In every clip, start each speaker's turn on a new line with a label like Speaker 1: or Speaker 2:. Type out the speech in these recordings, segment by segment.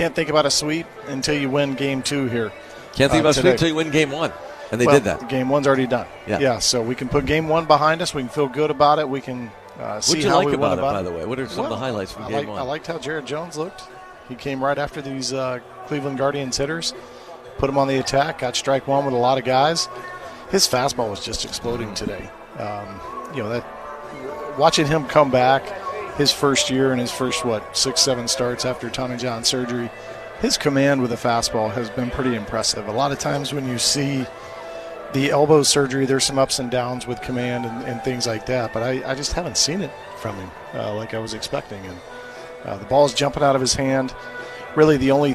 Speaker 1: can't think about a sweep until you win game 2 here.
Speaker 2: Can't think about a sweep until you win game 1. And they did that.
Speaker 1: Game 1's already done. Yeah, so we can put game 1 behind us. We can feel good about it. We can see how we win about it.
Speaker 2: By the way? What are some of the highlights from game 1?
Speaker 1: I liked how Jared Jones looked. He came right after these Cleveland Guardians hitters, put him on the attack, got strike 1 with a lot of guys. His fastball was just exploding today. Watching him come back his first year and his first, 6-7 starts after Tommy John surgery, his command with a fastball has been pretty impressive. A lot of times when you see the elbow surgery, there's some ups and downs with command and things like that, but I just haven't seen it from him like I was expecting. And the ball's jumping out of his hand. Really the only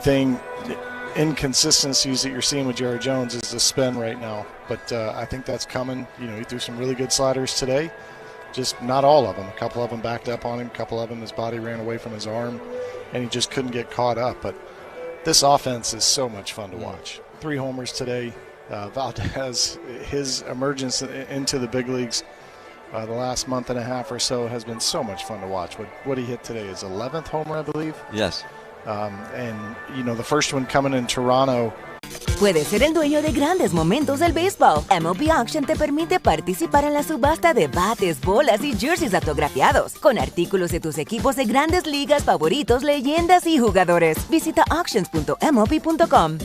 Speaker 1: inconsistencies that you're seeing with Jared Jones is the spin right now, but I think that's coming. He threw some really good sliders today, just not all of them. A couple of them backed up on him, a couple of them his body ran away from his arm, and he just couldn't get caught up. But this offense is so much fun to watch. 3 homers today. Valdez, his emergence into the big leagues the last month and a half or so has been so much fun to watch. What he hit today is 11th homer, I believe.
Speaker 2: Yes.
Speaker 1: And the first one coming in Toronto.
Speaker 3: Puedes ser el dueño de grandes momentos del béisbol. MLB Auction te permite participar en la subasta de bates, bolas y jerseys autografiados, con artículos de tus equipos de grandes ligas favoritos, leyendas y jugadores. Visita auctions.mlb.com.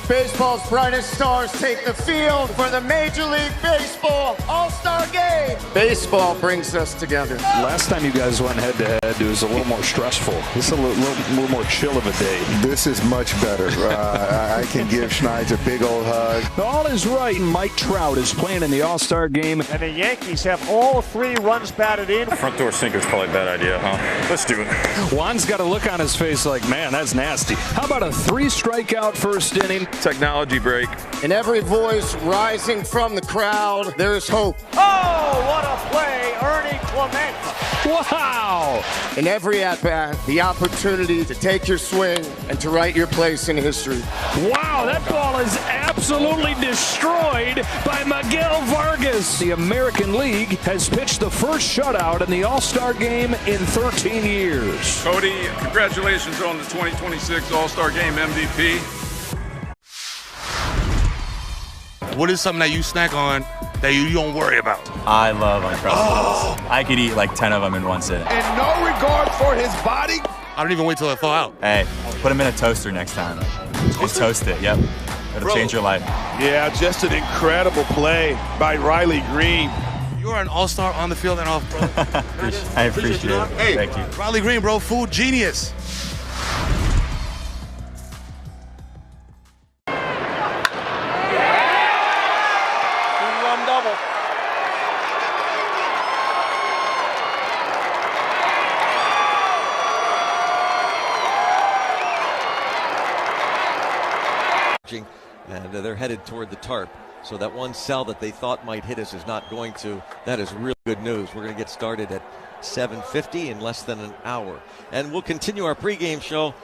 Speaker 4: Baseball's brightest stars take the field for the Major League Baseball All-Star Game. Baseball brings us together.
Speaker 5: Last time you guys went head-to-head, it was a little more stressful. This is a little more chill of a day.
Speaker 6: This is much better. I can give Schneid's a big old hug.
Speaker 5: All is right, and Mike Trout is playing in the All-Star Game.
Speaker 7: And the Yankees have all 3 runs batted in.
Speaker 8: Front door sinker's probably a bad idea, huh? Let's do it.
Speaker 5: Juan's got a look on his face like, man, that's nasty. How about a 3-strikeout first inning?
Speaker 8: Technology break.
Speaker 4: In every voice rising from the crowd, there is hope.
Speaker 7: Oh, what a play, Ernie Clement.
Speaker 5: Wow!
Speaker 4: In every at-bat, the opportunity to take your swing and to write your place in history.
Speaker 5: Wow, that ball is absolutely destroyed by Miguel Vargas. The American League has pitched the first shutout in the All-Star Game in 13 years.
Speaker 8: Cody, congratulations on the 2026 All-Star Game MVP.
Speaker 9: What is something that you snack on that you don't worry about?
Speaker 10: I love Uncrustables. I could eat like 10 of them in one sitting.
Speaker 6: And no regard for his body?
Speaker 9: I don't even wait till I thaw out.
Speaker 10: Hey, put them in a toaster next time. Just toast it, yep. It'll change your life.
Speaker 6: Yeah, just an incredible play by Riley Green.
Speaker 9: You're an all-star on the field and off, bro.
Speaker 10: I appreciate it.
Speaker 9: Hey,
Speaker 10: thank you.
Speaker 9: Riley Green, bro, food genius.
Speaker 2: And they're headed toward the tarp. So that one cell that they thought might hit us is not going to. That is real good news. We're going to get started at 7:50 in less than an hour. And we'll continue our pregame show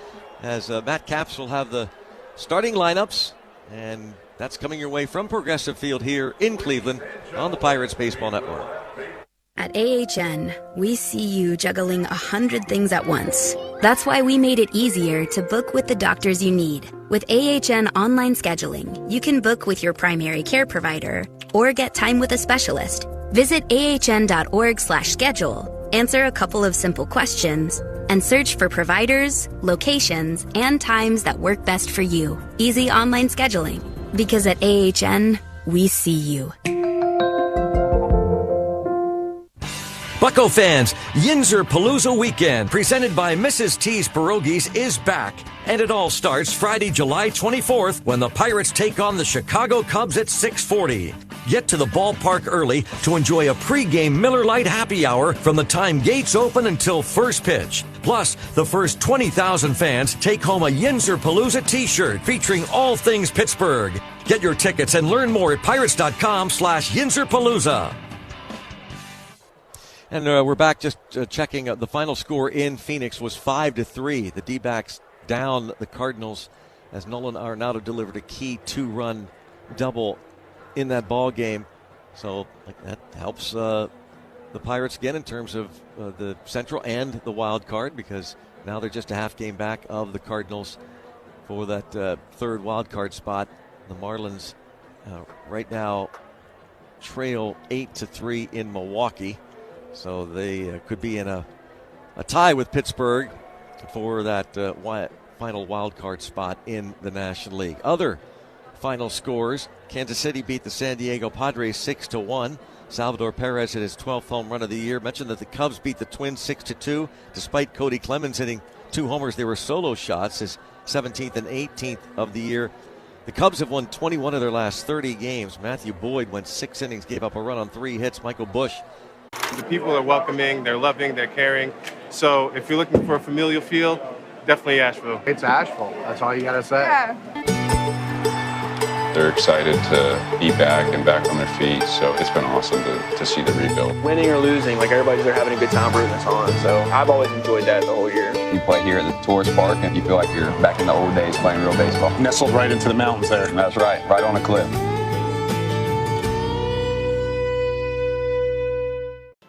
Speaker 2: as Matt Capps will have the starting lineups. And that's coming your way from Progressive Field here in Cleveland on the Pirates Baseball Network.
Speaker 11: At AHN, we see you juggling 100 things at once. That's why we made it easier to book with the doctors you need. With AHN online scheduling, you can book with your primary care provider or get time with a specialist. Visit ahn.org/schedule, answer a couple of simple questions, and search for providers, locations, and times that work best for you. Easy online scheduling. Because at AHN, we see you.
Speaker 12: Bucko fans, Yinzer Palooza Weekend, presented by Mrs. T's Pierogies, is back. And it all starts Friday, July 24th, when the Pirates take on the Chicago Cubs at 6:40. Get to the ballpark early to enjoy a pregame Miller Lite happy hour from the time gates open until first pitch. Plus, the first 20,000 fans take home a Yinzer Palooza t-shirt featuring all things Pittsburgh. Get your tickets and learn more at pirates.com/YinzerPalooza.
Speaker 2: And we're back just checking. The final score in Phoenix was 5-3. The D-backs down the Cardinals as Nolan Arenado delivered a key 2-run double in that ball game. So that helps the Pirates again in terms of the Central and the wild card, because Now they're just a half game back of the Cardinals for that third wild card spot. The Marlins right now trail 8-3 in Milwaukee, so they could be in a tie with Pittsburgh for that final wild card spot in the National League. Other final scores: Kansas City beat the San Diego Padres 6-1. Salvador Perez hit his 12th home run of the year. Mentioned that the Cubs beat the Twins 6-2. Despite Cody Clemens hitting 2 homers, they were solo shots, his 17th and 18th of the year. The Cubs have won 21 of their last 30 games. Matthew Boyd went 6 innings, gave up a run on 3 hits. Michael Busch.
Speaker 13: The people are welcoming, they're loving, they're caring. So if you're looking for a familial feel, definitely Asheville.
Speaker 4: It's Asheville. That's all you got to say.
Speaker 14: Yeah.
Speaker 15: They're excited to be back and back on their feet, so it's been awesome to see the rebuild.
Speaker 16: Winning or losing, like everybody's there having a good time rooting us on, so I've always enjoyed that the whole year.
Speaker 15: You play here at the tourist park and you feel like you're back in the old days playing real baseball.
Speaker 17: Nestled right into the mountains there.
Speaker 15: That's right on a cliff.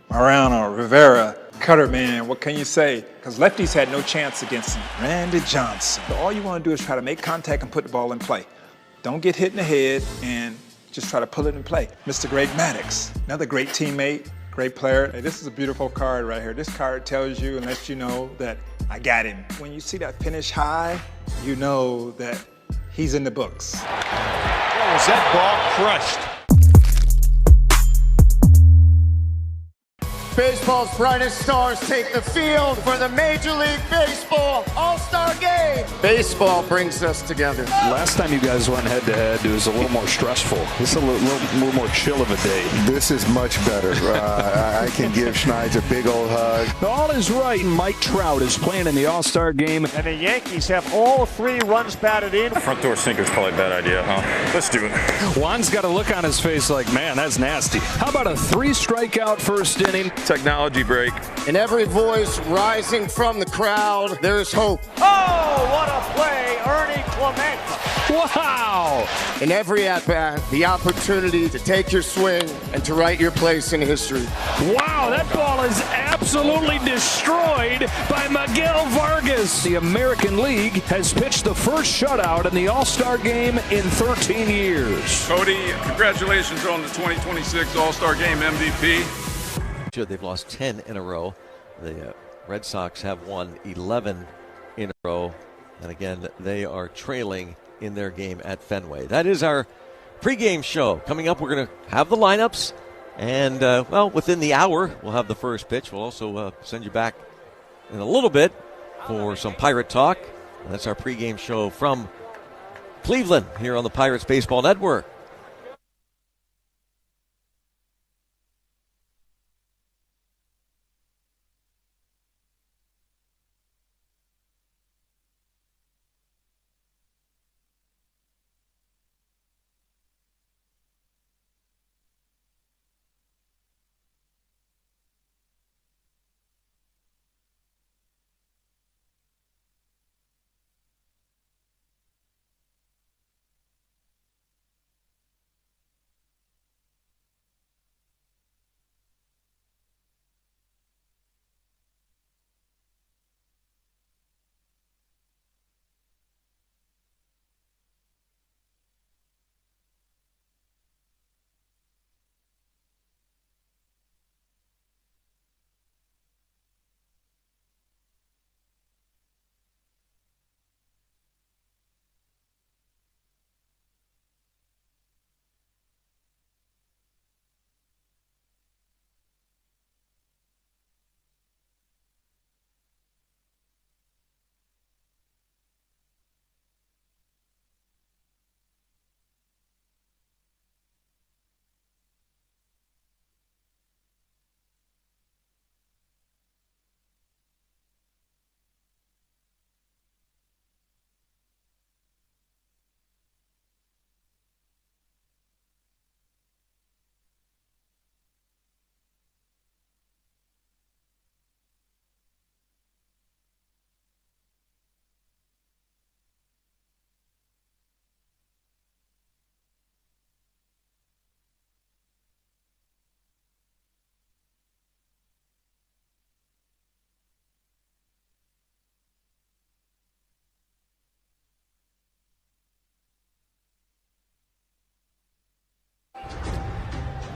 Speaker 18: Mariano Rivera, cutter man, what can you say? Because lefties had no chance against him. Randy Johnson. So all you want to do is try to make contact and put the ball in play. Don't get hit in the head and just try to pull it in play. Mr. Greg Maddux, another great teammate, great player. Hey, this is a beautiful card right here. This card tells you and lets you know that I got him. When you see that finish high, you know that he's in the books.
Speaker 7: Was that ball crushed?
Speaker 4: Baseball's brightest stars take the field for the Major League Baseball All-Star Game. Baseball brings us together.
Speaker 5: Last time you guys went head-to-head, it was a little more stressful. This is a little more chill of a day.
Speaker 6: This is much better. I can give Schneid's a big old hug.
Speaker 5: All is right. Mike Trout is playing in the All-Star Game.
Speaker 7: And the Yankees have all 3 runs batted in.
Speaker 19: Front door sinker's probably a bad idea, huh? Let's do it.
Speaker 5: Juan's got a look on his face like, man, that's nasty. How about a 3-strikeout first inning?
Speaker 19: Technology break.
Speaker 4: In every voice rising from the crowd, there is hope.
Speaker 7: Oh, what a play, Ernie Clement.
Speaker 5: Wow!
Speaker 4: In every at-bat, the opportunity to take your swing and to write your place in history.
Speaker 5: Wow, that ball is absolutely destroyed by Miguel Vargas. The American League has pitched the first shutout in the All-Star Game in 13 years.
Speaker 8: Cody, congratulations on the 2026 All-Star Game MVP.
Speaker 2: They've lost 10 in a row. The Red Sox have won 11 in a row. And again, they are trailing in their game at Fenway. That is our pregame show. Coming up, we're going to have the lineups. And, within the hour, we'll have the first pitch. We'll also send you back in a little bit for some Pirate Talk. And that's our pregame show from Cleveland here on the Pirates Baseball Network.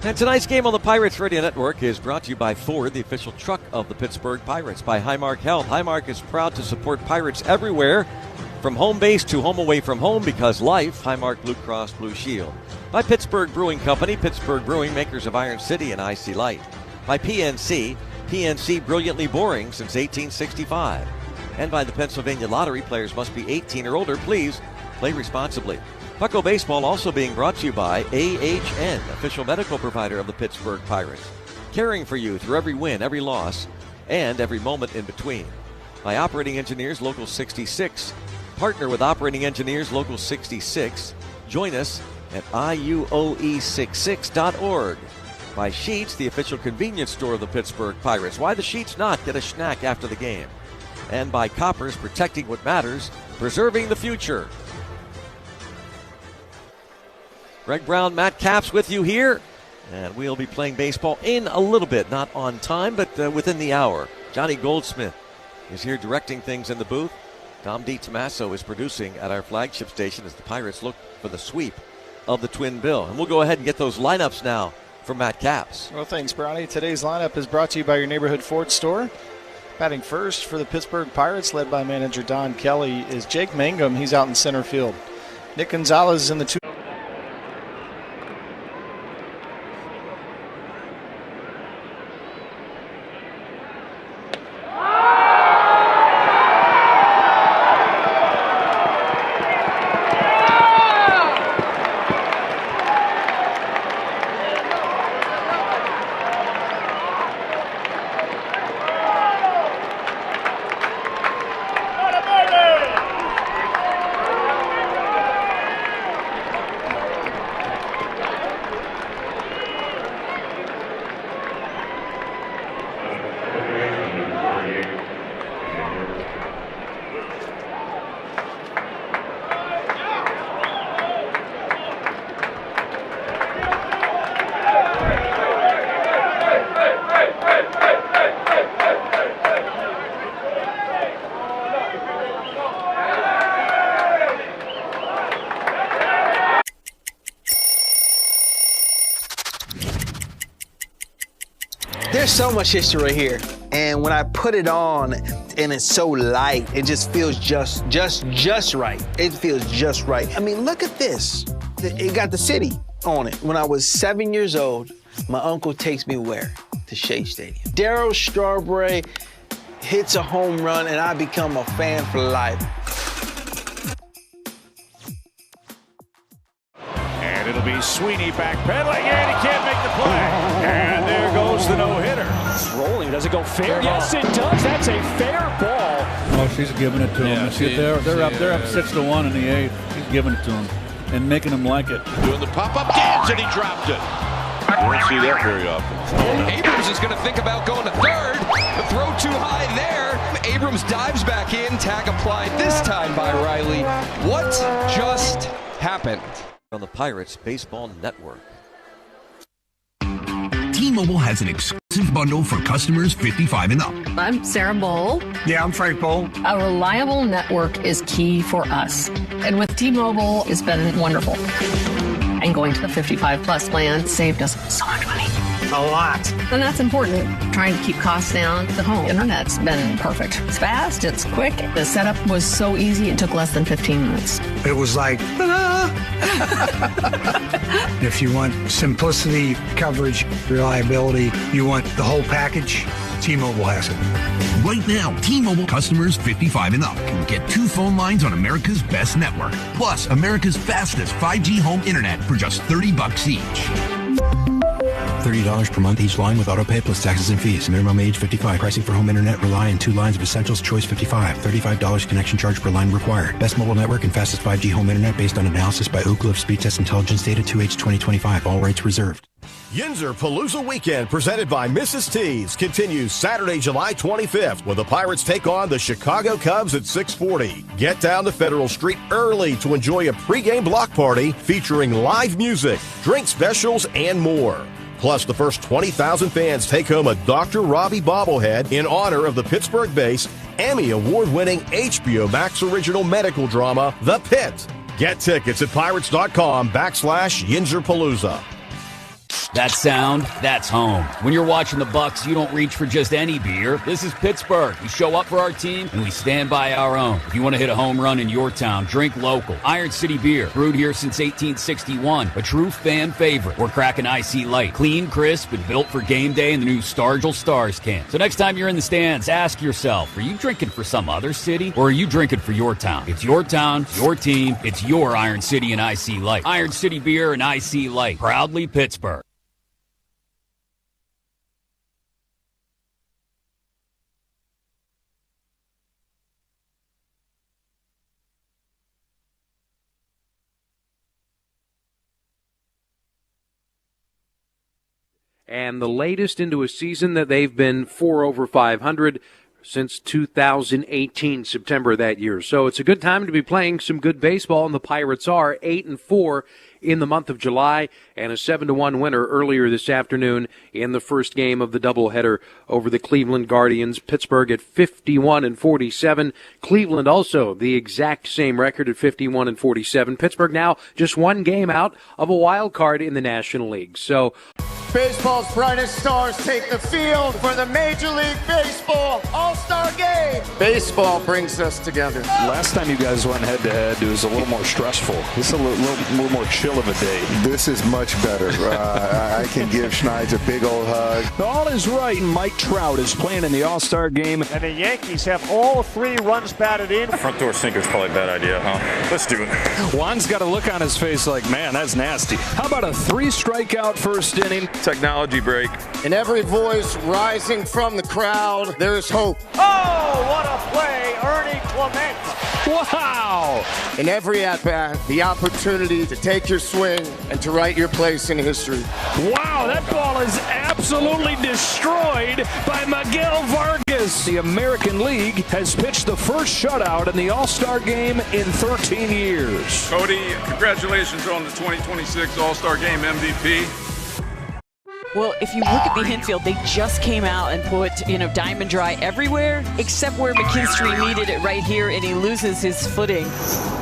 Speaker 2: And tonight's game on the Pirates Radio Network is brought to you by Ford, the official truck of the Pittsburgh Pirates. By Highmark Health. Highmark is proud to support Pirates everywhere, from home base to home away from home, because life. Highmark Blue Cross Blue Shield. By Pittsburgh Brewing Company. Pittsburgh Brewing, makers of Iron City and IC Light. By PNC. PNC, brilliantly boring since 1865. And by the Pennsylvania Lottery. Players must be 18 or older. Please play responsibly. Pucko Baseball also being brought to you by AHN, official medical provider of the Pittsburgh Pirates. Caring for you through every win, every loss, and every moment in between. By Operating Engineers Local 66. Partner with Operating Engineers Local 66. Join us at IUOE66.org. By Sheets, the official convenience store of the Pittsburgh Pirates. Why the Sheets not? Get a snack after the game. And by Koppers, protecting what matters, preserving the future. Greg Brown, Matt Capps with you here, and we'll be playing baseball in a little bit, not on time, but within the hour. Johnny Goldsmith is here directing things in the booth. Dom DiTommaso is producing at our flagship station as the Pirates look for the sweep of the Twin Bill. And we'll go ahead and get those lineups now from Matt Capps.
Speaker 1: Well, thanks, Brownie. Today's lineup is brought to you by your neighborhood Ford store. Batting first for the Pittsburgh Pirates, led by manager Don Kelly, is Jake Mangum. He's out in center field. Nick Gonzalez in the two.
Speaker 14: There's so much history right here, and when I put it on and it's so light, it just feels just right. It feels just right. I mean, look at this. It got the city on it. When I was 7 years old, my uncle takes me where? To Shea Stadium. Darryl Strawberry hits a home run, and I become a fan for life.
Speaker 7: And it'll be Sweeney backpedaling, and he can't make the play. And there goes the no-hitter. It's rolling. Does it go fair? Yes, it does. That's a fair ball.
Speaker 17: Oh, she's giving it to him. See, they're up 6-1 in the eighth. He's giving it to him and making him like it.
Speaker 20: Doing the pop-up dance, and he dropped it. You don't see that very often.
Speaker 21: Abrams is going to think about going to third. The throw too high there. Abrams dives back in. Tag applied this time by Riley. What just happened?
Speaker 2: On the Pirates Baseball Network.
Speaker 22: T-Mobile has an exclusive bundle for customers 55 and up.
Speaker 23: I'm Sarah Bowl.
Speaker 22: Yeah, I'm Frank Bowl.
Speaker 23: A reliable network is key for us. And with T-Mobile, it's been wonderful. And going to the 55-plus plan saved us so much money.
Speaker 22: A lot.
Speaker 23: And that's important. Trying to keep costs down. The home internet's been perfect. It's fast, it's quick. The setup was so easy, it took less than 15 minutes.
Speaker 22: It was like, if you want simplicity, coverage, reliability, you want the whole package, T-Mobile has it. Right now, T-Mobile customers 55 and up can get 2 phone lines on America's best network, plus America's fastest 5G home internet for just $30 each. $30 per month each line with autopay plus taxes and fees. Minimum age 55. Pricing for home internet rely on 2 lines of Essentials Choice 55. $35 connection charge per line required. Best mobile network and fastest 5G home internet based on analysis by Oak Cliff Speed Test Intelligence data 2H 2025. All rates reserved.
Speaker 24: Yinzer Palooza Weekend, presented by Mrs. T's, continues Saturday, July 25th, when the Pirates take on the Chicago Cubs at 6:40. Get down to Federal Street early to enjoy a pregame block party featuring live music, drink specials, and more. Plus, the first 20,000 fans take home a Dr. Robbie bobblehead in honor of the Pittsburgh-based, Emmy Award-winning HBO Max original medical drama, The Pit. Get tickets at pirates.com/YinzerPalooza.
Speaker 3: That sound, that's home. When you're watching the Bucks, you don't reach for just any beer. This is Pittsburgh. We show up for our team, and we stand by our own. If you want to hit a home run in your town, drink local. Iron City Beer, brewed here since 1861. A true fan favorite. We're cracking IC Light. Clean, crisp, and built for game day in the new JUL Stars can. So next time you're in the stands, ask yourself, are you drinking for some other city, or are you drinking for your town? It's your town, your team, it's your Iron City and IC Light. Iron City Beer and IC Light. Proudly Pittsburgh.
Speaker 9: And the latest into a season that they've been 4 over 500 since 2018, September that year. So it's a good time to be playing some good baseball, and the Pirates are 8-4 in the month of July, and a 7-1 winner earlier this afternoon in the first game of the doubleheader over the Cleveland Guardians. Pittsburgh at 51-47. Cleveland also the exact same record at 51-47. Pittsburgh now just one game out of a wild card in the National League. So
Speaker 4: baseball's brightest stars take the field for the Major League Baseball All-Star Game. Baseball brings us together.
Speaker 7: Last time you guys went head-to-head, it was a little more stressful. This is a little more chill of a day.
Speaker 6: This is much better. I can give Schneid's a big old hug.
Speaker 5: All is right. Mike Trout is playing in the All-Star Game.
Speaker 7: And the Yankees have all 3 runs batted in.
Speaker 19: Front door sinker's probably a bad idea, huh? Let's do it.
Speaker 5: Juan's got a look on his face like, man, that's nasty. How about a 3-strikeout first inning?
Speaker 19: Technology break.
Speaker 4: In every voice rising from the crowd, there is hope.
Speaker 7: Oh, what a play, Ernie Clement.
Speaker 5: Wow!
Speaker 4: In every at-bat, the opportunity to take your swing and to write your place in history.
Speaker 5: Wow, that ball is absolutely destroyed by Miguel Vargas. The American League has pitched the first shutout in the All-Star Game in 13 years.
Speaker 8: Cody, congratulations on the 2026 All-Star Game MVP.
Speaker 10: Well, if you look at the infield, they just came out and put, diamond dry everywhere except where McKinstry needed it right here, and he loses his footing.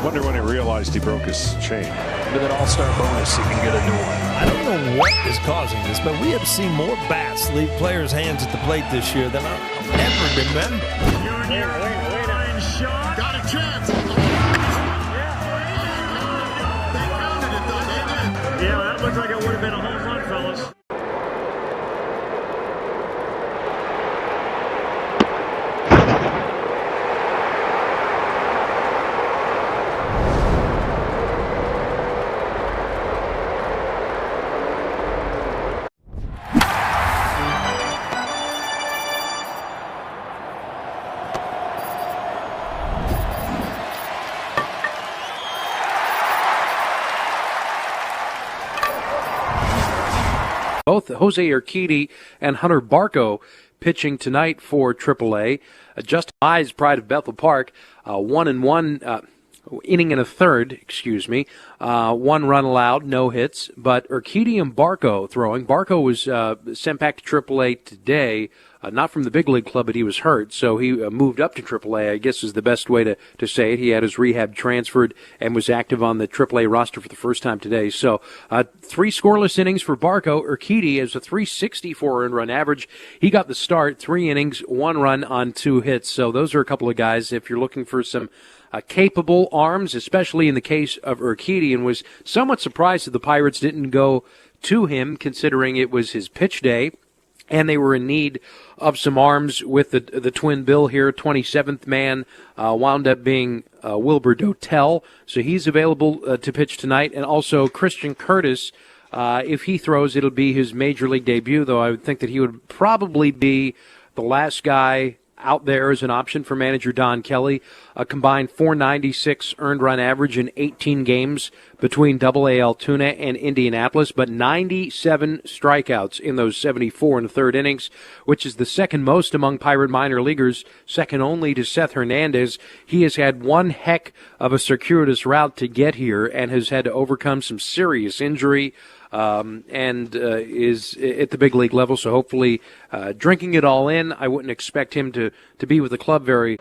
Speaker 7: Wonder when he realized he broke his chain.
Speaker 5: With an all-star bonus, he can get a new one.
Speaker 11: I don't know what is causing this, but we have seen more bats leave players' hands at the plate this year than I've ever remember.
Speaker 7: Wait, shot.
Speaker 4: Got a chance.
Speaker 7: Yeah, that looks like it would have been a home run, fellas.
Speaker 9: Both Jose Urquidy and Hunter Barco pitching tonight for AAA. Justin Mize, pride of Bethel Park, 1-1 inning and a third, 1 run allowed, no hits. But Urquidy and Barco throwing. Barco was sent back to AAA today, not from the big league club, but he was hurt, so he moved up to AAA, I guess is the best way to say it. He had his rehab transferred and was active on the AAA roster for the first time today. So 3 scoreless innings for Barco. Urquidy has a 364 earned run average. He got the start, 3 innings, 1 run on 2 hits. So those are a couple of guys, if you're looking for some capable arms, especially in the case of Urquidy, and was somewhat surprised that the Pirates didn't go to him, considering it was his pitch day. And they were in need of some arms with the twin bill here. 27th man wound up being Wilbur Dotel, so he's available to pitch tonight. And also Christian Curtis, if he throws, it'll be his major league debut, though I would think that he would probably be the last guy out there as an option for manager Don Kelly. A combined 496 earned run average in 18 games between AA Altoona and Indianapolis, but 97 strikeouts in those 74 and a third innings, which is the second most among Pirate minor leaguers, second only to Seth Hernandez. He has had one heck of a circuitous route to get here and has had to overcome some serious injury. And is at the big league level, so hopefully drinking it all in. I wouldn't expect him to be with the club very.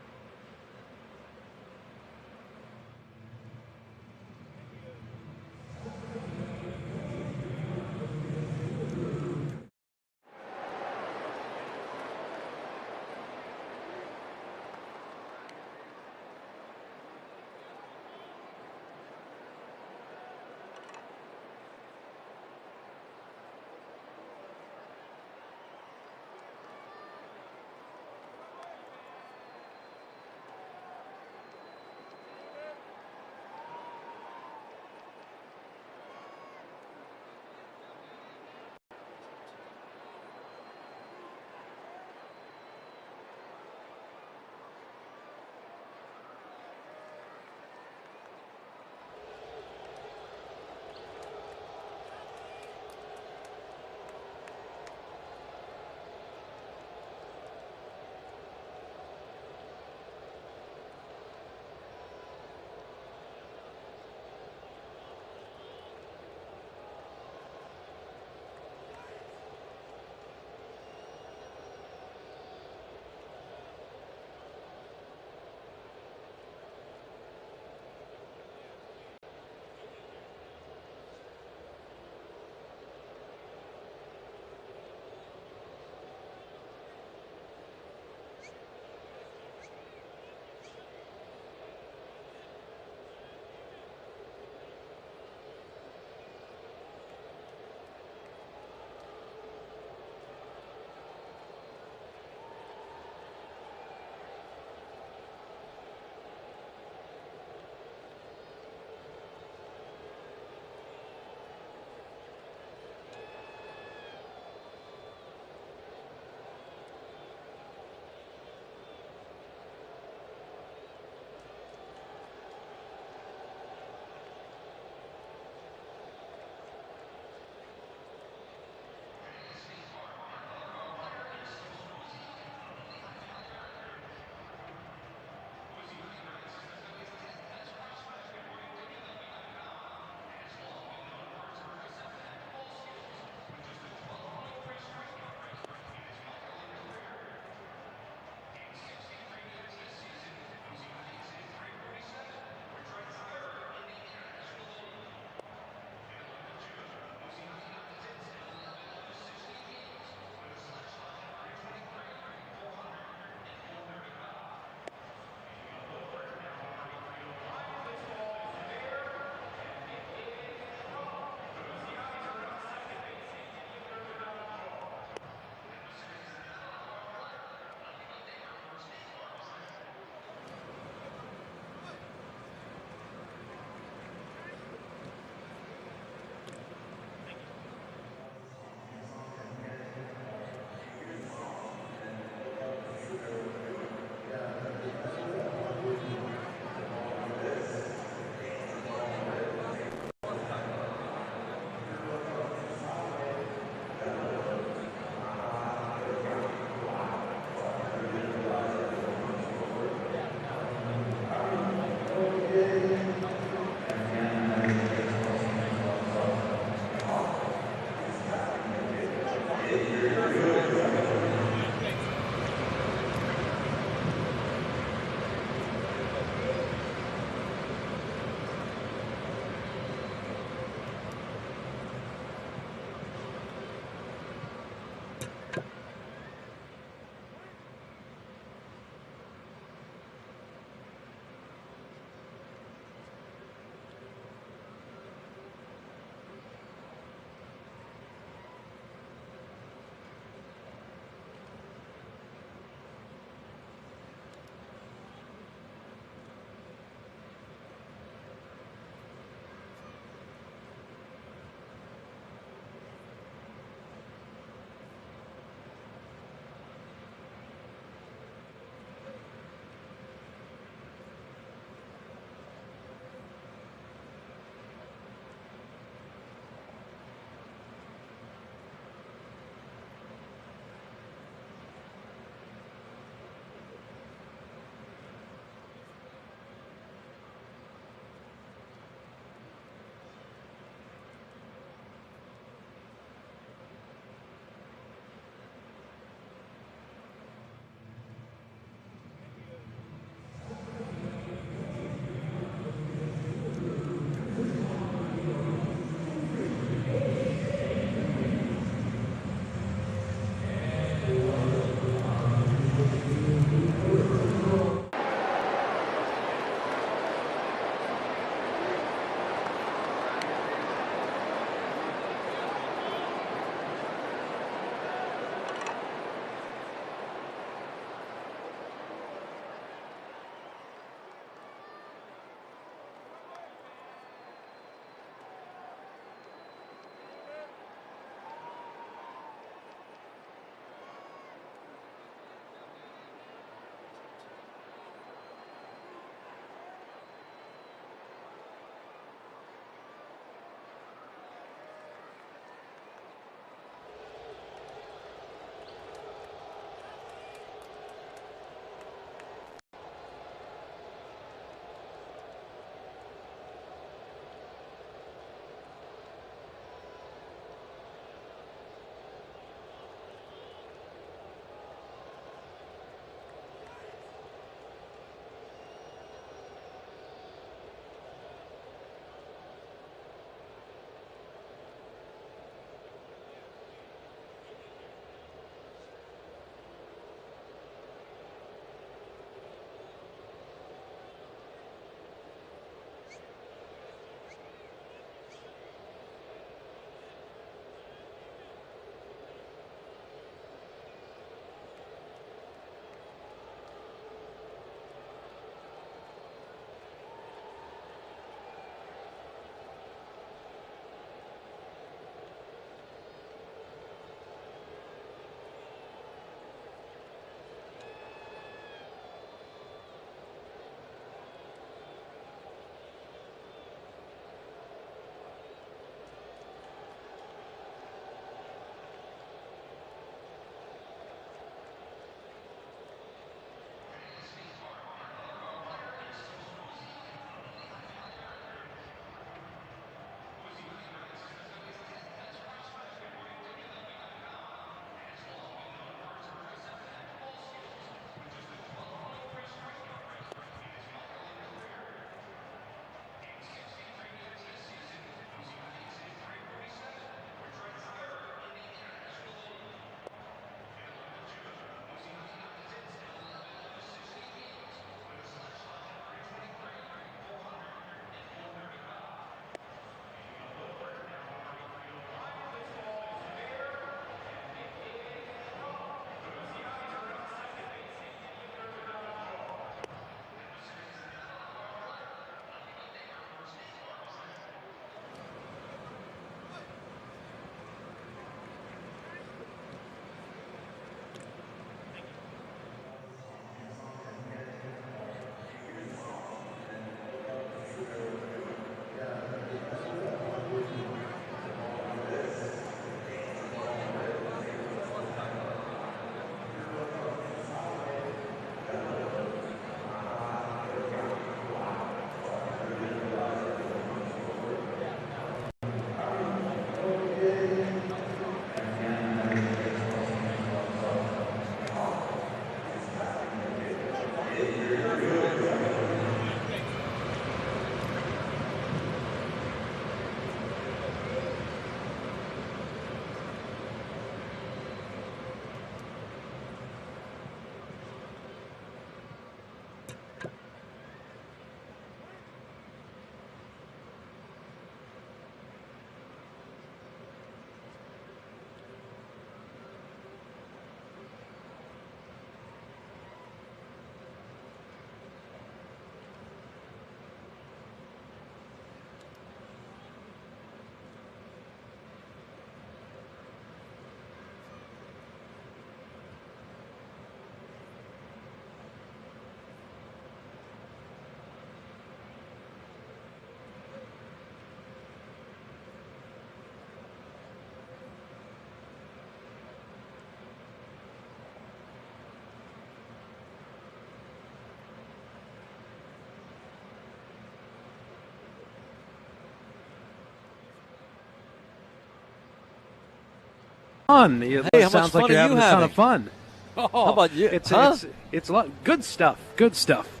Speaker 9: fun. It
Speaker 2: Hey, how
Speaker 9: sounds
Speaker 2: much
Speaker 9: like
Speaker 2: fun
Speaker 9: you're
Speaker 2: are
Speaker 9: having
Speaker 2: you
Speaker 9: a ton
Speaker 2: having?
Speaker 9: of fun.
Speaker 2: How about you?
Speaker 9: It's
Speaker 2: Huh?
Speaker 9: it's a lot good stuff. Good stuff.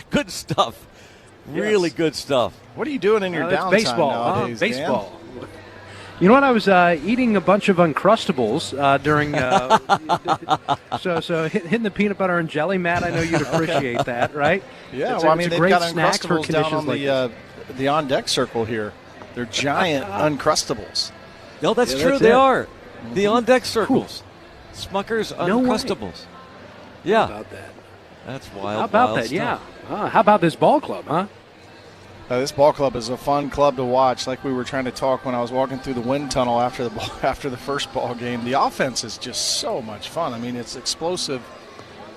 Speaker 2: Good stuff. Really good stuff.
Speaker 1: What are you doing in your
Speaker 9: That's
Speaker 1: downtime
Speaker 9: baseball,
Speaker 1: nowadays, Dan?
Speaker 9: baseball. You know what? I was eating a bunch of Uncrustables during. So hitting the peanut butter and jelly, Matt. I know you'd appreciate that, right?
Speaker 1: Yeah,
Speaker 9: it's
Speaker 1: well,
Speaker 9: a,
Speaker 1: I mean,
Speaker 9: it's a
Speaker 1: they've
Speaker 9: great
Speaker 1: got
Speaker 9: snack for
Speaker 1: Uncrustables down
Speaker 9: conditions
Speaker 1: on
Speaker 9: like
Speaker 1: the on deck circle here. They're giant Uncrustables.
Speaker 2: No, that's
Speaker 1: Yeah,
Speaker 2: true.
Speaker 1: that's
Speaker 2: they
Speaker 1: it.
Speaker 2: are. The on deck circles. Smucker's
Speaker 9: No way.
Speaker 2: Uncrustables. Yeah.
Speaker 9: How about that?
Speaker 2: That's wild.
Speaker 9: How about
Speaker 2: wild
Speaker 9: that?
Speaker 2: stuff.
Speaker 9: Yeah. How about this ball club, huh?
Speaker 1: This ball club is a fun club to watch. Like we were trying to talk when I was walking through the wind tunnel after the first ball game. The offense is just so much fun. I mean, it's explosive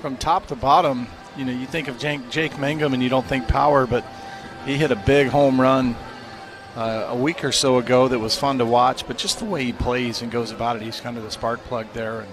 Speaker 1: from top to bottom. You know, you think of Jake Mangum and you don't think power, but he hit a big home run a week or so ago that was fun to watch. But just the way he plays and goes about it, he's kind of the spark plug there. And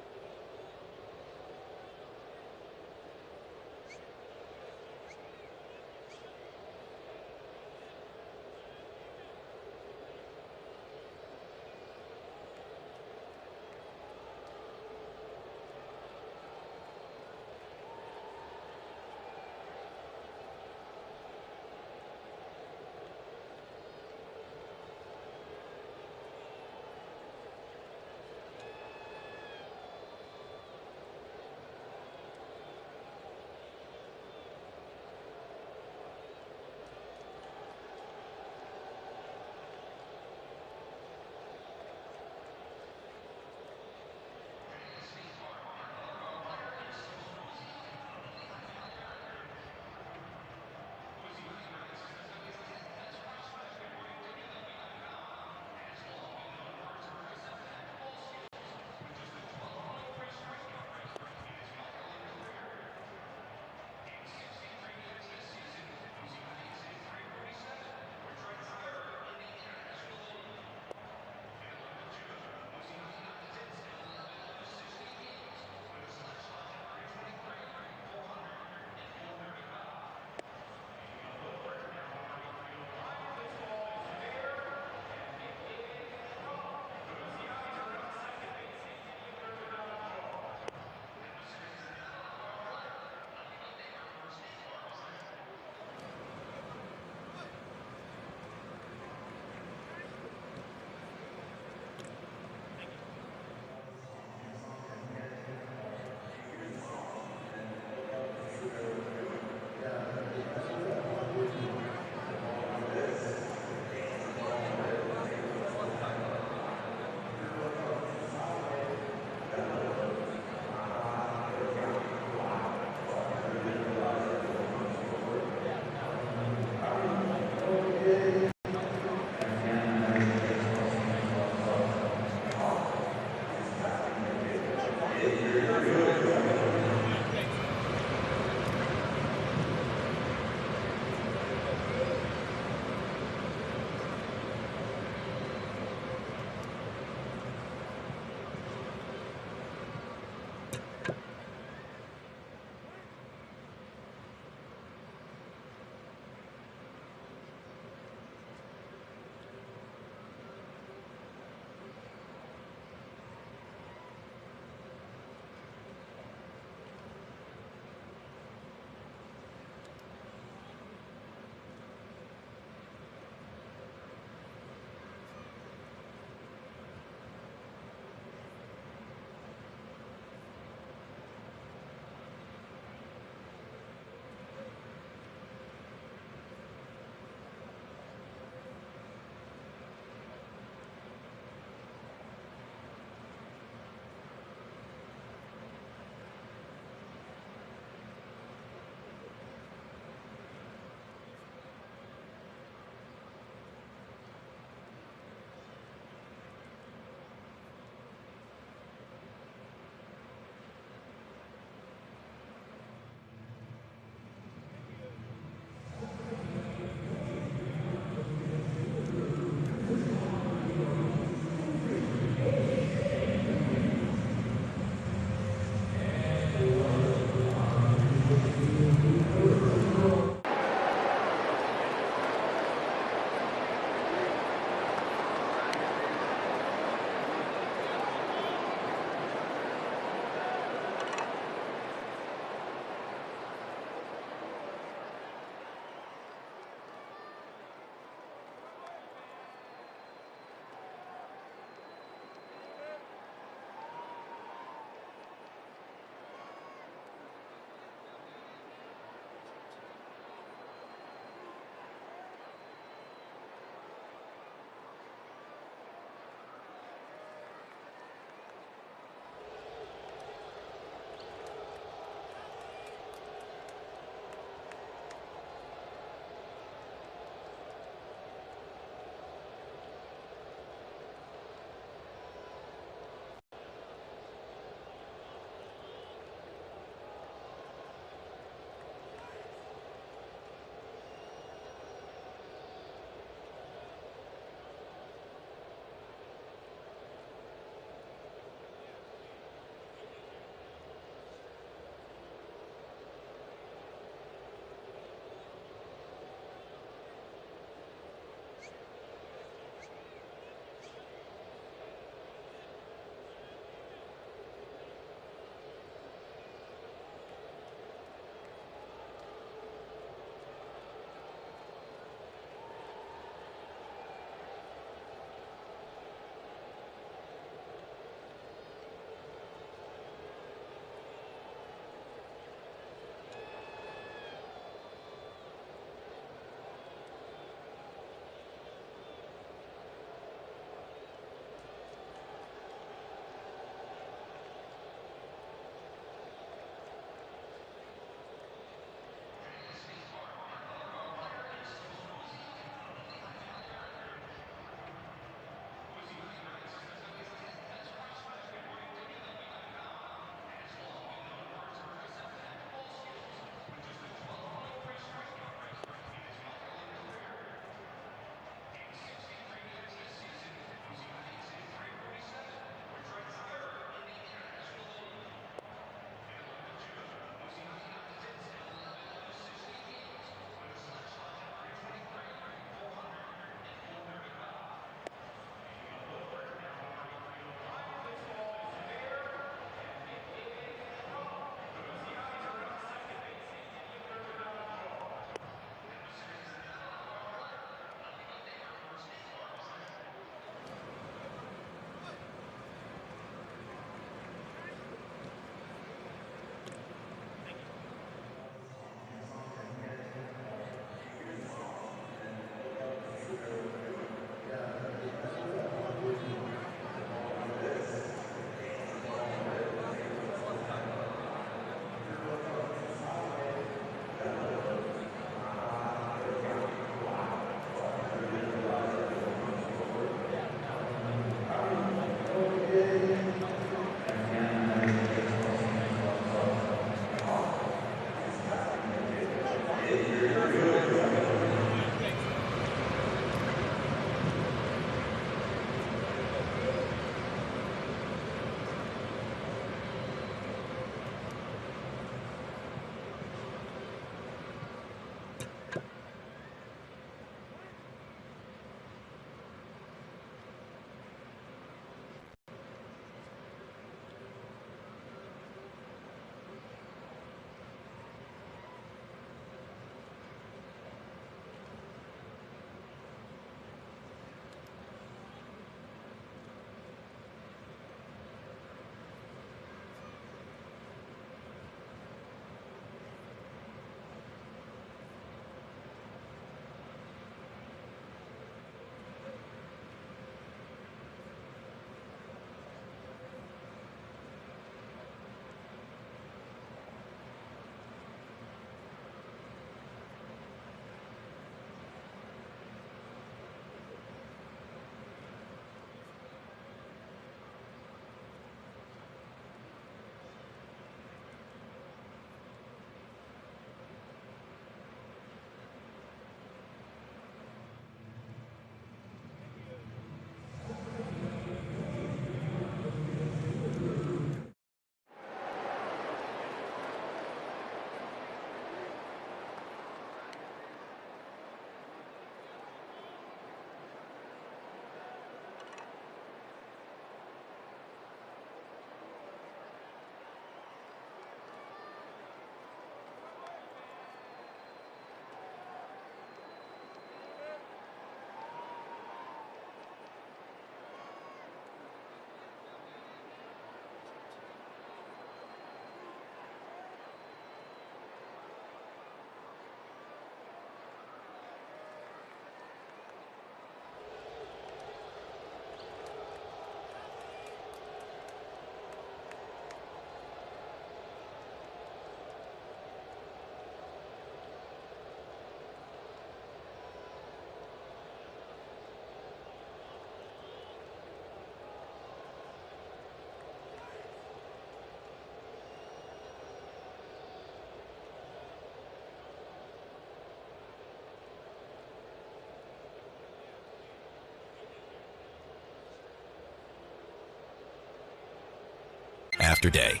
Speaker 12: after day.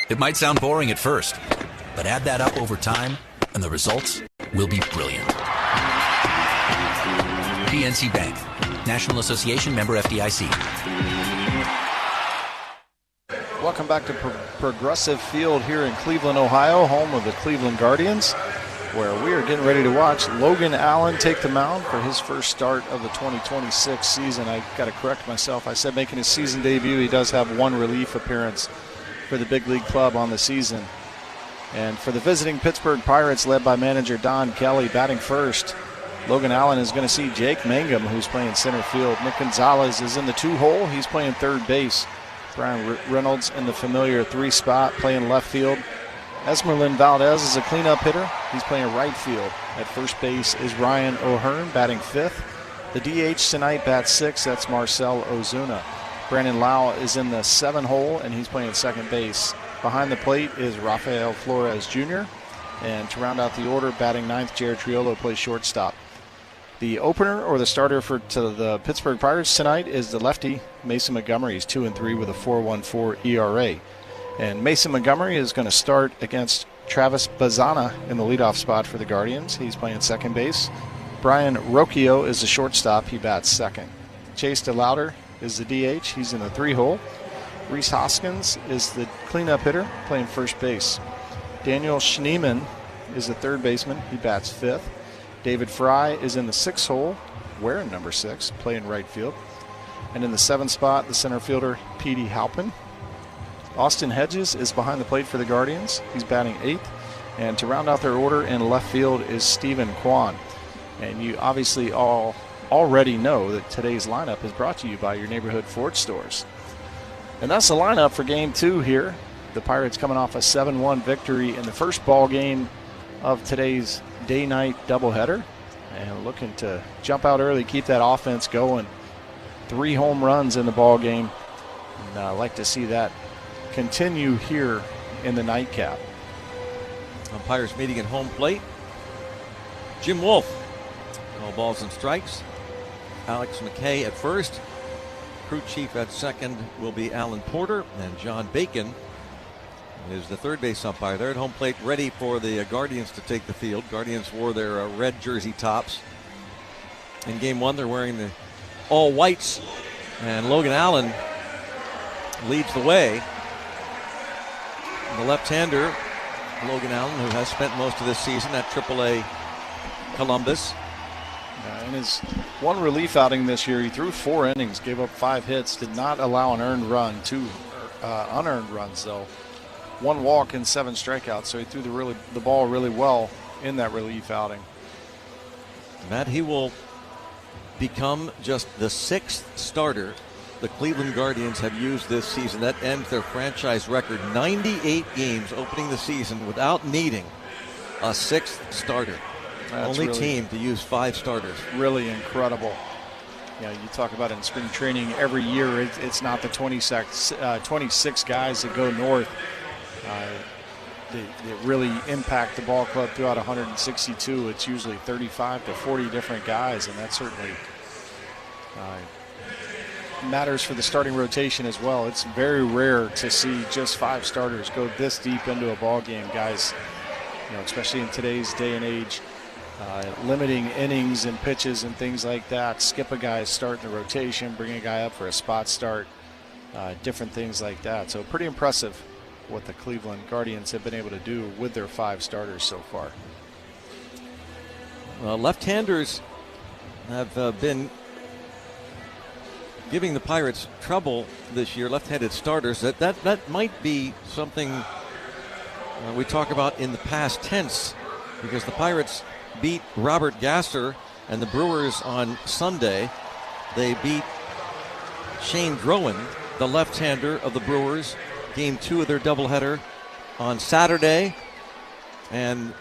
Speaker 12: It might sound boring at first, but add that up over time, and the results will be brilliant. PNC Bank, National Association, member FDIC.
Speaker 1: Welcome back to Progressive Field here in Cleveland, Ohio, home of the Cleveland Guardians, where we are getting ready to watch Logan Allen take the mound for his first start of the 2026 season. I got to correct myself. I said making his season debut. He does have one relief appearance for the big league club on the season. And for the visiting Pittsburgh Pirates, led by manager Don Kelly, batting first, Logan Allen is going to see Jake Mangum, who's playing center field. Nick Gonzalez is in the 2-hole. He's playing third base. Brian Reynolds in the familiar 3 spot, playing left field. Esmeralyn Valdez is a cleanup hitter. He's playing right field. At first base is Ryan O'Hearn, batting 5th. The DH tonight bats 6th. That's Marcel Ozuna. Brandon Lau is in the 7-hole, and he's playing second base. Behind the plate is Rafael Flores Jr. And to round out the order, batting 9th, Jared Triolo plays shortstop. The opener, or the starter to the Pittsburgh Pirates tonight, is the lefty Mason Montgomery. He's 2-3 with a 4.14 ERA. And Mason Montgomery is going to start against Travis Bazana in the leadoff spot for the Guardians. He's playing second base. Brian Rocchio is the shortstop. He bats second. Chase DeLauder is the DH. He's in the 3-hole. Reese Hoskins is the cleanup hitter, playing first base. Daniel Schneemann is the third baseman. He bats 5th. David Fry is in the 6-hole, wearing number 6, playing right field. And in the 7th spot, the center fielder, Petey Halpin. Austin Hedges is behind the plate for the Guardians. He's batting 8th. And to round out their order in left field is Stephen Kwan. And you obviously all already know that today's lineup is brought to you by your neighborhood Ford stores. And that's the lineup for Game 2 here. The Pirates coming off a 7-1 victory in the first ball game of today's day-night doubleheader, and looking to jump out early, keep that offense going. 3 home runs in the ball game, and I'd like to see that continue here in the nightcap.
Speaker 2: Umpires meeting at home plate. Jim Wolf, all balls and strikes. Alex McKay at first. Crew chief at second will be Alan Porter, and John Bacon is the third base umpire. They're at home plate, ready for the Guardians to take the field. Guardians wore their red jersey tops. In Game 1, they're wearing the all whites, and Logan Allen leads the way. The left-hander, Logan Allen, who has spent most of this season at AAA Columbus.
Speaker 1: In his one relief outing this year, he threw 4 innings, gave up 5 hits, did not allow an earned run, 2 unearned runs, though. 1 walk and 7 strikeouts, so he threw the ball really well in that relief outing.
Speaker 2: Matt, he will become just the 6th starter the Cleveland Guardians have used this season. That ends their franchise record, 98 games opening the season without needing a 6th starter.
Speaker 1: That's
Speaker 2: Only
Speaker 1: really,
Speaker 2: team to use 5 starters.
Speaker 1: Really incredible. You know, you talk about it in spring training every year. It's not the 26 guys that go north. That really impact the ball club throughout 162. It's usually 35 to 40 different guys, and that certainly matters for the starting rotation as well. It's very rare to see just 5 starters go this deep into a ball game, guys. You know, especially in today's day and age, limiting innings and pitches and things like that. Skip a guy's start in the rotation, bring a guy up for a spot start, different things like that. So pretty impressive what the Cleveland Guardians have been able to do with their 5 starters so far.
Speaker 2: Left-handers have been giving the Pirates trouble this year, left-handed starters. That might be something we talk about in the past tense, because the Pirates beat Robert Gasser and the Brewers on Sunday. They beat Shane Drowan, the left-hander of the Brewers, Game 2 of their doubleheader on Saturday. And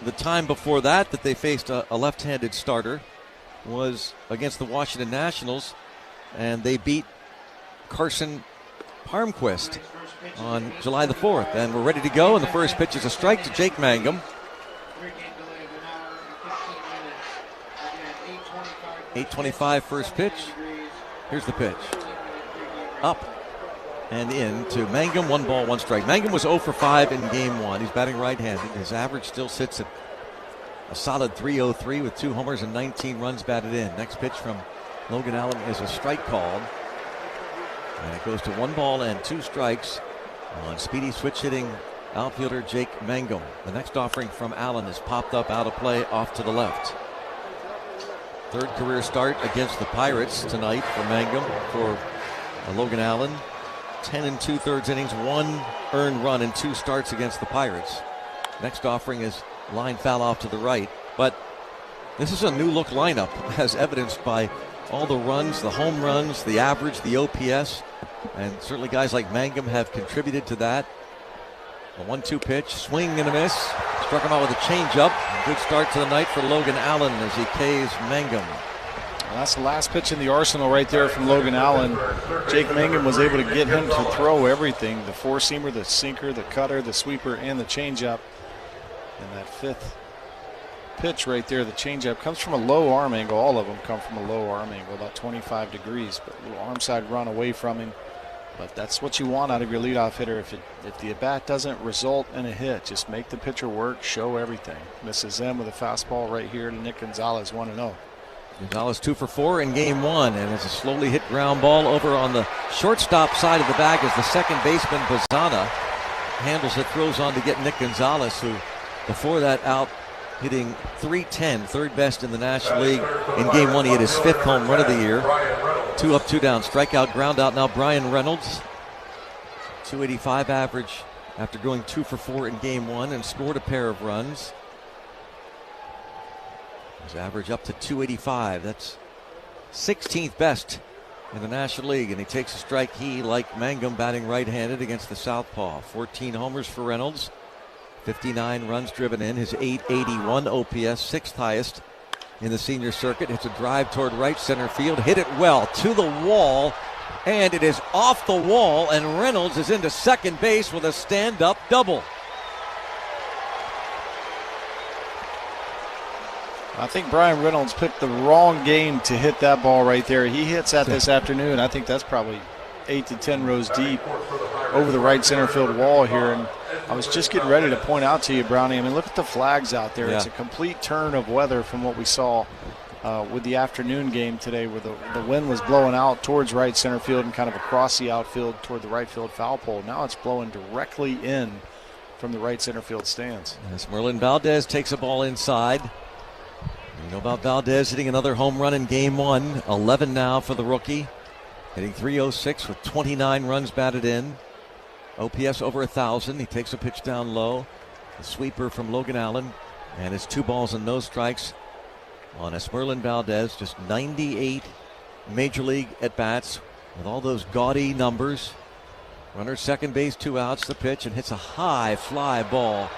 Speaker 2: the time before that they faced a left-handed starter was against the Washington Nationals, and they beat Carson Palmquist on July the 4th. And we're ready to go, and the first pitch is a strike to Jake Mangum. 8:25 first pitch. Here's the pitch. Up. and in to Mangum. 1 ball, 1 strike. Mangum was 0 for 5 in game 1. He's batting right-handed. His average still sits at a solid .303 with 2 homers and 19 runs batted in. Next pitch from Logan Allen is a strike called. And it goes to 1 ball and 2 strikes on speedy switch hitting outfielder Jake Mangum. The next offering from Allen is popped up out of play off to the left. 3rd career start against the Pirates tonight for Mangum, for Logan Allen. 10 2/3 innings, 1 earned run in 2 starts against the Pirates. Next offering is line foul off to the right. But this is a new look lineup, as evidenced by all the runs, the home runs, the average, the OPS. And certainly guys like Mangum have contributed to that. A 1-2 pitch, swing and a miss. Struck him out with a changeup. Good start to the night for Logan Allen as he Ks Mangum.
Speaker 1: Well, that's the last pitch in the arsenal right there from Logan Allen. Jake Mangum was able to get him to throw everything. The 4-seamer, the sinker, the cutter, the sweeper, and the changeup. And that 5th pitch right there, the changeup, comes from a low arm angle. All of them come from a low arm angle, about 25 degrees. But a little arm side run away from him. But that's what you want out of your leadoff hitter. If the at-bat doesn't result in a hit, just make the pitcher work, show everything. Misses them with a fastball right here to Nick Gonzalez, 1-0.
Speaker 2: Gonzalez 2 for 4 in game 1, and it's a slowly hit ground ball over on the shortstop side of the bag as the second baseman Bazana handles it, throws on to get Nick Gonzalez, who before that out hitting .310, 3rd best in the National League. In game 1, he hit his 5th home run of the year. 2 up, 2 down, strikeout, ground out. Now Brian Reynolds, .285 average after going 2 for 4 in game 1 and scored a pair of runs. His average up to .285. That's 16th best in the National League, and he takes a strike. He, like Mangum, batting right-handed against the southpaw. 14 homers for Reynolds, 59 runs driven in, his .881 OPS, 6th highest in the senior circuit. Hits a drive toward right center field, hit it well to the wall, and it is off the wall, and Reynolds is into second base with a stand-up double.
Speaker 1: I think Brian Reynolds picked the wrong game to hit that ball right there. He hits that this afternoon. I think that's probably 8 to 10 rows deep over the right center field wall here. And I was just getting ready to point out to you, Brownie, I mean, look at the flags out there. Yeah. It's a complete turn of weather from what we saw with the afternoon game today, where the wind was blowing out towards right center field and kind of across the outfield toward the right field foul pole. Now it's blowing directly in from the right center field stands.
Speaker 2: As Merlin Valdez takes a ball inside. You know about Valdez hitting another home run in game 1. 11 now for the rookie. Hitting .306 with 29 runs batted in. OPS over 1,000. He takes a pitch down low. The sweeper from Logan Allen. And his 2 balls and no strikes on Esmerlin Valdez. Just 98 Major League at-bats with all those gaudy numbers. Runner second base, 2 outs. The pitch, and hits a high fly ball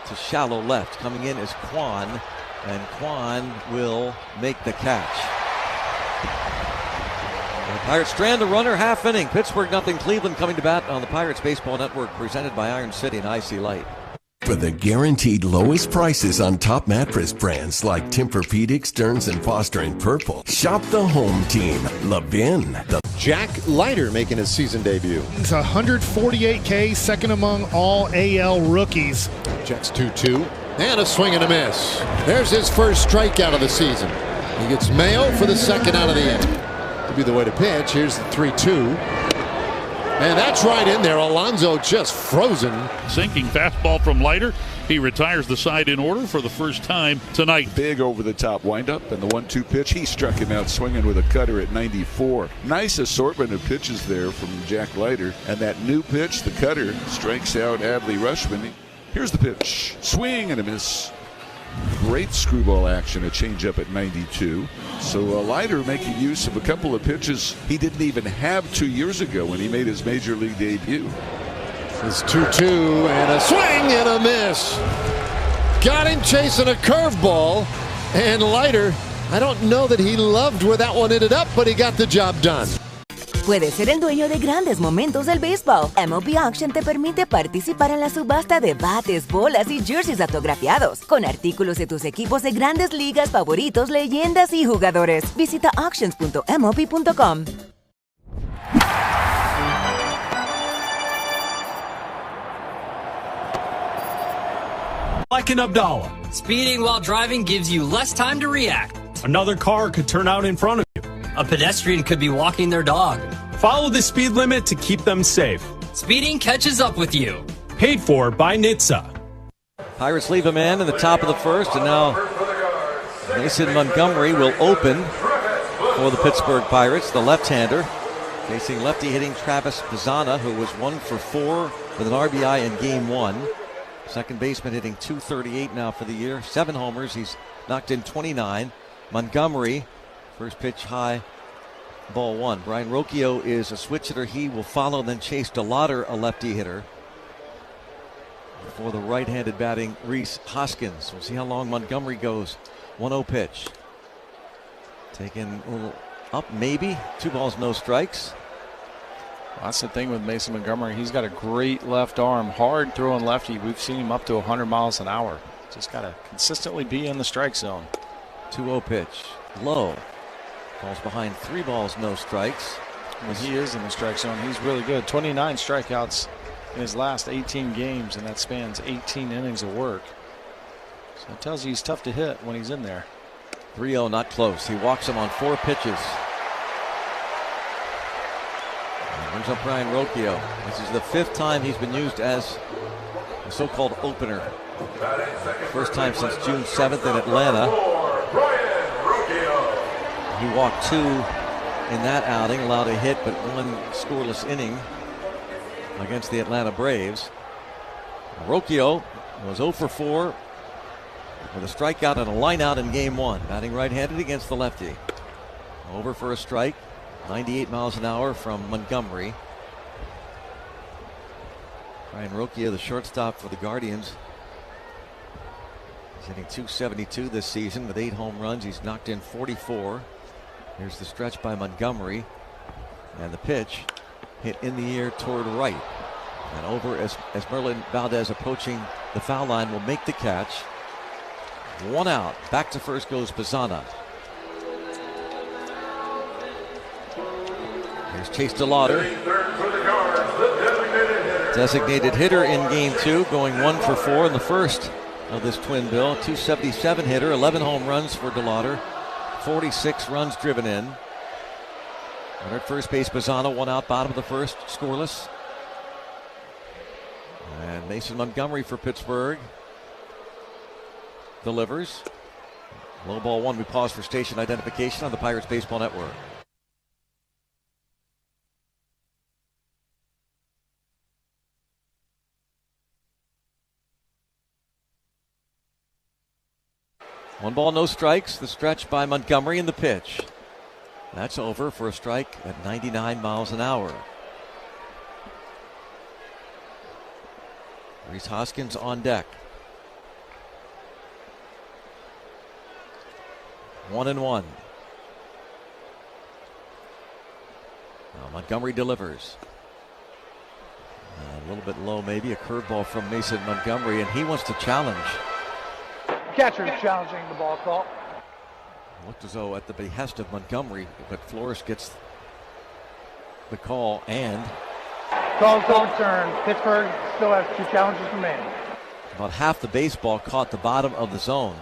Speaker 2: to shallow left. Coming in is Kwan. And Kwan will make the catch. The Pirates strand the runner, half inning. Pittsburgh nothing. Cleveland coming to bat on the Pirates Baseball Network, presented by Iron City and IC Light.
Speaker 13: For the guaranteed lowest prices on top mattress brands like Tempur-Pedic, Stearns & Foster, and Purple, shop the home team, Levin.
Speaker 15: Jack Leiter making his season debut.
Speaker 16: It's 148K, second among all AL rookies.
Speaker 15: Jack's 2-2. And a swing and a miss. There's his first strikeout of the season. He gets Mayo for the second out of the inning. To be the way to pitch. Here's the 3-2. And that's right in there. Alonso just frozen.
Speaker 18: Sinking fastball from Leiter. He retires the side in order for the first time tonight.
Speaker 25: Big over-the-top windup, and the 1-2 pitch, he struck him out swinging with a cutter at 94. Nice assortment of pitches there from Jack Leiter. And that new pitch, the cutter, strikes out Adley Rutschman. Here's the pitch. Swing and a miss. Great screwball action, a changeup at 92. So Leiter making use of a couple of pitches he didn't even have 2 years ago when he made his Major League debut.
Speaker 15: It's 2-2 and a swing and a miss. Got him chasing a curveball. And Leiter, I don't know that he loved where that one ended up, but he got the job done.
Speaker 26: Puedes ser el dueño de grandes momentos del béisbol. MLB Auction te permite participar en la subasta de bates, bolas y jerseys autografiados, con artículos de tus equipos de grandes ligas favoritos, leyendas y jugadores. Visita auctions.mlb.com.
Speaker 14: like an Abdallah.
Speaker 17: Speeding while driving gives you less time to react.
Speaker 14: Another car could turn out in front of you.
Speaker 17: A pedestrian could be walking their dog.
Speaker 14: Follow the speed limit to keep them safe.
Speaker 17: Speeding catches up with you.
Speaker 14: Paid for by NHTSA.
Speaker 2: Pirates leave a man in the top of the first, and now Mason Montgomery will open for the Pittsburgh Pirates, the left-hander, facing lefty hitting Travis Bazzana, who was 1 for 4 with an RBI in Game 1. Second baseman hitting .238 now for the year. 7 homers. He's knocked in 29. Montgomery, first pitch high, ball 1. Brian Rocchio is a switch hitter. He will follow, then Chase DeLauder, a lefty hitter, for the right-handed batting Rhys Hoskins. We'll see how long Montgomery goes. 1-0 pitch. Taken a little up, maybe. 2 balls, no strikes.
Speaker 1: Well, that's the thing with Mason Montgomery. He's got a great left arm, hard throwing lefty. We've seen him up to 100 miles an hour. Just got to consistently be in the strike zone.
Speaker 2: 2-0 pitch. Low. Falls behind 3 balls, no strikes.
Speaker 1: When he is in the strike zone, he's really good. 29 strikeouts in his last 18 games, and that spans 18 innings of work. So it tells you he's tough to hit when he's in there.
Speaker 2: 3-0, not close. He walks him on 4 pitches. Brings up Brian Rocchio. This is the 5th time he's been used as a so-called opener. First time since June 7th in Atlanta. He walked 2 in that outing, allowed a hit, but 1 scoreless inning against the Atlanta Braves. Rocchio was 0 for 4 with a strikeout and a lineout in Game 1. Batting right-handed against the lefty. Over for a strike. 98 miles an hour from Montgomery. Brian Rocchio, the shortstop for the Guardians. He's hitting .272 this season with 8 home runs. He's knocked in 44. Here's the stretch by Montgomery. And the pitch hit in the air toward right. And over as Merlin Valdez approaching the foul line will make the catch. 1 out. Back to first goes Bazzana. Here's Chase DeLauder. Designated hitter in Game 2, going 1 for 4 in the first of this twin bill. .277 hitter, 11 home runs for DeLauder, 46 runs driven in. And at first base, Bazzana, 1 out, bottom of the first, scoreless. And Mason Montgomery for Pittsburgh delivers. Low ball 1. We pause for station identification on the Pirates Baseball Network. One ball, no strikes. The stretch by Montgomery in the pitch. That's over for a strike at 99 miles an hour. Rhys Hoskins on deck. 1-1. Now Montgomery delivers. A little bit low, maybe a curveball from Mason Montgomery, and he wants to challenge.
Speaker 20: Catcher is challenging the ball call.
Speaker 2: Looked as though at the behest of Montgomery, but Flores gets the call and
Speaker 20: call's overturned. Pittsburgh still has 2 challenges remaining.
Speaker 2: About half the baseball caught the bottom of the zone.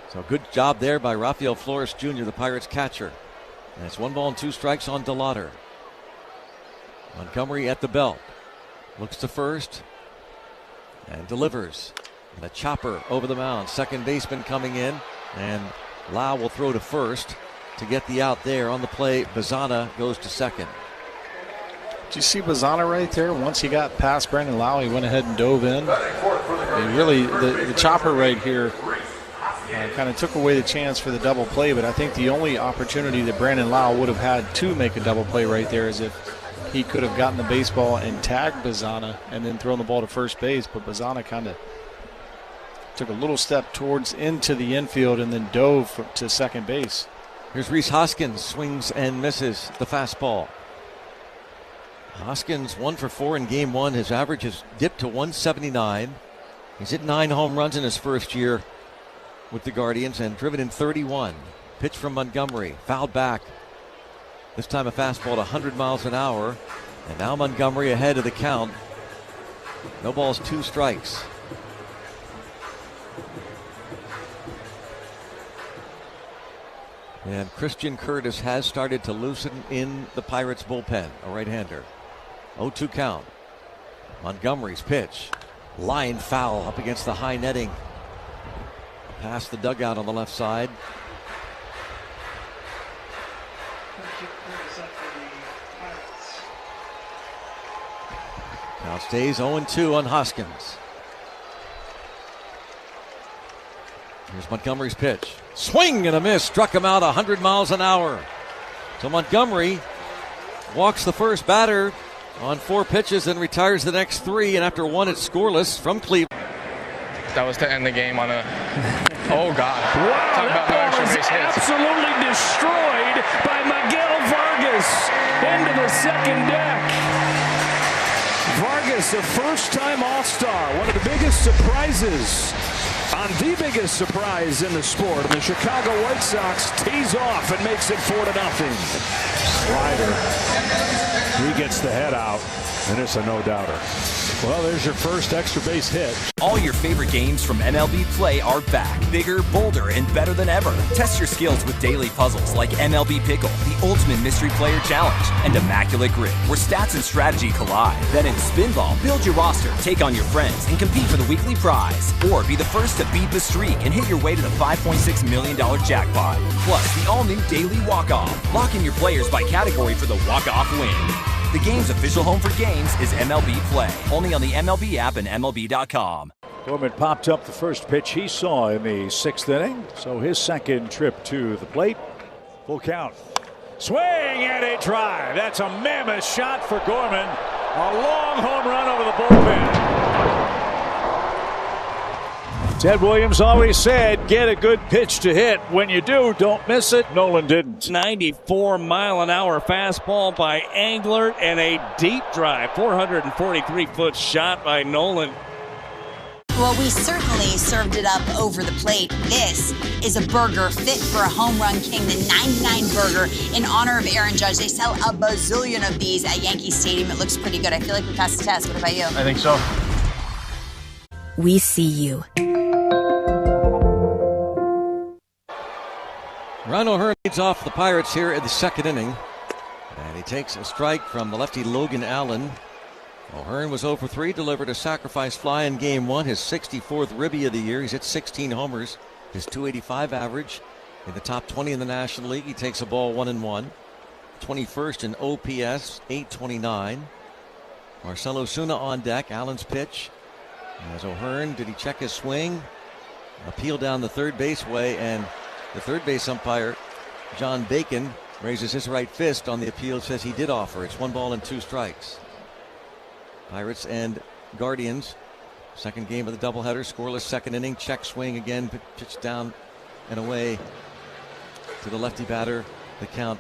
Speaker 2: So good job there by Rafael Flores Jr., the Pirates catcher. And it's 1 ball and 2 strikes on DeLauder. Montgomery at the belt. Looks to first and delivers. And a chopper over the mound. Second baseman coming in, and Lau will throw to first to get the out there. On the play, Bazzana goes to second.
Speaker 1: Did you see Bazzana right there? Once he got past Brandon Lau, he went ahead and dove in. And really, the chopper right here kind of took away the chance for the double play, but I think the only opportunity that Brandon Lau would have had to make a double play right there is if he could have gotten the baseball and tagged Bazzana and then thrown the ball to first base, but Bazzana kind of took a little step towards into the infield and then dove to second base.
Speaker 2: Here's Rhys Hoskins, swings and misses the fastball. Hoskins 1 for 4 in Game 1. His average has dipped to 179. He's hit 9 home runs in his first year with the Guardians and driven in 31. Pitch from Montgomery, fouled back. This time a fastball at 100 miles an hour. And now Montgomery ahead of the count. No balls, 2 strikes. And Christian Curtis has started to loosen in the Pirates bullpen, a right-hander. 0-2 count. Montgomery's pitch. Line foul up against the high netting. Past the dugout on the left side. Now stays 0-2 on Hoskins. Here's Montgomery's pitch. Swing and a miss. Struck him out 100 miles an hour. So Montgomery walks the first batter on 4 pitches and retires the next 3. And after 1, it's scoreless from Cleveland.
Speaker 3: That was to end the game on a... Oh, God.
Speaker 5: Wow,
Speaker 3: Talk about no
Speaker 5: that
Speaker 3: extra
Speaker 5: ball is
Speaker 3: base hits.
Speaker 5: absolutely destroyed by Miguel Vargas into the second deck. Vargas, a first-time All-Star, one of the biggest surprises on the biggest surprise in the sport. And the Chicago White Sox tees off and makes it 4-0.
Speaker 7: Slider. He gets the head out, and it's a no-doubter. Well, there's your first extra base hit.
Speaker 6: All your favorite games from MLB Play are back. Bigger, bolder, and better than ever. Test your skills with daily puzzles like MLB Pickle, the ultimate mystery player challenge, and Immaculate Grid, where stats and strategy collide. Then in Spinball, build your roster, take on your friends, and compete for the weekly prize. Or be the first to beat the streak and hit your way to the $5.6 million jackpot. Plus, the all-new Daily Walk-Off. Lock in your players by category for the walk-off win. The game's official home for games is MLB Play. Only on the MLB app and MLB.com.
Speaker 7: Gorman popped up the first pitch he saw in the 6th inning. So his second trip to the plate. Full count. Swing and a drive. That's a mammoth shot for Gorman. A long home run over the bullpen. Ted Williams always said, get a good pitch to hit. When you do, don't miss it. Nolan didn't.
Speaker 21: 94-mile-an-hour fastball by Englert and a deep drive. 443-foot shot by Nolan.
Speaker 22: Well, we certainly served it up over the plate. This is a burger fit for a home run king, the 99 burger in honor of Aaron Judge. They sell a bazillion of these at Yankee Stadium. It looks pretty good. I feel like we passed the test. What about you?
Speaker 3: I think so.
Speaker 26: We see you.
Speaker 2: Ron O'Hearn leads off the Pirates here in the 2nd inning. And he takes a strike from the lefty Logan Allen. O'Hearn was 0 for 3, delivered a sacrifice fly in Game 1, his 64th ribby of the year. He's hit 16 homers, his .285 average in the top 20 in the National League. He takes a ball 1-1. 21st in OPS, .829. Marcell Ozuna on deck. Allen's pitch. As O'Hearn, did he check his swing? Appeal down the third base way, and the third base umpire, John Bacon, raises his right fist on the appeal, says he did offer. It's 1 ball and 2 strikes. Pirates and Guardians, second game of the doubleheader, scoreless 2nd inning. Check swing again, pitched down and away to the lefty batter. The count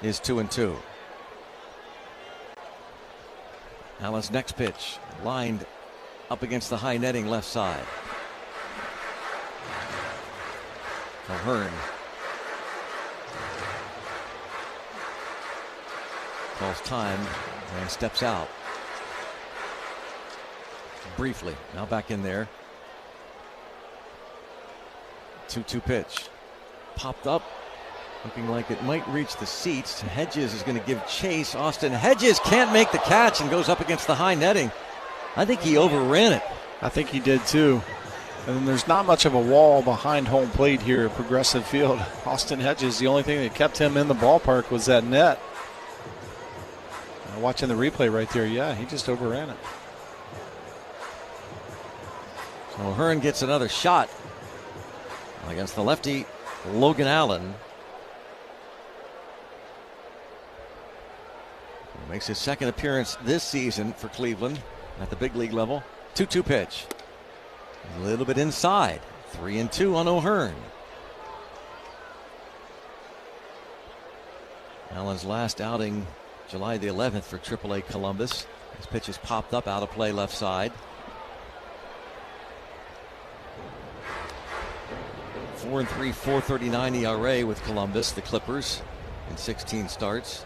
Speaker 2: is 2-2. Allen's next pitch, lined up against the high netting left side. O'Hearn calls time and steps out briefly. Now back in there. 2-2 pitch. Popped up, looking like it might reach the seats. Hedges is going to give chase. Austin Hedges can't make the catch and goes up against the high netting. I think he overran it.
Speaker 1: I think he did too. And there's not much of a wall behind home plate here at Progressive Field. Austin Hedges, the only thing that kept him in the ballpark was that net. Watching the replay right there, yeah, he just overran it.
Speaker 2: So O'Hearn gets another shot against the lefty Logan Allen. He makes his second appearance this season for Cleveland at the big league level. 2-2 pitch. A little bit inside. 3-2 on O'Hearn. Allen's last outing July the 11th for AAA Columbus. His pitch is popped up out of play left side. 4-3, 4.39 ERA with Columbus, the Clippers, in 16 starts.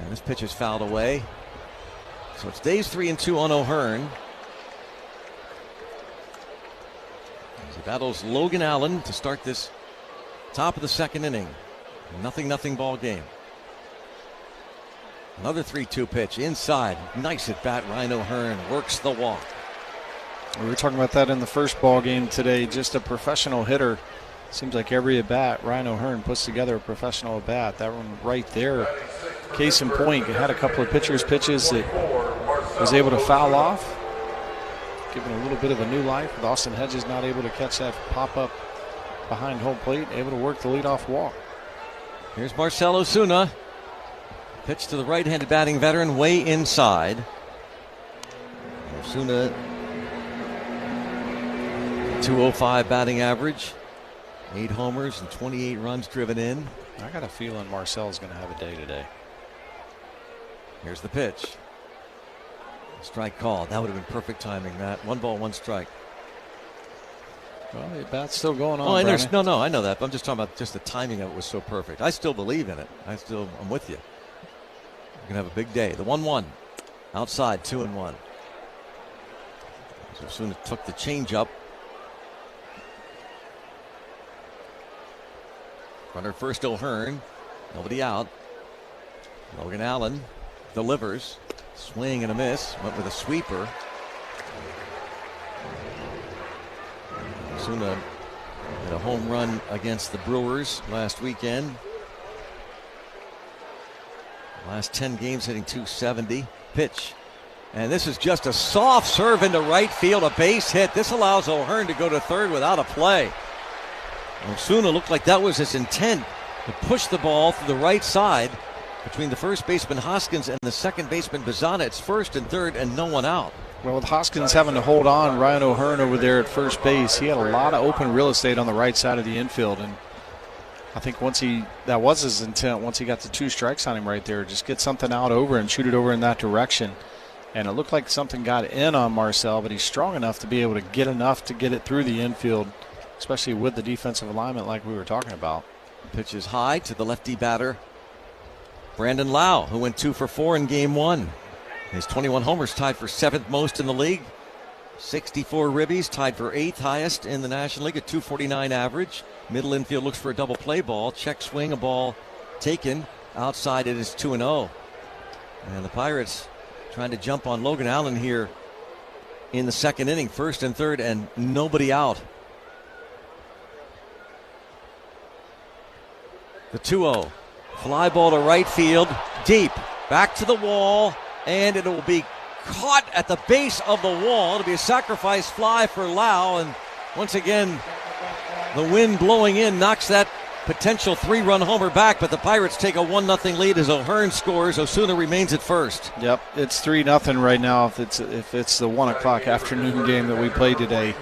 Speaker 2: And this pitch is fouled away. So it stays 3-2 on O'Hearn. He battles Logan Allen to start this top of the second inning. 0-0 ball game. Another 3-2 pitch inside. Nice at bat. Ryan O'Hearn works the walk.
Speaker 1: We were talking about that in the first ball game today. Just a professional hitter. Seems like every at bat, Ryan O'Hearn puts together a professional at bat. That one right there, case in point, had a couple of pitches that was able to foul off, giving a little bit of a new life. With Austin Hedges not able to catch that pop up behind home plate, able to work the leadoff walk.
Speaker 2: Here's Marcell Osuna. Pitch to the right-handed batting veteran, way inside. Osuna, 205 batting average. 8 homers and 28 runs driven in.
Speaker 1: I got a feeling Marcell's going to have a day today.
Speaker 2: Here's the pitch. Strike called. That would have been perfect timing, Matt. 1 ball, 1 strike.
Speaker 1: Well, the bat's still going on.
Speaker 2: Oh, and no, I know that. But I'm just talking about just the timing of it was so perfect. I still believe in it. I'm with you. We're going to have a big day. The 1-1. Outside, 2-1. So Osuna took the changeup. Runner first, O'Hearn. Nobody out. Logan Allen delivers. Swing and a miss. Went with a sweeper. Osuna had a home run against the Brewers last weekend. Last 10 games hitting .270. Pitch. And this is just a soft serve into right field. A base hit. This allows O'Hearn to go to third without a play. Osuna looked like that was his intent, to push the ball to the right side between the first baseman Hoskins and the second baseman Bazana. It's first and third and no one out.
Speaker 1: Well, with Hoskins having to hold on, Ryan O'Hearn over there at first base, he had a lot of open real estate on the right side of the infield. And I think that was his intent, once he got the 2 strikes on him right there, just get something out over and shoot it over in that direction. And it looked like something got in on Marcell, but he's strong enough to be able to get enough to get it through the infield, especially with the defensive alignment like we were talking about.
Speaker 2: Pitch is high to the lefty batter, Brandon Lau, who went 2 for 4 in game 1. His 21 homers tied for 7th most in the league. 64 ribbies, tied for 8th highest in the National League, a .249 average. Middle infield looks for a double play ball. Check swing, a ball taken. Outside it is 2-0. And the Pirates trying to jump on Logan Allen here in the second inning, first and third, and nobody out. The 2-0. Fly ball to right field, deep, back to the wall, and it will be caught at the base of the wall. It'll be a sacrifice fly for Lau, and once again, the wind blowing in knocks that potential 3-run homer back, but the Pirates take a 1-0 lead as O'Hearn scores. Osuna remains at first.
Speaker 1: Yep, it's 3-0 right now if it's the 1 o'clock afternoon game that we played today.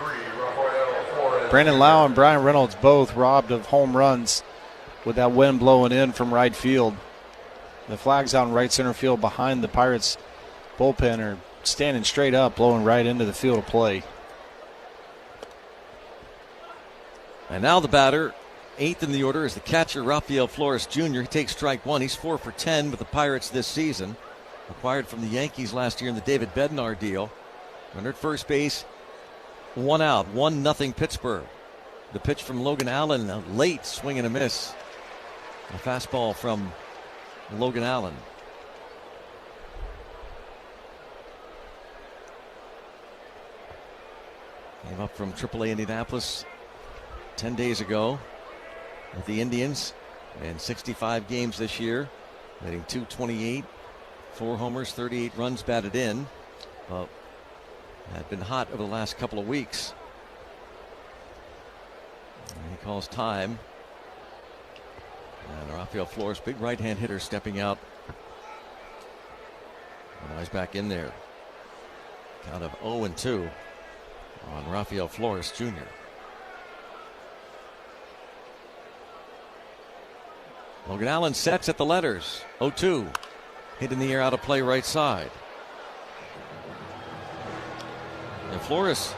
Speaker 1: Brandon Lau and Brian Reynolds both robbed of home runs with that wind blowing in from right field. The flag's out in right center field behind the Pirates bullpen are standing straight up, blowing right into the field of play.
Speaker 2: And now the batter, 8th in the order, is the catcher, Rafael Flores Jr. He takes strike 1. He's 4 for 10 with the Pirates this season. Acquired from the Yankees last year in the David Bednar deal. Runner at first base, 1 out, 1-0 Pittsburgh. The pitch from Logan Allen, a late swing and a miss. A fastball from Logan Allen. Came up from AAA Indianapolis 10 days ago with the Indians in 65 games this year, hitting .228, 4 homers, 38 runs batted in. Had been hot over the last couple of weeks. And he calls time. And Rafael Flores, big right-hand hitter, stepping out. And now he's back in there. Count of 0-2 on Rafael Flores Jr. Logan Allen sets at the letters. 0-2. Hit in the air, out of play, right side. And Flores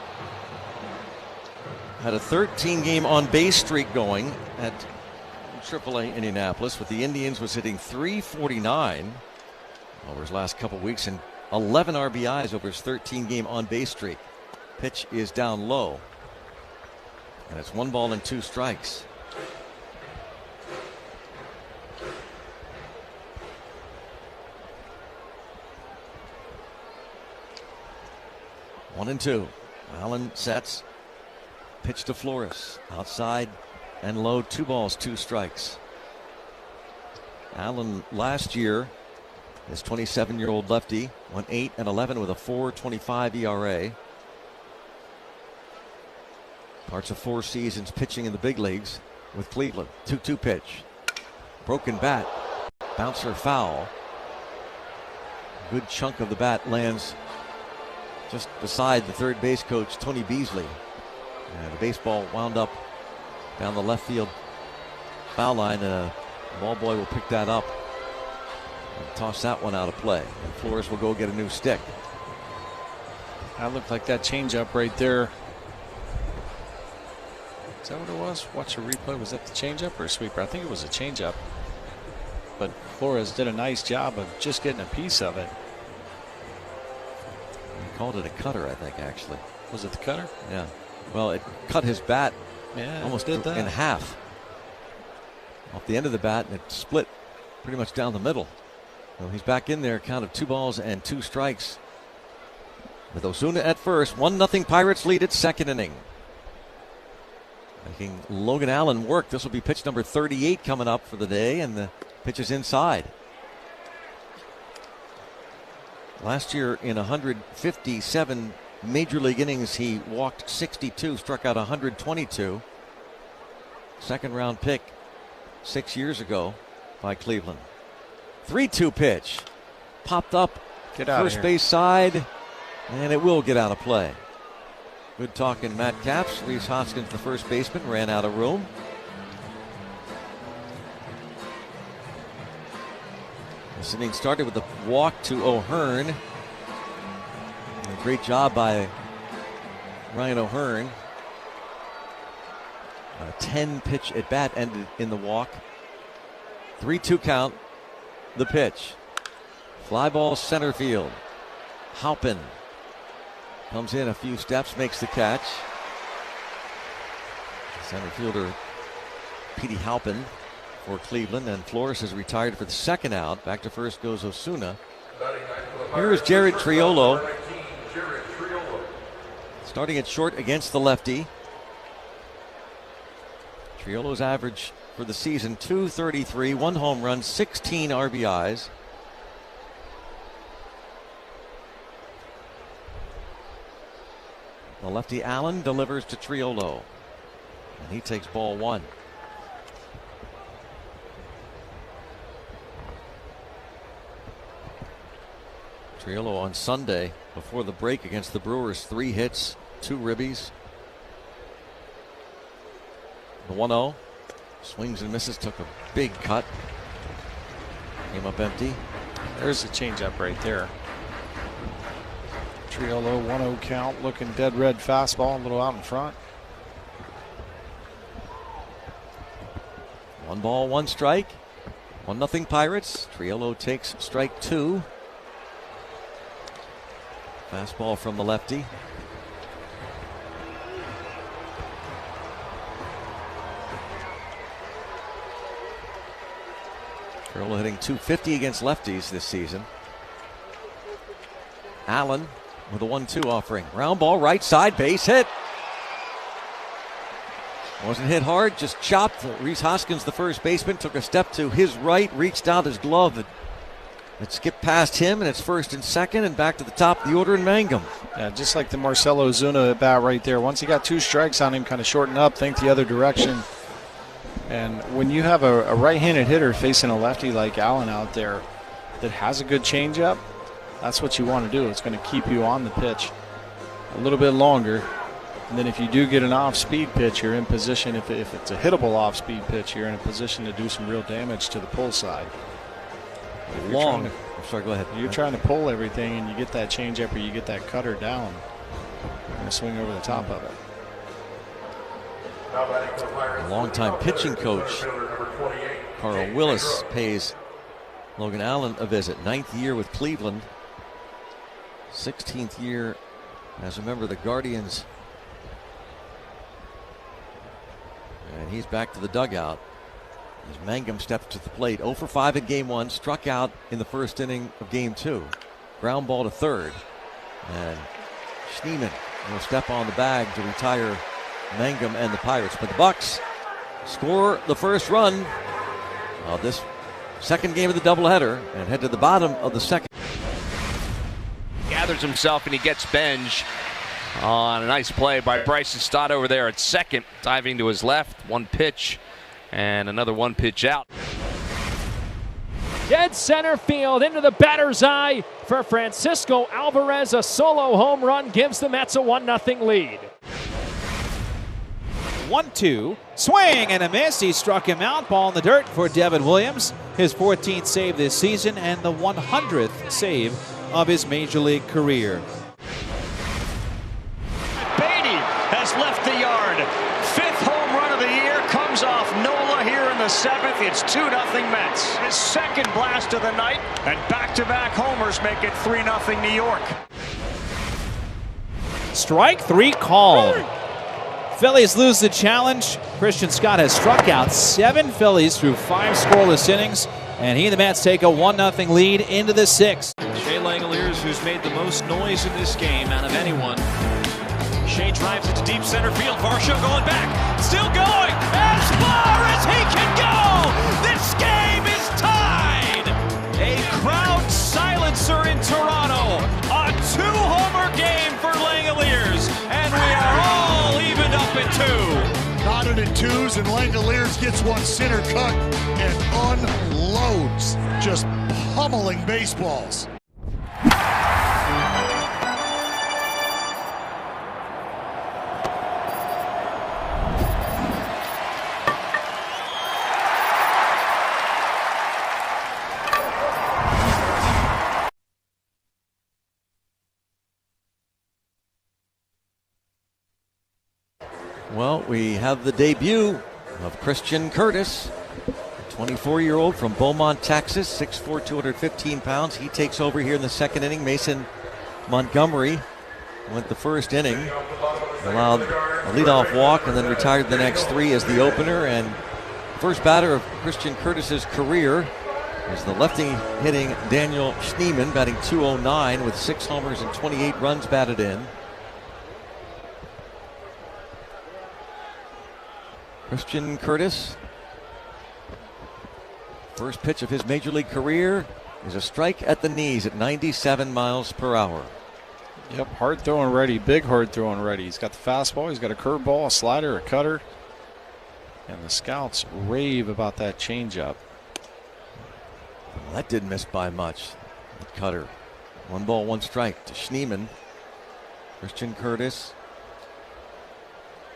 Speaker 2: had a 13-game on-base streak going at AAA Indianapolis. With the Indians, was hitting .349 over his last couple weeks and 11 RBIs over his 13-game on-base streak. Pitch is down low. And it's 1 ball and 2 strikes. One and 2. Allen sets. Pitch to Flores. Outside and low. 2 balls, 2 strikes. Allen last year, this 27-year-old lefty, went 8-11 with a 4.25 ERA. Parts of 4 seasons pitching in the big leagues with Cleveland. 2-2 pitch. Broken bat. Bouncer foul. Good chunk of the bat lands just beside the third base coach, Tony Beasley. And the baseball wound up down the left field foul line. The ball boy will pick that up and toss that one out of play. And Flores will go get a new stick.
Speaker 8: That looked like that changeup right there. Is that what it was? Watch a replay. Was that the changeup or a sweeper? I think it was a changeup. But Flores did a nice job of just getting a piece of it.
Speaker 2: He called it a cutter, I think, actually.
Speaker 8: Was it the cutter?
Speaker 2: Yeah. Well, it cut his bat
Speaker 8: almost did that
Speaker 2: in half. Off the end of the bat, and it split pretty much down the middle. So he's back in there, count of 2 balls and 2 strikes. With Osuna at first, 1-0 Pirates lead at second inning. Making Logan Allen work. This will be pitch number 38 coming up for the day, and the pitch is inside. Last year in 157 major league innings, he walked 62, struck out 122. Second round pick 6 years ago by Cleveland. 3-2 pitch. Popped up first base side, and it will get out of play. Good talking Matt Capps. Rhys Hoskins, the first baseman, ran out of room. This inning started with a walk to O'Hearn. A great job by Ryan O'Hearn. A 10-pitch at bat ended in the walk. 3-2 count. The pitch. Fly ball center field. Halpin comes in a few steps, makes the catch. Center fielder Petey Halpin for Cleveland, and Flores has retired for the second out. Back to first goes Osuna. Here is Jared Triolo. Starting at short against the lefty. Triolo's average for the season, .233, 1 home run, 16 RBIs. The lefty Allen delivers to Triolo, and he takes ball 1. Triolo on Sunday before the break against the Brewers, 3 hits, 2 ribbies. The 1-0 swings and misses, took a big cut, came up empty.
Speaker 8: There's a changeup right there. Triolo 1-0 count, looking dead red fastball, a little out in front.
Speaker 2: 1 ball, 1 strike. 1-0 Pirates. Triolo takes strike 2. Fastball from the lefty. Triolo hitting .250 against lefties this season. Allen with a 1-2 offering. Round ball, right side, base hit. Wasn't hit hard, just chopped. Rhys Hoskins, the first baseman, took a step to his right, reached out his glove. It skipped past him, and it's first and second, and back to the top of the order in Mangum.
Speaker 8: Yeah, just like the Marcell Ozuna at bat right there. Once he got 2 strikes on him, kind of shortened up, think the other direction. And when you have a right-handed hitter facing a lefty like Allen out there that has a good changeup, that's what you want to do. It's going to keep you on the pitch a little bit longer. And then if you do get an off-speed pitch, you're in position. If it's a hittable off-speed pitch, you're in a position to do some real damage to the pull side.
Speaker 2: Long. Sorry, go ahead.
Speaker 8: You're trying to pull everything, and you get that changeup or you get that cutter down. You're going to swing over the top of it.
Speaker 2: A longtime pitching coach, Carl Willis, pays Logan Allen a visit. 9th year with Cleveland. 16th year as a member of the Guardians And he's back to the dugout as Mangum steps to the plate. 0 for 5 in game 1, struck out in the first inning of game 2. Ground ball to third. And Schneemann will step on the bag to retire Mangum and the Pirates. But the Bucks score the first run of this second game of the doubleheader and head to the bottom of the second.
Speaker 4: Gathers himself and he gets Benj on a nice play by Bryson Stott over there at second, diving to his left. One pitch and another one pitch out.
Speaker 10: Dead center field into the batter's eye for Francisco Alvarez. A solo home run gives the Mets a 1-0 lead.
Speaker 11: 1-2, swing and a miss. He struck him out. Ball in the dirt for Devin Williams. His 14th save this season and the 100th save of his major league career.
Speaker 10: Beatty has left the yard. 5th home run of the year comes off Nola here in the 7th. It's 2-0 Mets. His second blast of the night, and back-to-back homers make it 3-0 New York.
Speaker 11: Strike 3 called. Phillies lose the challenge. Christian Scott has struck out 7 Phillies through 5 scoreless innings, and he and the Mets take a 1-0 lead into the 6th.
Speaker 10: Shea Langoliers, who's made the most noise in this game out of anyone. Shea drives it to deep center field. Varsho going back, still going as far as he can go. This game is tied. A crowd silencer in Toronto. A 2-homer game for Langoliers, and we are all evened up at 2.
Speaker 16: Knotted in 2s, and Langoliers gets one center cut and unloads, just pummeling baseballs.
Speaker 2: Well, we have the debut of Christian Curtis, a 24-year-old from Beaumont, Texas, 6'4", 215 pounds. He takes over here in the second inning. Mason Montgomery went the first inning, allowed a leadoff walk, and then retired the next 3 as the opener. And first batter of Christian Curtis's career is the lefty hitting Daniel Schneemann, batting .209 with 6 homers and 28 runs batted in. Christian Curtis, first pitch of his major league career is a strike at the knees at 97 miles per hour.
Speaker 8: Yep, hard throwing ready, big hard throwing ready. He's got the fastball, he's got a curveball, a slider, a cutter, and the scouts rave about that changeup.
Speaker 2: Well, that didn't miss by much. The cutter. 1 ball, 1 strike to Schneemann. Christian Curtis,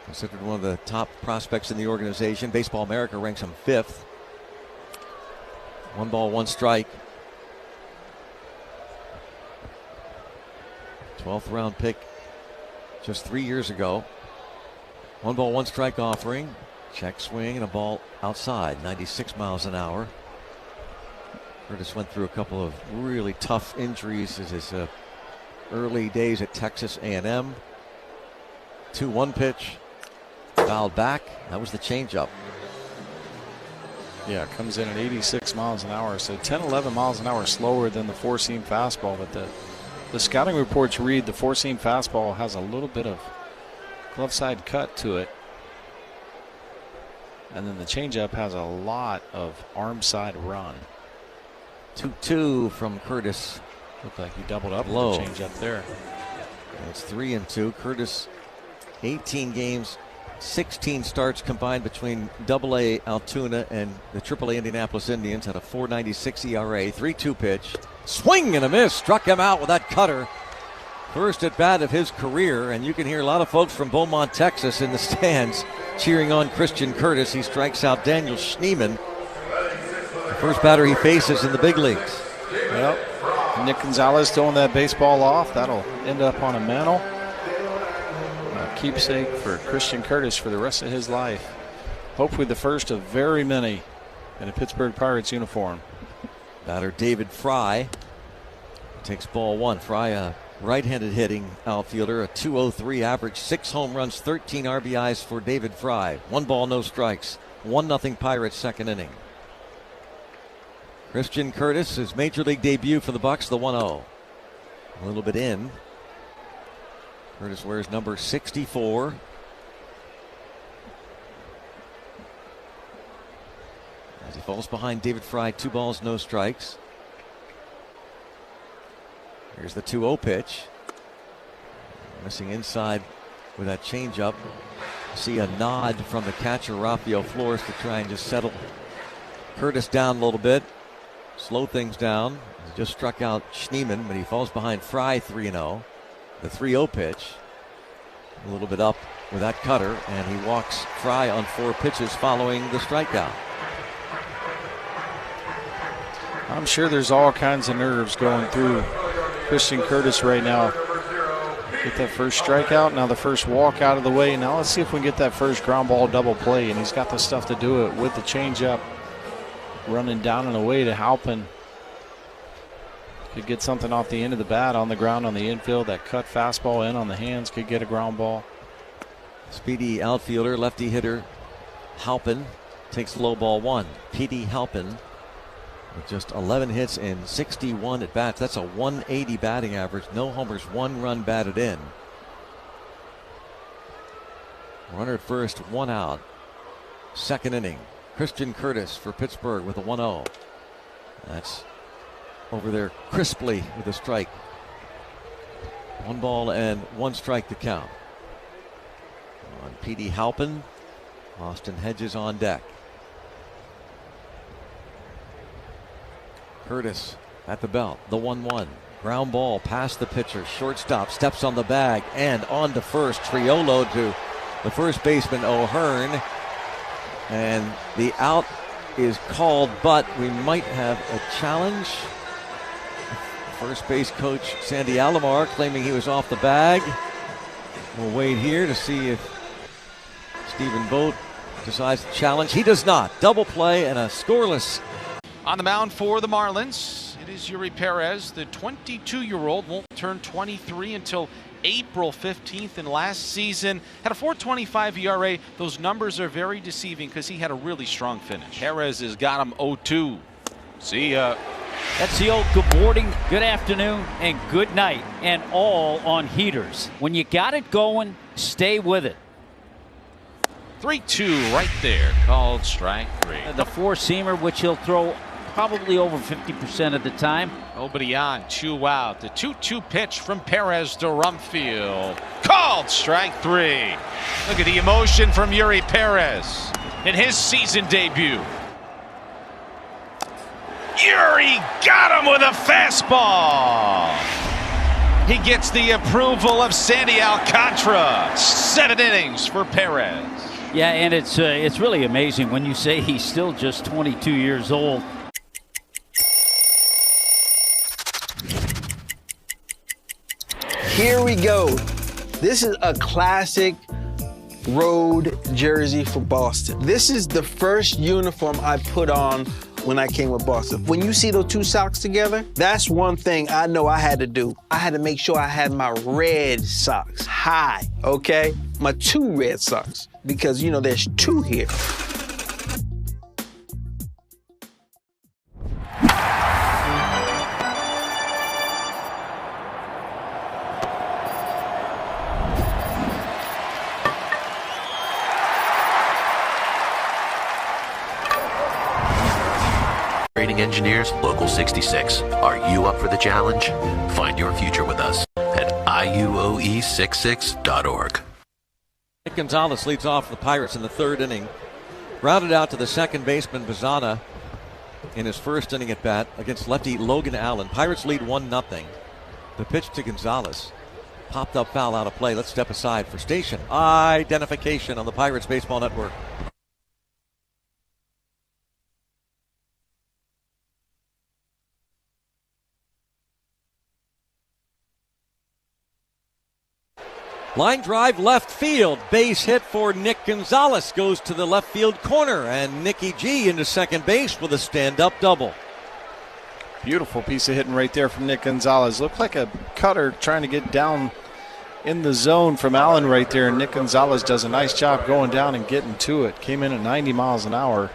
Speaker 2: considered one of the top prospects in the organization. Baseball America ranks him 5th. 1 ball, 1 strike. 12th round pick just 3 years ago. 1 ball, 1 strike offering. Check swing and a ball outside, 96 miles an hour. Curtis went through a couple of really tough injuries in his early days at Texas A&M. 2-1 pitch. Fouled back. That was the changeup.
Speaker 8: Yeah, comes in at 86 miles an hour, so 10-11 miles an hour slower than the 4-seam fastball. But the scouting reports read the 4-seam fastball has a little bit of glove side cut to it, and then the changeup has a lot of arm side run.
Speaker 2: 2-2 from Curtis.
Speaker 8: Looked like he doubled up
Speaker 2: low.
Speaker 8: with the changeup there.
Speaker 2: And it's 3-2. Curtis, 18 games, 16 starts combined between AA Altoona and the AAA Indianapolis Indians. Had a .496 ERA. 3-2 pitch. Swing and a miss. Struck him out with that cutter. First at bat of his career, and you can hear a lot of folks from Beaumont, Texas in the stands cheering on Christian Curtis. He strikes out Daniel Schneemann, the first batter he faces in the big leagues.
Speaker 8: Yep. Nick Gonzalez throwing that baseball off. That'll end up on a mantle. A keepsake for Christian Curtis for the rest of his life. Hopefully the first of very many in a Pittsburgh Pirates uniform.
Speaker 2: Batter David Fry takes ball 1. Fry, a right-handed hitting outfielder, a .203 average, 6 home runs, 13 RBIs for David Fry. 1 ball, no strikes. 1-0 Pirates, second inning. Christian Curtis, his major league debut for the Bucks, the 1-0. A little bit in. Curtis wears number 64. As he falls behind David Fry, 2 balls, no strikes. Here's the 2-0 pitch. Missing inside with that changeup. See a nod from the catcher, Rafael Flores, to try and just settle Curtis down a little bit. Slow things down. He just struck out Schneemann, but he falls behind Fry 3-0. The 3-0 pitch. A little bit up with that cutter, and he walks Fry on 4 pitches following the strikeout.
Speaker 8: I'm sure there's all kinds of nerves going through Christian Curtis right now. Get that first strikeout, now the first walk out of the way. Now let's see if we can get that first ground ball double play, and he's got the stuff to do it with the changeup. Running down and away to Halpin. Could get something off the end of the bat on the ground on the infield. That cut fastball in on the hands could get a ground ball.
Speaker 2: Speedy outfielder, lefty hitter Halpin takes low ball 1. Petey Halpin with just 11 hits in 61 at bats. That's a 180 batting average. No homers, 1 run batted in. Runner at first, 1 out. Second inning. Christian Curtis for Pittsburgh with a 1-0. That's over there crisply with a strike. 1 ball and 1 strike to count. On Petey Halpin, Austin Hedges on deck. Curtis at the belt, the 1-1. Ground ball past the pitcher, shortstop steps on the bag and on to first. Triolo to the first baseman O'Hearn. And the out is called, but we might have a challenge. First base coach Sandy Alomar claiming he was off the bag. We'll wait here to see if Stephen Vogt decides to challenge. He does not. Double play and a scoreless.
Speaker 9: On the mound for the Marlins, it is Yuri Perez. The 22-year-old won't turn 23 until April 15th, and last season had a .425 ERA. Those numbers are very deceiving because he had a really strong finish. Perez has got him 0-2. See ya.
Speaker 21: That's the old good morning, good afternoon, and good night, and all on heaters. When you got it going, stay with it.
Speaker 9: 3-2 right there, called strike 3.
Speaker 21: The 4-seamer, which he'll throw probably over 50% of the time.
Speaker 9: Nobody on, 2 out. The 2-2 pitch from Perez to Rumfield. Called strike 3. Look at the emotion from Yuri Perez in his season debut. Yuri got him with a fastball. He gets the approval of Sandy Alcantara. 7 innings for Perez.
Speaker 21: Yeah, and it's really amazing when you say he's still just 22 years old.
Speaker 12: Here we go. This is a classic road jersey for Boston. This is the first uniform I put on when I came with Boston. When you see those 2 socks together, that's one thing I know I had to do. I had to make sure I had my red socks high, okay? My 2 red socks, because, you know, there's 2 here.
Speaker 13: Engineers, Local 66. Are you up for the challenge? Find your future with us at IUOE66.org.
Speaker 2: Nick Gonzalez leads off the Pirates in the 3rd inning. Grounded out to the second baseman, Bazana, in his first inning at bat against lefty Logan Allen. Pirates lead 1-0. The pitch to Gonzalez. Popped up foul out of play. Let's step aside for station identification on the Pirates Baseball Network. Line drive left field. Base hit for Nick Gonzalez. Goes to the left field corner. And Nicky G into second base with a stand-up double.
Speaker 8: Beautiful piece of hitting right there from Nick Gonzalez. Looked like a cutter trying to get down in the zone from Allen right there. And Nick Gonzalez does a nice job going down and getting to it. Came in at 90 miles an hour.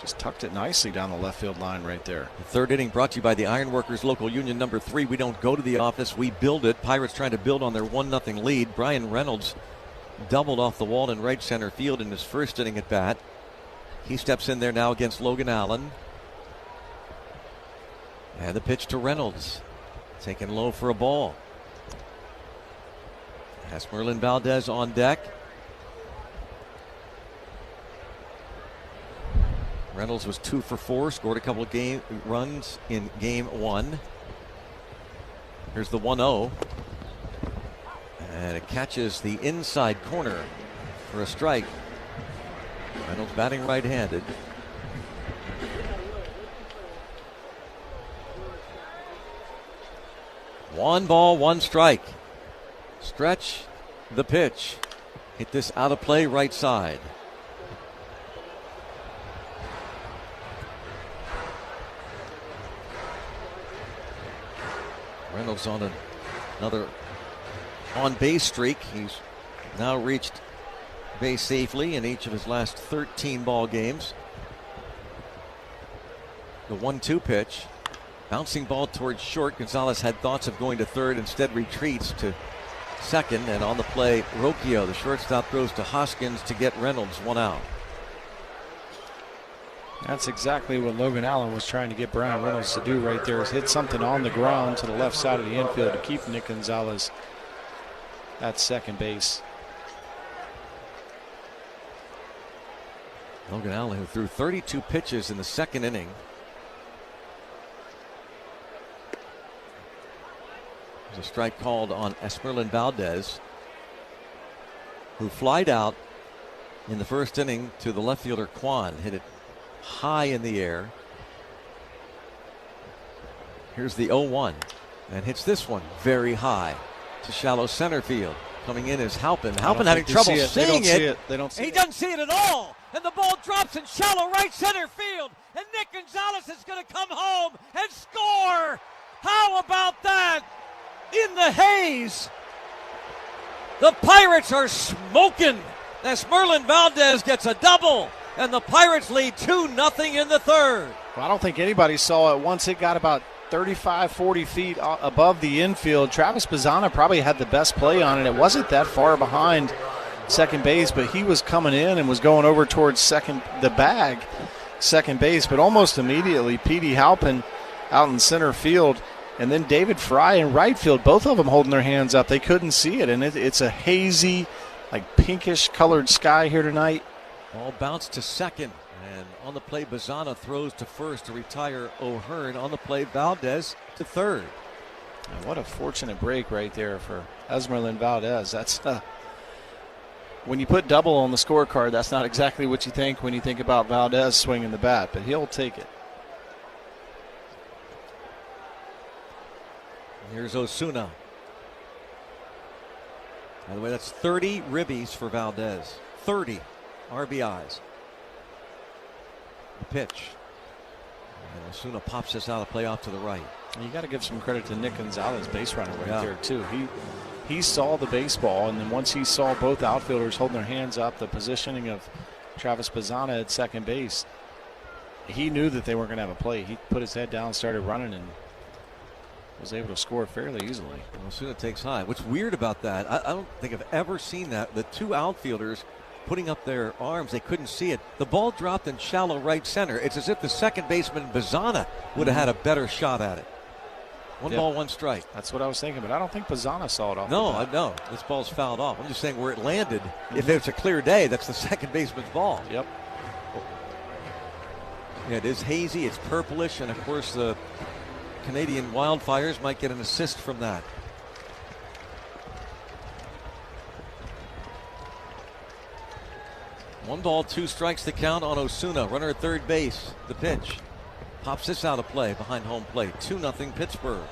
Speaker 8: Just tucked it nicely down the left field line right there.
Speaker 2: The third inning brought to you by the Ironworkers Local Union number 3. We don't go to the office, we build it. Pirates trying to build on their 1-0 lead. Brian Reynolds doubled off the wall in right center field in his first inning at bat. He steps in there now against Logan Allen. And the pitch to Reynolds. Taken low for a ball. Has Merlin Valdez on deck. Reynolds was 2 for 4, scored a couple of runs in game 1. Here's the 1-0. And it catches the inside corner for a strike. Reynolds batting right-handed. One ball, one strike. Stretch the pitch. Hit this out of play right side. Reynolds on another on-base streak. He's now reached base safely in each of his last 13 ball games. The 1-2 pitch. Bouncing ball towards short. Gonzalez had thoughts of going to third, instead retreats to second. And on the play, Rocchio, the shortstop, throws to Hoskins to get Reynolds 1 out.
Speaker 8: That's exactly what Logan Allen was trying to get Brian Reynolds to do right there, is hit something on the ground to the left side of the infield to keep Nick Gonzalez at second base.
Speaker 2: Logan Allen, who threw 32 pitches in the second inning. There's a strike called on Esmerlin Valdez, who flied out in the first inning to the left fielder Kwan. Hit it high in the air. Here's the 0-1, and hits this one very high to shallow center field. Coming in is Halpin. Halpin having trouble seeing it.
Speaker 8: They don't see it.
Speaker 2: He doesn't see it at all. And the ball drops in shallow right center field. And Nick Gonzalez is going to come home and score. How about that? In the haze, the Pirates are smoking as Merlin Valdez gets a double. And the Pirates lead 2-0 in the third.
Speaker 8: Well, I don't think anybody saw it. Once it got about 35, 40 feet above the infield, Travis Bazzana probably had the best play on it. It wasn't that far behind second base, but he was coming in and was going over towards second base. But almost immediately, Petey Halpin out in center field, and then David Fry in right field, both of them holding their hands up. They couldn't see it, and it's a hazy, like pinkish colored sky here tonight.
Speaker 2: Ball bounced to second, and on the play, Bazzana throws to first to retire O'Hearn. On the play, Valdez to third.
Speaker 8: And what a fortunate break right there for Esmerlin Valdez. That's when you put double on the scorecard, that's not exactly what you think when you think about Valdez swinging the bat, but he'll take it.
Speaker 2: Here's Osuna. By the way, that's 30 ribbies for Valdez. 30 RBIs. The pitch. And Osuna pops this out of play off to the right.
Speaker 8: And you got to give some credit to Nick Gonzalez, base runner right there, too. He saw the baseball, and then once he saw both outfielders holding their hands up, the positioning of Travis Bazzana at second base, he knew that they weren't going to have a play. He put his head down, started running, and was able to score fairly easily.
Speaker 2: Osuna takes high. What's weird about that, I don't think I've ever seen that. The two outfielders putting up their arms, they couldn't see it. The ball dropped in shallow right center. It's as if the second baseman, Bazzana, would have had a better shot at it. One ball, one strike.
Speaker 8: That's what I was thinking, but I don't think Bazzana saw it off.
Speaker 2: No, this ball's fouled off. I'm just saying where it landed. If it's a clear day, that's the second baseman's ball.
Speaker 8: Yep.
Speaker 2: Yeah, it is hazy, it's purplish, and of course the Canadian Wildfires might get an assist from that. One ball, two strikes to count on Osuna. Runner at third base. The pitch. Pops this out of play behind home plate. 2-0 Pittsburgh.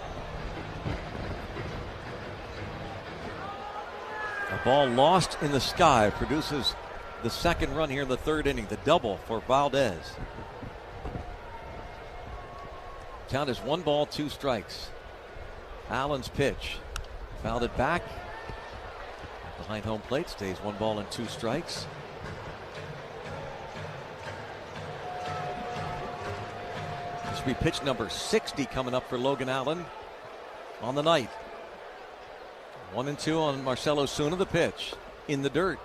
Speaker 2: A ball lost in the sky produces the second run here in the third inning. The double for Valdez. Count is 1 ball, 2 strikes. Allen's pitch. Fouled it back. Behind home plate, stays 1 ball and 2 strikes. This will be pitch number 60 coming up for Logan Allen on the night. 1-2 on Marcell Ozuna, the pitch. In the dirt.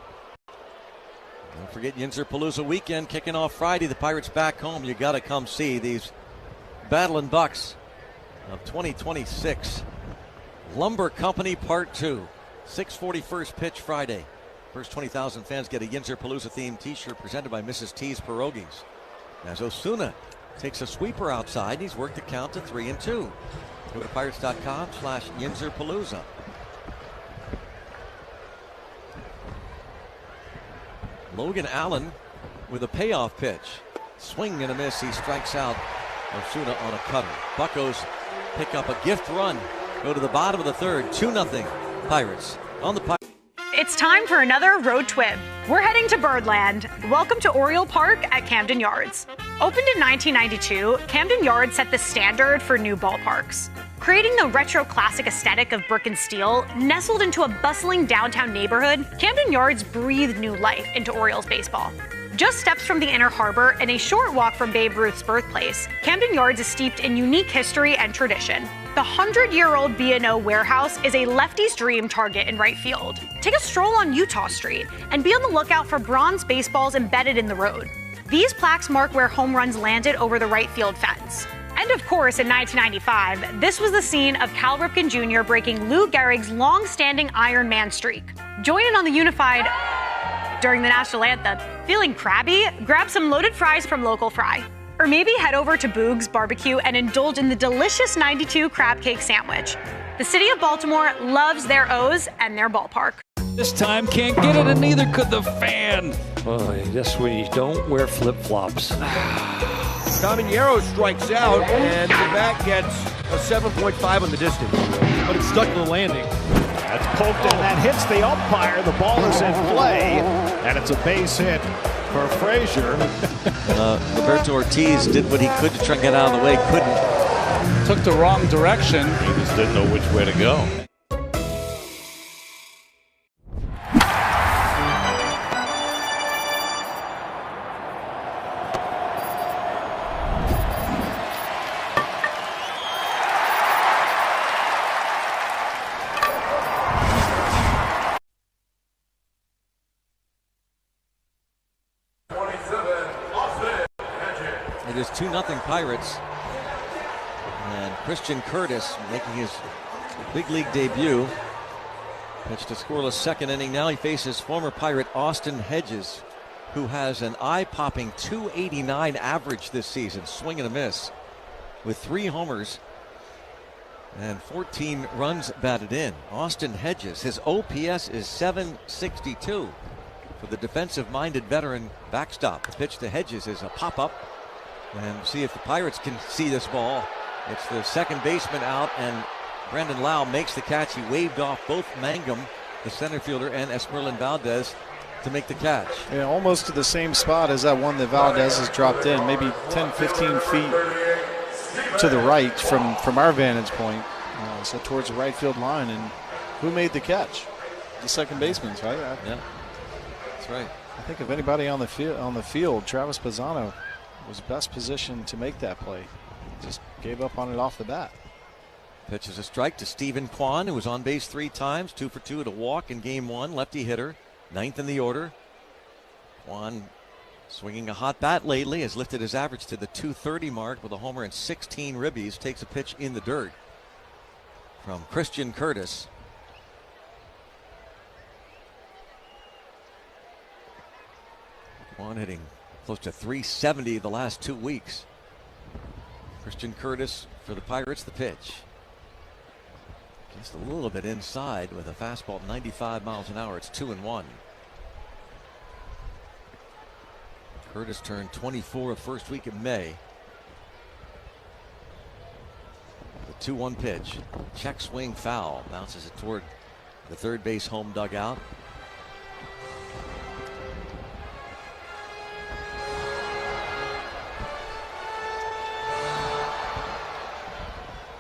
Speaker 2: Don't forget Yinzer-Palooza weekend kicking off Friday. The Pirates back home. You got to come see these battling Bucks of 2026. Lumber Company Part 2. 6:41 pitch Friday. First 20,000 fans get a Yinzer-Palooza themed t-shirt presented by Mrs. T's Pierogies. As Ozuna takes a sweeper outside, he's worked the count to 3-2. Go to Pirates.com/Yinzer-Palooza. Logan Allen with a payoff pitch. Swing and a miss. He strikes out Ozuna on a cutter. Buccos pick up a gift run. Go to the bottom of the third. 2-0 Pirates on the Pirates.
Speaker 15: It's time for another road trip. We're heading to Birdland. Welcome to Oriole Park at Camden Yards. Opened in 1992, Camden Yards set the standard for new ballparks. Creating the retro classic aesthetic of brick and steel, nestled into a bustling downtown neighborhood, Camden Yards breathed new life into Orioles baseball. Just steps from the Inner Harbor and a short walk from Babe Ruth's birthplace, Camden Yards is steeped in unique history and tradition. The 100-year-old B&O warehouse is a lefty's dream target in right field. Take a stroll on Utah Street and be on the lookout for bronze baseballs embedded in the road. These plaques mark where home runs landed over the right field fence. And of course, in 1995, this was the scene of Cal Ripken Jr. breaking Lou Gehrig's long-standing Iron Man streak. Join in on the Unified during the national anthem. Feeling crabby? Grab some loaded fries from Local Fry. Or maybe head over to Boog's Barbecue and indulge in the delicious 92 crab cake sandwich. The city of Baltimore loves their O's and their ballpark.
Speaker 21: This time can't get it, and neither could the fan. Boy, that's when you don't wear flip-flops.
Speaker 18: Caminero strikes out, and the bat gets a 7.5 on the distance. But it's stuck to the landing.
Speaker 7: That's poked in. That hits the umpire. The ball is in play, and it's a base hit for Frazier.
Speaker 2: Roberto Ortiz did what he could to try and get out of the way. Couldn't.
Speaker 19: Took the wrong direction.
Speaker 23: He just didn't know which way to go.
Speaker 2: It is 2-0 Pirates. And Christian Curtis making his big league debut. Pitched a scoreless second inning. Now he faces former Pirate Austin Hedges, who has an eye-popping .289 average this season. Swing and a miss with 3 homers and 14 runs batted in. Austin Hedges, his OPS is .762 for the defensive-minded veteran backstop. The pitch to Hedges is a pop-up. And see if the Pirates can see this ball. It's the second baseman out, and Brandon Lau makes the catch. He waved off both Mangum, the center fielder, and Esmeralyn Valdez to make the catch.
Speaker 8: Yeah, almost to the same spot as that one that Valdez has dropped in, maybe 10, 15 feet to the right from our vantage point. So towards the right field line. And who made the catch? The second baseman, right?
Speaker 2: Yeah, that's right.
Speaker 8: I think if anybody on the field, Travis Pisano was best positioned to make that play. Just gave up on it off the bat.
Speaker 2: Pitch is a strike to Stephen Kwan, who was on base 3 times, 2 for 2 to walk in game 1. Lefty hitter, 9th in the order. Kwan swinging a hot bat lately, has lifted his average to the .230 mark with a homer and 16 ribbies. Takes a pitch in the dirt from Christian Curtis. Kwan hitting close to .370 the last 2 weeks. Christian Curtis for the Pirates, the pitch. Just a little bit inside with a fastball 95 miles an hour. It's 2-1. Curtis turned 24 of first week of May. The 2-1 pitch. Check swing foul. Bounces it toward the third base home dugout.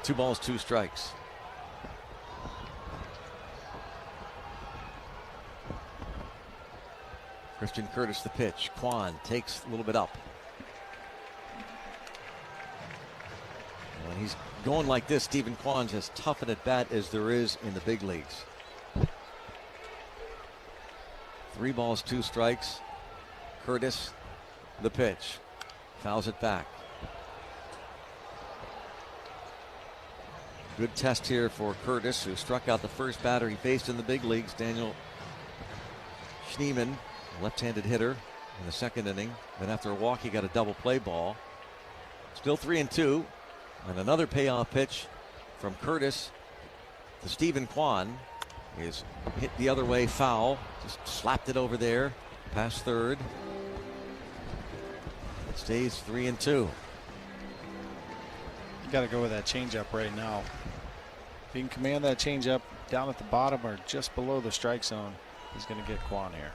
Speaker 2: 2 balls, 2 strikes. Christian Curtis the pitch. Kwan takes a little bit up. When he's going like this, Stephen Kwan's as tough an at bat as there is in the big leagues. 3 balls, 2 strikes. Curtis the pitch. Fouls it back. Good test here for Curtis, who struck out the first batter he faced in the big leagues, Daniel Schneemann, left-handed hitter in the 2nd inning. Then after a walk, he got a double play ball. Still 3-2. And another payoff pitch from Curtis to Stephen Kwan is hit the other way, foul. Just slapped it over there, past third. It stays 3-2.
Speaker 8: You got to go with that changeup right now. If he can command that changeup down at the bottom or just below the strike zone, he's going to get Kwan here.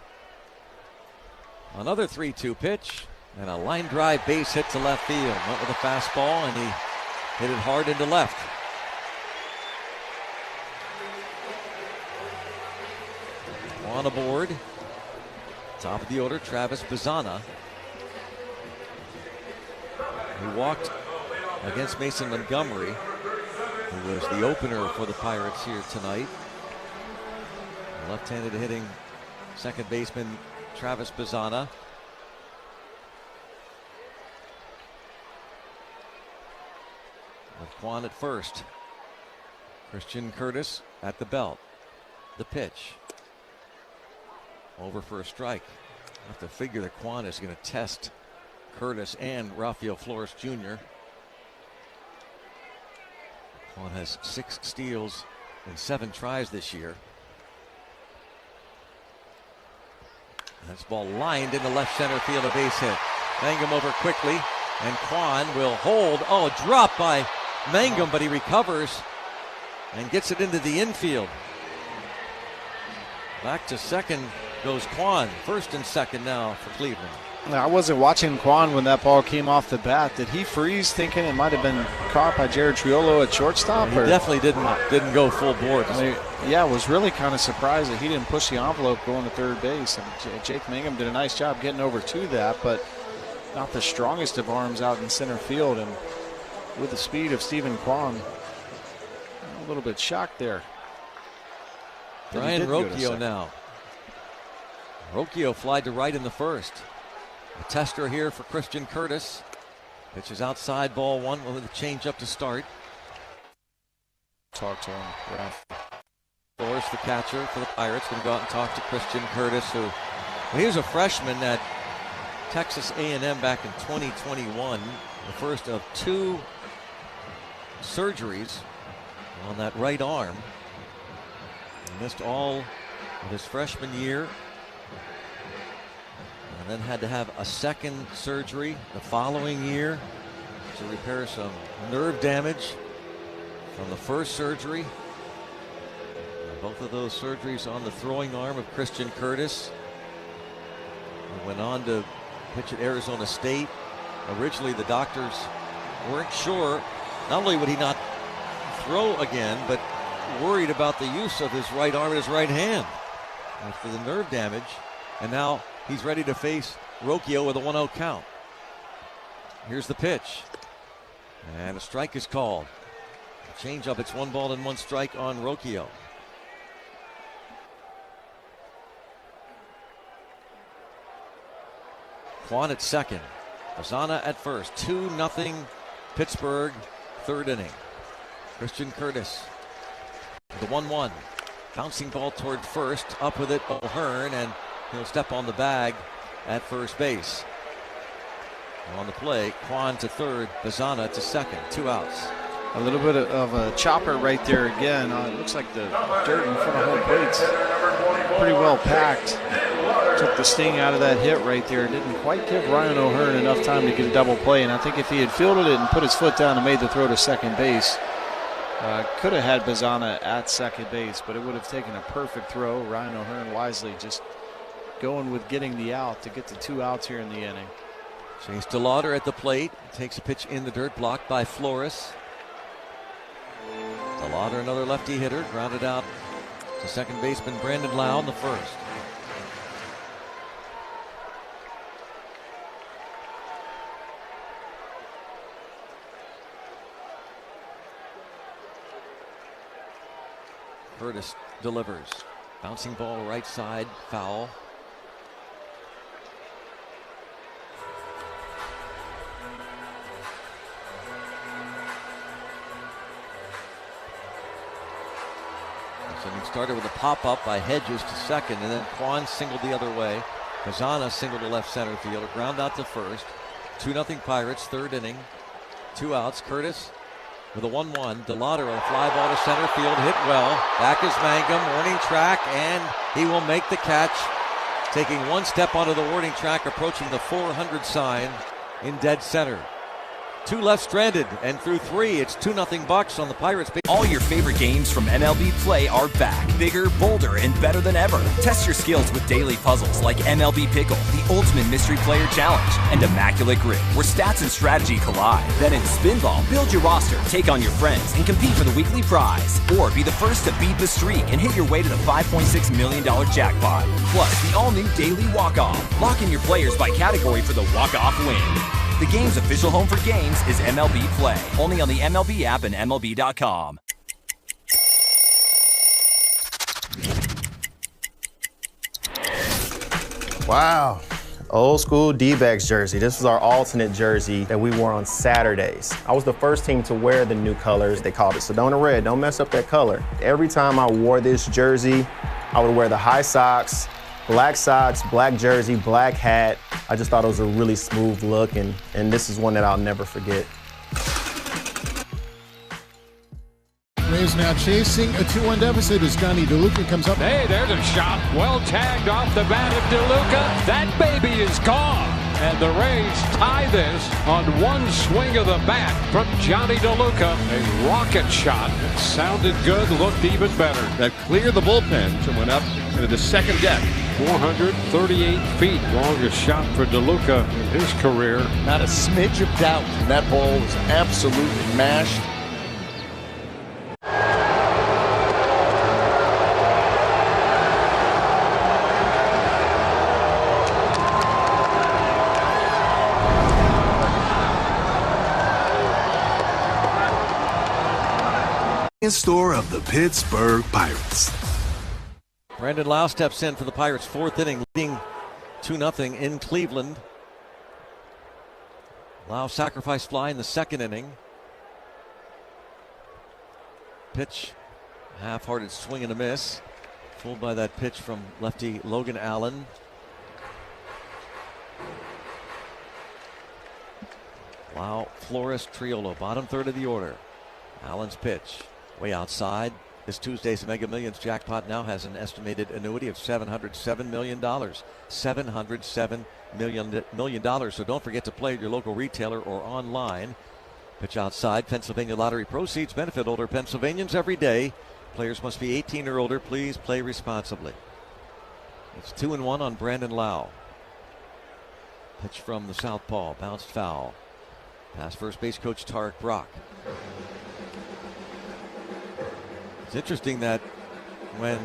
Speaker 2: Another 3-2 pitch and a line drive base hit to left field. Went with a fastball and he hit it hard into left. On aboard, top of the order, Travis Bazzana. He walked against Mason Montgomery, who was the opener for the Pirates here tonight. Left-handed hitting second baseman Travis Bazzana. With Kwan at first. Christian Curtis at the belt. The pitch. Over for a strike. I have to figure that Kwan is going to test Curtis and Rafael Flores Jr. Kwan has 6 steals in 7 tries this year. And this ball lined into left center field, a base hit. Mangum over quickly, and Kwan will hold. Oh, drop by Mangum, but he recovers and gets it into the infield. Back to second goes Kwan. First and second now for Cleveland.
Speaker 8: I wasn't watching Kwan when that ball came off the bat. Did he freeze thinking it might have been caught by Jared Triolo at shortstop?
Speaker 2: He definitely didn't go full board.
Speaker 8: I mean, yeah, I was really kind of surprised that he didn't push the envelope going to third base. And Jake Mangum did a nice job getting over to that, but not the strongest of arms out in center field. And with the speed of Stephen Kwan, a little bit shocked there.
Speaker 2: Brian Rocchio now. Rocchio flied to right in the first. A tester here for Christian Curtis. Pitches outside, ball 1 with a change up to start.
Speaker 8: Talk to him. Ref.
Speaker 2: Flores, the catcher for the Pirates, going to go out and talk to Christian Curtis, who he was a freshman at Texas A&M back in 2021. The first of 2 surgeries on that right arm. He missed all of his freshman year. And then had to have a second surgery the following year to repair some nerve damage from the first surgery. And both of those surgeries on the throwing arm of Christian Curtis. He went on to pitch at Arizona State. Originally, the doctors weren't sure. Not only would he not throw again, but worried about the use of his right arm and his right hand after the nerve damage. And now he's ready to face Rocchio with a 1-0 count. Here's the pitch. And a strike is called. Change up, it's 1 ball and 1 strike on Rocchio. Kwan at second. Bazzana at first. 2-0 Pittsburgh, 3rd inning. Christian Curtis. The 1-1. Bouncing ball toward first. Up with it, O'Hearn, and he'll step on the bag at first base. On the play, Kwan to third, Bazzana to second. 2 outs.
Speaker 8: A little bit of a chopper right there again. It looks like the dirt in front of home plate's pretty well packed. Took the sting out of that hit right there. Didn't quite give Ryan O'Hearn enough time to get a double play. And I think if he had fielded it and put his foot down and made the throw to second base, could have had Bazzana at second base, but it would have taken a perfect throw. Ryan O'Hearn wisely just going with getting the out to get the 2 outs here in the inning.
Speaker 2: Chase DeLauder at the plate. Takes a pitch in the dirt, blocked by Flores. DeLauder, another lefty hitter, grounded out to second baseman Brandon Lau in the first. Curtis delivers. Bouncing ball right side, foul. This inning started with a pop-up by Hedges to second, and then Kwan singled the other way. Kazana singled to left center field. A ground out to first. 2-0 Pirates, third inning. 2 outs. Curtis with a 1-1. DeLauder on a fly ball to center field, hit well. Back is Mangum, warning track, and he will make the catch. Taking one step onto the warning track, approaching the 400 sign in dead center. 2 left stranded, and through 3, it's 2-0 Bucks on the Pirates.
Speaker 6: All your favorite games from MLB Play are back, bigger, bolder, and better than ever. Test your skills with daily puzzles like MLB Pickle, the ultimate mystery player challenge, and Immaculate Grip, where stats and strategy collide. Then in Spinball, build your roster, take on your friends, and compete for the weekly prize. Or be the first to beat the streak and hit your way to the $5.6 million jackpot. Plus, the all-new Daily Walk-Off. Lock in your players by category for the walk-off win. The game's official home for games is MLB Play. Only on the MLB app and MLB.com.
Speaker 5: Wow. Old school D-backs jersey. This was our alternate jersey that we wore on Saturdays. I was the first team to wear the new colors. They called it Sedona Red. Don't mess up that color. Every time I wore this jersey, I would wear the high socks, black jersey, black hat. I just thought it was a really smooth look, and this is one that I'll never forget.
Speaker 14: Rays now chasing a 2-1 deficit as Johnny DeLuca comes up.
Speaker 17: Hey, there's a shot. Well tagged off the bat of DeLuca. That baby is gone. And the Rays tie this on one swing of the bat from Johnny DeLuca. A rocket shot. It sounded good, looked even better.
Speaker 18: That cleared the bullpen and went up into the second deck.
Speaker 17: 438 feet, longest shot for DeLuca in his career.
Speaker 16: Not a smidge of doubt. That ball was absolutely mashed.
Speaker 20: Store of the Pittsburgh Pirates.
Speaker 2: Brandon Lau steps in for the Pirates' fourth inning, leading 2-0 in Cleveland. Lau sacrifice fly in the second inning. Pitch, half-hearted swing and a miss. Fooled by that pitch from lefty Logan Allen. Lau, Flores, Triolo, bottom third of the order. Allen's pitch. Way outside. This Tuesday's Mega Millions jackpot now has an estimated annuity of $707 million. $707 million. So don't forget to play at your local retailer or online. Pitch outside. Pennsylvania Lottery proceeds benefit older Pennsylvanians every day. Players must be 18 or older. Please play responsibly. It's 2-1 on Brandon Lau. Pitch from the southpaw. Bounced foul. Past first base coach Tarek Brock. It's interesting that when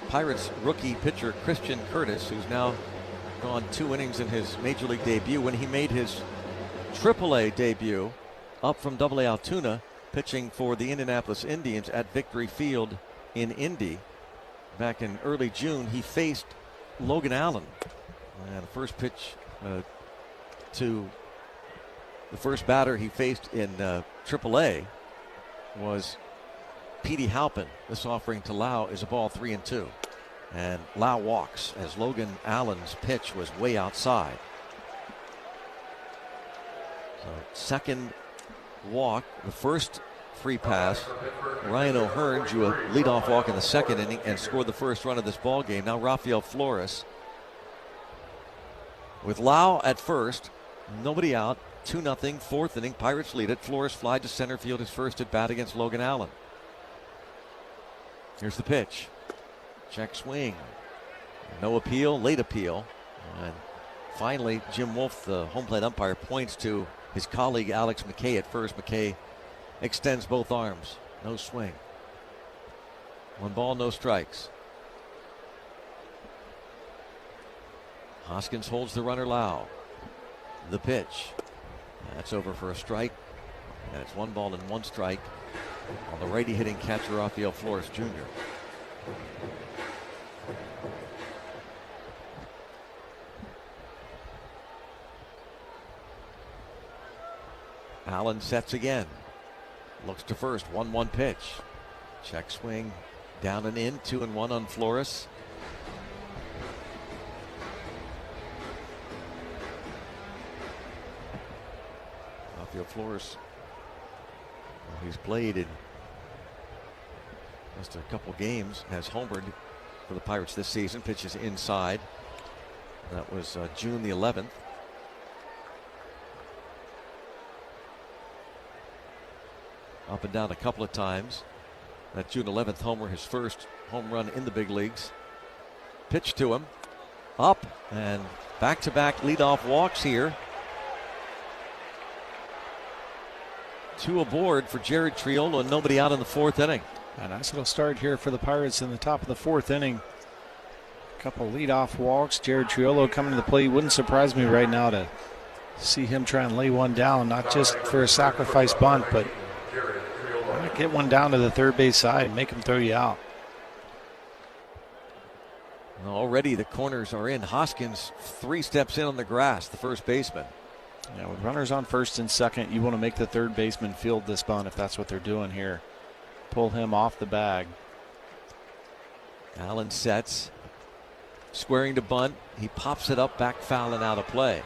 Speaker 2: Pirates rookie pitcher Christian Curtis, who's now gone 2 innings in his major league debut, when he made his AAA debut up from AA Altoona, pitching for the Indianapolis Indians at Victory Field in Indy back in early June, he faced Logan Allen. And the first pitch to the first batter he faced in AAA was Petey Halpin. This offering to Lau is a ball 3-2. And Lau walks as Logan Allen's pitch was way outside. So second walk, the first free pass. Ryan O'Hearn drew a leadoff walk in the second inning and scored the first run of this ball game. Now Rafael Flores with Lau at first, nobody out, 2-0, fourth inning. Pirates lead it. Flores fly to center field, his first at bat against Logan Allen. Here's the pitch. Check swing. No appeal, late appeal. And finally, Jim Wolf, the home plate umpire, points to his colleague Alex McKay at first. McKay extends both arms. No swing. 1 ball, no strikes. Hoskins holds the runner Lau. The pitch. That's over for a strike. And it's 1 ball and 1 strike on the righty hitting catcher Rafael Flores Jr. Allen sets again. Looks to first. 1-1 pitch. Check swing. Down and in. 2-1 on Flores. Rafael Flores, he's played in just a couple games, has homered for the Pirates this season. Pitches inside. That was June the 11th. Up and down a couple of times. That June 11th homer, his first home run in the big leagues. Pitch to him. Up and back-to-back leadoff walks here. 2 aboard for Jared Triolo and nobody out in the 4th inning.
Speaker 8: A nice little start here for the Pirates in the top of the 4th inning. A couple leadoff walks. Jared Triolo coming to the plate. Wouldn't surprise me right now to see him try and lay one down, not just for a sacrifice bunt, but get one down to the third base side and make him throw you out.
Speaker 2: Already the corners are in. Hoskins 3 steps in on the grass, the first baseman.
Speaker 8: Yeah, with runners on first and second, you want to make the third baseman field this bunt if that's what they're doing here. Pull him off the bag.
Speaker 2: Allen sets. Squaring to bunt. He pops it up, back foul and out of play.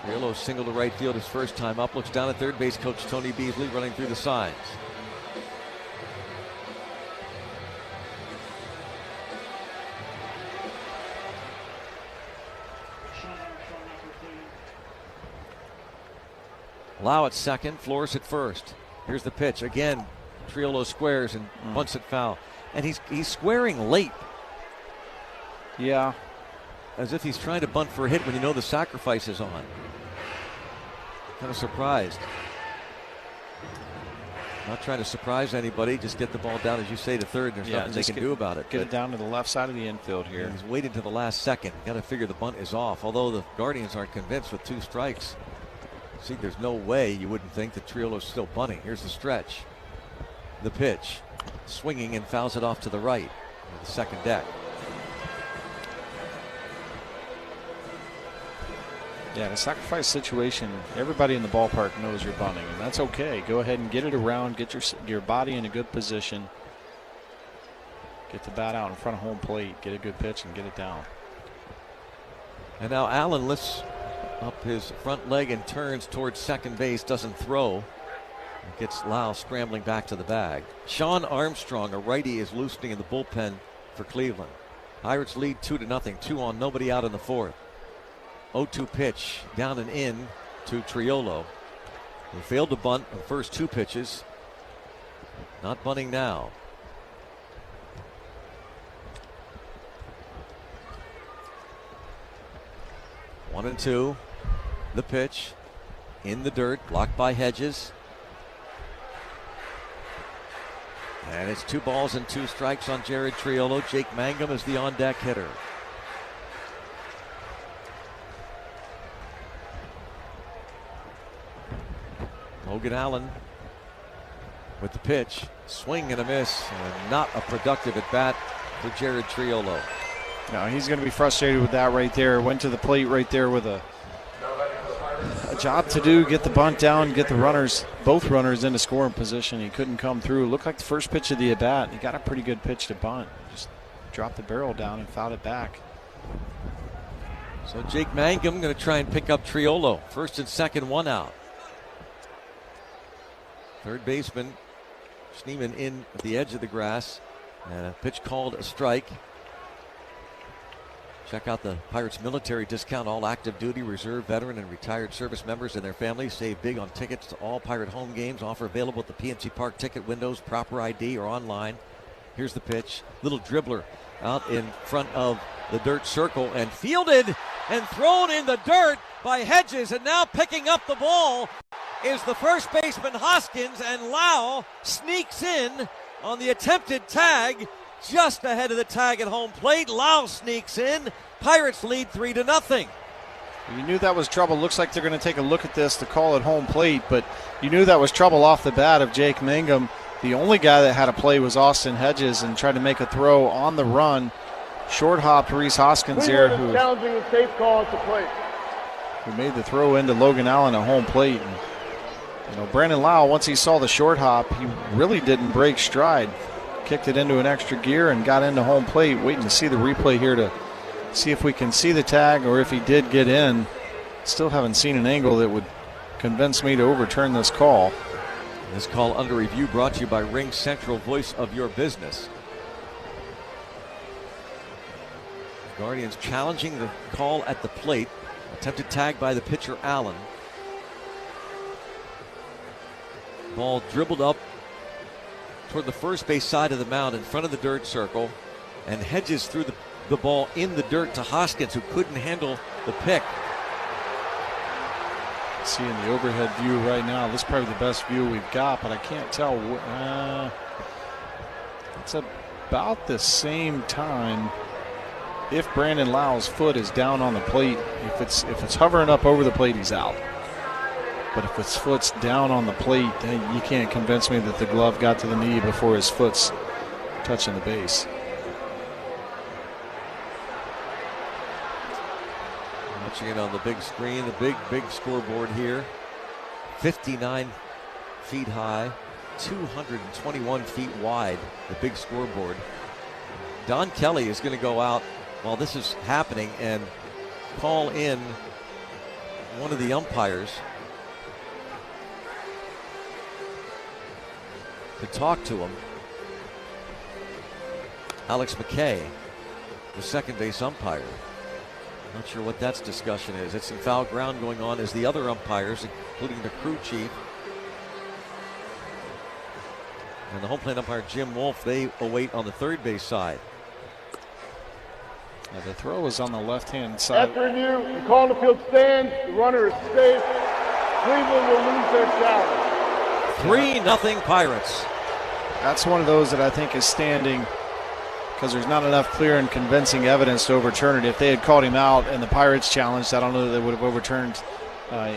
Speaker 2: Triolo single to right field his first time up. Looks down at third base. Coach Tony Beasley running through the signs. Lau at second, Flores at first. Here's the pitch again. Triolo squares and bunts it foul, and he's squaring late.
Speaker 8: Yeah,
Speaker 2: as if he's trying to bunt for a hit when you know the sacrifice is on. Kind of surprised. Not trying to surprise anybody. Just get the ball down, as you say, to third. There's nothing they can do about it.
Speaker 8: Get it down to the left side of the infield here.
Speaker 2: He's waiting to the last second. Got to figure the bunt is off. Although the Guardians aren't convinced with 2 strikes. See, there's no way you wouldn't think that Triolo's still bunting. Here's the stretch. The pitch. Swinging and fouls it off to the right. The second deck.
Speaker 8: Yeah, in a sacrifice situation, everybody in the ballpark knows you're bunting, and that's okay. Go ahead and get it around, get your body in a good position. Get the bat out in front of home plate, get a good pitch, and get it down.
Speaker 2: And now Allen lifts up his front leg and turns towards second base, doesn't throw. Gets Lau scrambling back to the bag. Sean Armstrong, a righty, is loosening in the bullpen for Cleveland. Pirates lead 2-0, 2 on, nobody out in the 4th. 0-2 pitch down and in to Triolo, who failed to bunt the first 2 pitches. Not bunting now. One and 2. The pitch in the dirt, blocked by Hedges. And it's 2 balls and 2 strikes on Jared Triolo. Jake Mangum is the on-deck hitter. Logan Allen with the pitch. Swing and a miss. And not a productive at bat for Jared Triolo.
Speaker 8: No, he's going to be frustrated with that right there. Went to the plate right there with a job to do, get the bunt down, get the runners, both runners into scoring position. He couldn't come through. Looked like the first pitch of the at bat. He got a pretty good pitch to bunt. Just dropped the barrel down and fouled it back.
Speaker 2: So Jake Mangum going to try and pick up Triolo. First and second, 1 out. Third baseman Schneeman in at the edge of the grass. And a pitch called a strike. Check out the Pirates military discount. All active duty, reserve, veteran, and retired service members and their families save big on tickets to all Pirate home games. Offer available at the PNC Park ticket windows, proper ID, or online. Here's the pitch. Little dribbler out in front of the dirt circle and fielded. and thrown in the dirt by Hedges, and now picking up the ball is the first baseman Hoskins, and Lau sneaks in on the attempted tag just ahead of the tag at home plate. Lau sneaks in. Pirates lead 3-0.
Speaker 8: You knew that was trouble. Looks like they're going to take a look at this to call it home plate, but you knew that was trouble off the bat of Jake Mangum. The only guy that had a play was Austin Hedges and tried to make a throw on the run. Short hopped Reese Hoskins there, who made the throw into Logan Allen at home plate. And, Brandon Lau, once he saw the short hop, he really didn't break stride. Kicked it into an extra gear and got into home plate. Waiting to see the replay here to see if we can see the tag or if he did get in. Still haven't seen an angle that would convince me to overturn this call.
Speaker 2: This call under review brought to you by Ring Central, voice of your business. Guardians challenging the call at the plate. Attempted tag by the pitcher Allen. Ball dribbled up toward the first base side of the mound in front of the dirt circle, and Hedges threw the ball in the dirt to Hoskins, who couldn't handle the pick.
Speaker 8: See in the overhead view right now, this is probably the best view we've got, but I can't tell. It's about the same time. If Brandon Lau's foot is down on the plate, if it's hovering up over the plate, he's out. But if his foot's down on the plate, you can't convince me that the glove got to the knee before his foot's touching the base.
Speaker 2: Watching it on the big screen, the big scoreboard here. 59 feet high, 221 feet wide, the big scoreboard. Don Kelly is going to go out while this is happening and call in one of the umpires to talk to him. Alex McKay, the second base umpire. Not sure what that discussion is. It's some foul ground going on as the other umpires, including the crew chief and the home plate umpire Jim Wolf, they await on the third base side.
Speaker 8: The throw is on the left-hand side.
Speaker 1: After review, the call on the field stands. The runner is safe. Cleveland will lose their challenge.
Speaker 2: 3-0 Pirates.
Speaker 8: That's one of those that I think is standing because there's not enough clear and convincing evidence to overturn it. If they had called him out and the Pirates challenged, I don't know that they would have overturned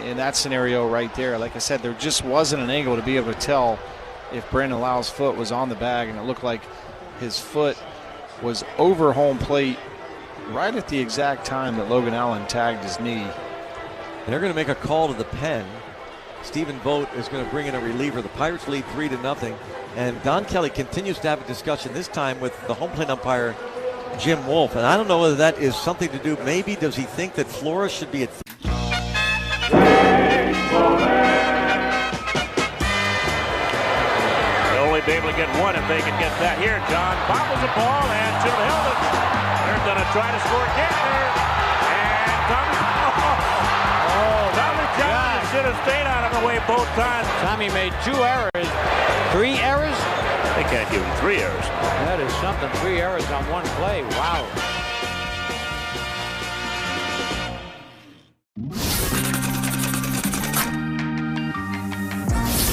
Speaker 8: in that scenario right there. Like I said, there just wasn't an angle to be able to tell if Brandon Lau's foot was on the bag, and it looked like his foot was over home plate right at the exact time that Logan Allen tagged his knee.
Speaker 2: They're going to make a call to the pen. Stephen Vogt is going to bring in a reliever. The Pirates lead 3-0. And Don Kelly continues to have a discussion, this time with the home plate umpire, Jim Wolf. And I don't know whether that is something to do. Maybe does he think that Flores should be at
Speaker 3: They'll only be able to get one if they can get that. Here, John bobbles the ball, and Jim held it. They're going to try to score again here. And Tommy John should have stayed out of the way both times.
Speaker 21: Tommy made 2 errors. 3 errors?
Speaker 3: They can't give him 3 errors.
Speaker 21: That is something. 3 errors on one play. Wow.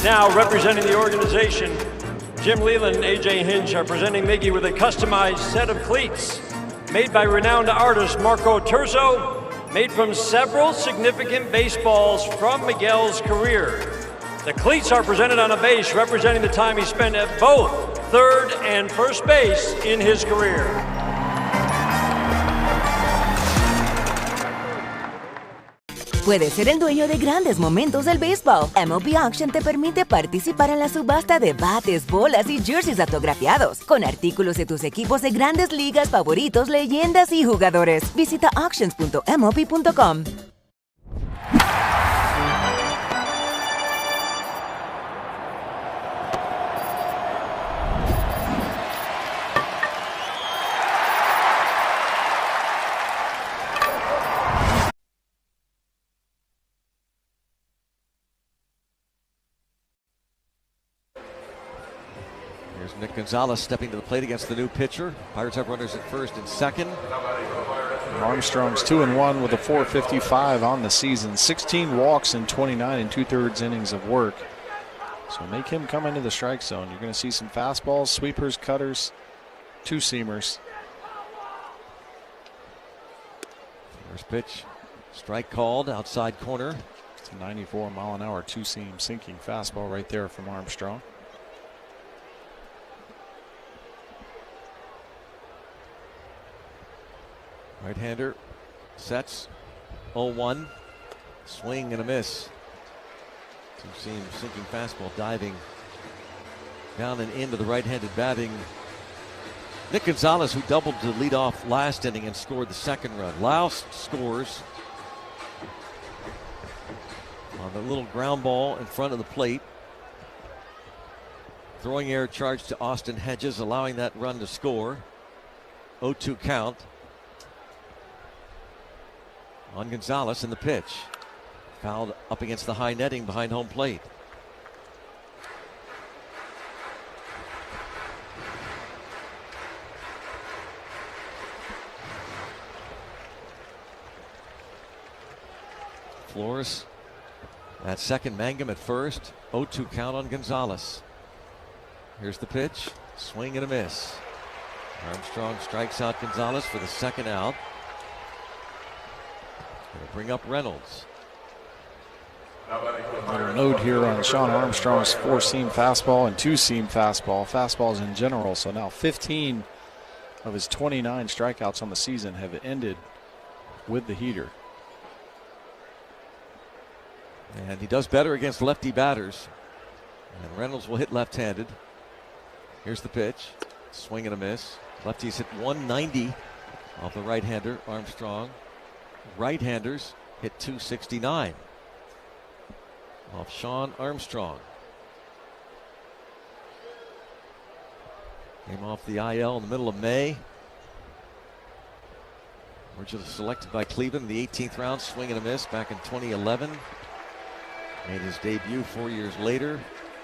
Speaker 22: Now representing the organization, Jim Leland and AJ Hinch are presenting Miggy with a customized set of cleats made by renowned artist Marco Terzo, made from several significant baseballs from Miguel's career. The cleats are presented on a base representing the time he spent at both third and first base in his career.
Speaker 24: Puedes ser el dueño de grandes momentos del béisbol. MLB Auction te permite participar en la subasta de bates, bolas y jerseys autografiados, con artículos de tus equipos de grandes ligas favoritos, leyendas y jugadores. Visita auctions.mlb.com.
Speaker 2: Here's Nick Gonzalez stepping to the plate against the new pitcher. Pirates have runners at first and second.
Speaker 8: Armstrong's 2-1 with a 4.55 on the season. 16 walks in 29 2/3 innings of work. So make him come into the strike zone. You're going to see some fastballs, sweepers, cutters, two-seamers.
Speaker 2: First pitch, strike called, outside corner.
Speaker 8: It's a 94-mile-an-hour two-seam sinking fastball right there from Armstrong.
Speaker 2: Right-hander sets 0-1. Swing and a miss. Two-seam sinking fastball diving down and into the right-handed batting Nick Gonzalez, who doubled to lead off last inning and scored the second run. Laus scores on the little ground ball in front of the plate. Throwing error charge to Austin Hedges, allowing that run to score. 0-2 count on Gonzalez in the pitch. Fouled up against the high netting behind home plate. Flores at second, Mangum at first. 0-2 count on Gonzalez. Here's the pitch. Swing and a miss. Armstrong strikes out Gonzalez for the second out. It'll bring up Reynolds.
Speaker 8: A little note here on Sean Armstrong's four-seam fastball and two-seam fastballs in general. So now 15 of his 29 strikeouts on the season have ended with the heater.
Speaker 2: And he does better against lefty batters. And Reynolds will hit left-handed. Here's the pitch. Swing and a miss. Lefties hit 190 off the right-hander, Armstrong. Right-handers hit 269 off Sean Armstrong. Came off the IL in the middle of May. Originally selected by Cleveland in the 18th round. Swing and a miss back in 2011. Made his debut 4 years later.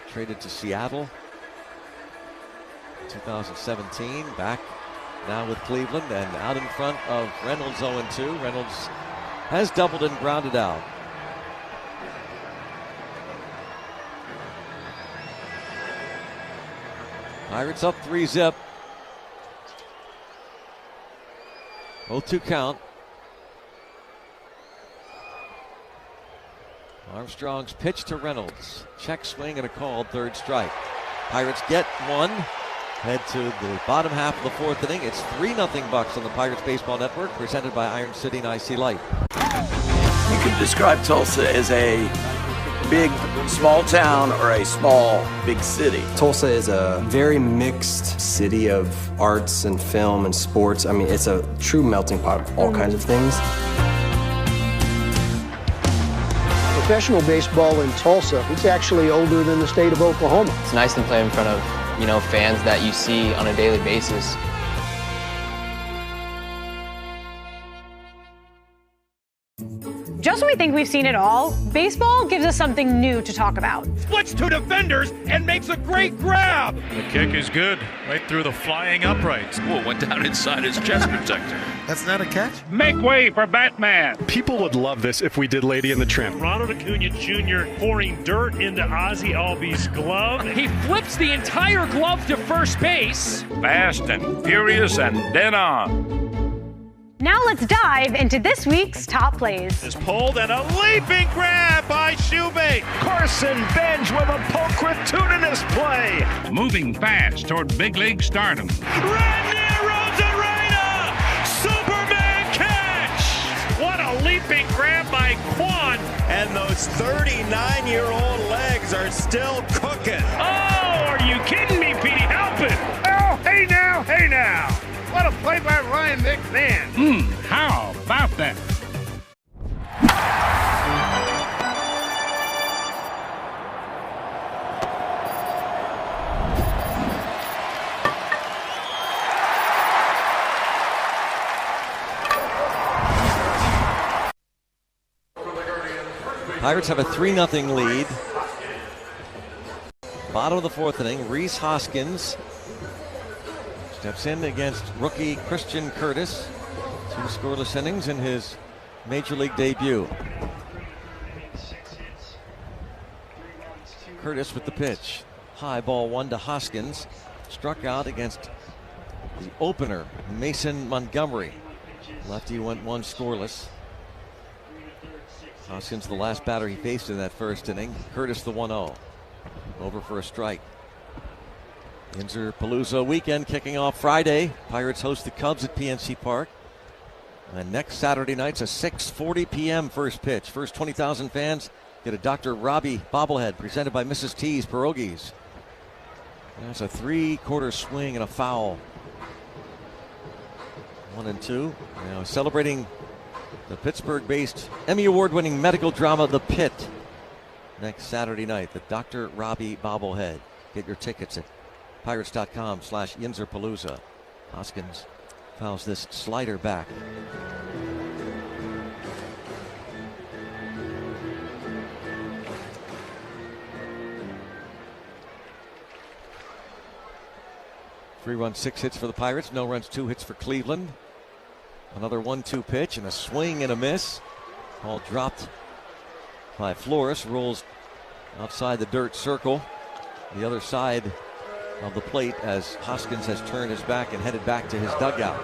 Speaker 2: Traded to Seattle. 2017, back now with Cleveland and out in front of Reynolds 0-2. Reynolds has doubled and grounded out. Pirates up 3-zip. 0-2 count. Armstrong's pitch to Reynolds. Check swing and a called third strike. Pirates get one. Head to the bottom half of the fourth inning. It's 3-0 Bucks on the Pirates Baseball Network, presented by Iron City and IC Light.
Speaker 4: You could describe Tulsa as a big, small town or a small, big city.
Speaker 9: Tulsa is a very mixed city of arts and film and sports. I mean, it's a true melting pot of all kinds of things.
Speaker 10: Professional baseball in Tulsa, it's actually older than the state of Oklahoma.
Speaker 11: It's nice to play in front of, fans that you see on a daily basis.
Speaker 15: Just when we think we've seen it all, baseball gives us something new to talk about.
Speaker 25: Splits two defenders and makes a great grab.
Speaker 26: The kick is good, right through the flying uprights.
Speaker 27: Whoa, went down inside his chest protector.
Speaker 28: That's not a catch?
Speaker 25: Make way for Batman.
Speaker 29: People would love this if we did Lady in the Tramp.
Speaker 3: Ronald Acuna Jr. pouring dirt into Ozzie Albies' glove.
Speaker 25: He flips the entire glove to first base.
Speaker 27: Fast and furious and dead on.
Speaker 15: Now let's dive into this week's top plays.
Speaker 3: Is pulled and a leaping grab by Shoebait.
Speaker 25: Carson Bench with a pulchritudinous play.
Speaker 27: Moving fast toward big league stardom.
Speaker 3: Randy Rosarena! Superman catch! What a leaping grab by Quan.
Speaker 30: And those 39-year-old legs are still cooking.
Speaker 3: Oh, are you kidding me, Petey? Help it! Oh, hey now, hey now. What a play by Ryan McMahon.
Speaker 27: How about that?
Speaker 2: Pirates have a 3-0 lead. Bottom of the fourth inning, Rhys Hoskins Steps in against rookie Christian Curtis. 2 scoreless innings in his Major League debut. Curtis with the pitch. High ball 1 to Hoskins. Struck out against the opener, Mason Montgomery. Lefty went 1 scoreless. Hoskins the last batter he faced in that first inning. Curtis the 1-0. Over for a strike. Yinzer-Palooza weekend kicking off Friday. Pirates host the Cubs at PNC Park. And next Saturday night's a 6:40 p.m. first pitch. First 20,000 fans get a Dr. Robbie bobblehead presented by Mrs. T's Pierogies. That's a 3/4 swing and a foul. 1-2. Now celebrating the Pittsburgh-based Emmy Award-winning medical drama The Pit. Next Saturday night, the Dr. Robbie bobblehead. Get your tickets at Pirates.com/Yinzer-Palooza. Hoskins fouls this slider back. Three runs, 6 hits for the Pirates. No runs, 2 hits for Cleveland. Another 1-2 pitch and a swing and a miss. Ball dropped by Flores. Rolls outside the dirt circle. The other side of the plate as Hoskins has turned his back and headed back to his dugout.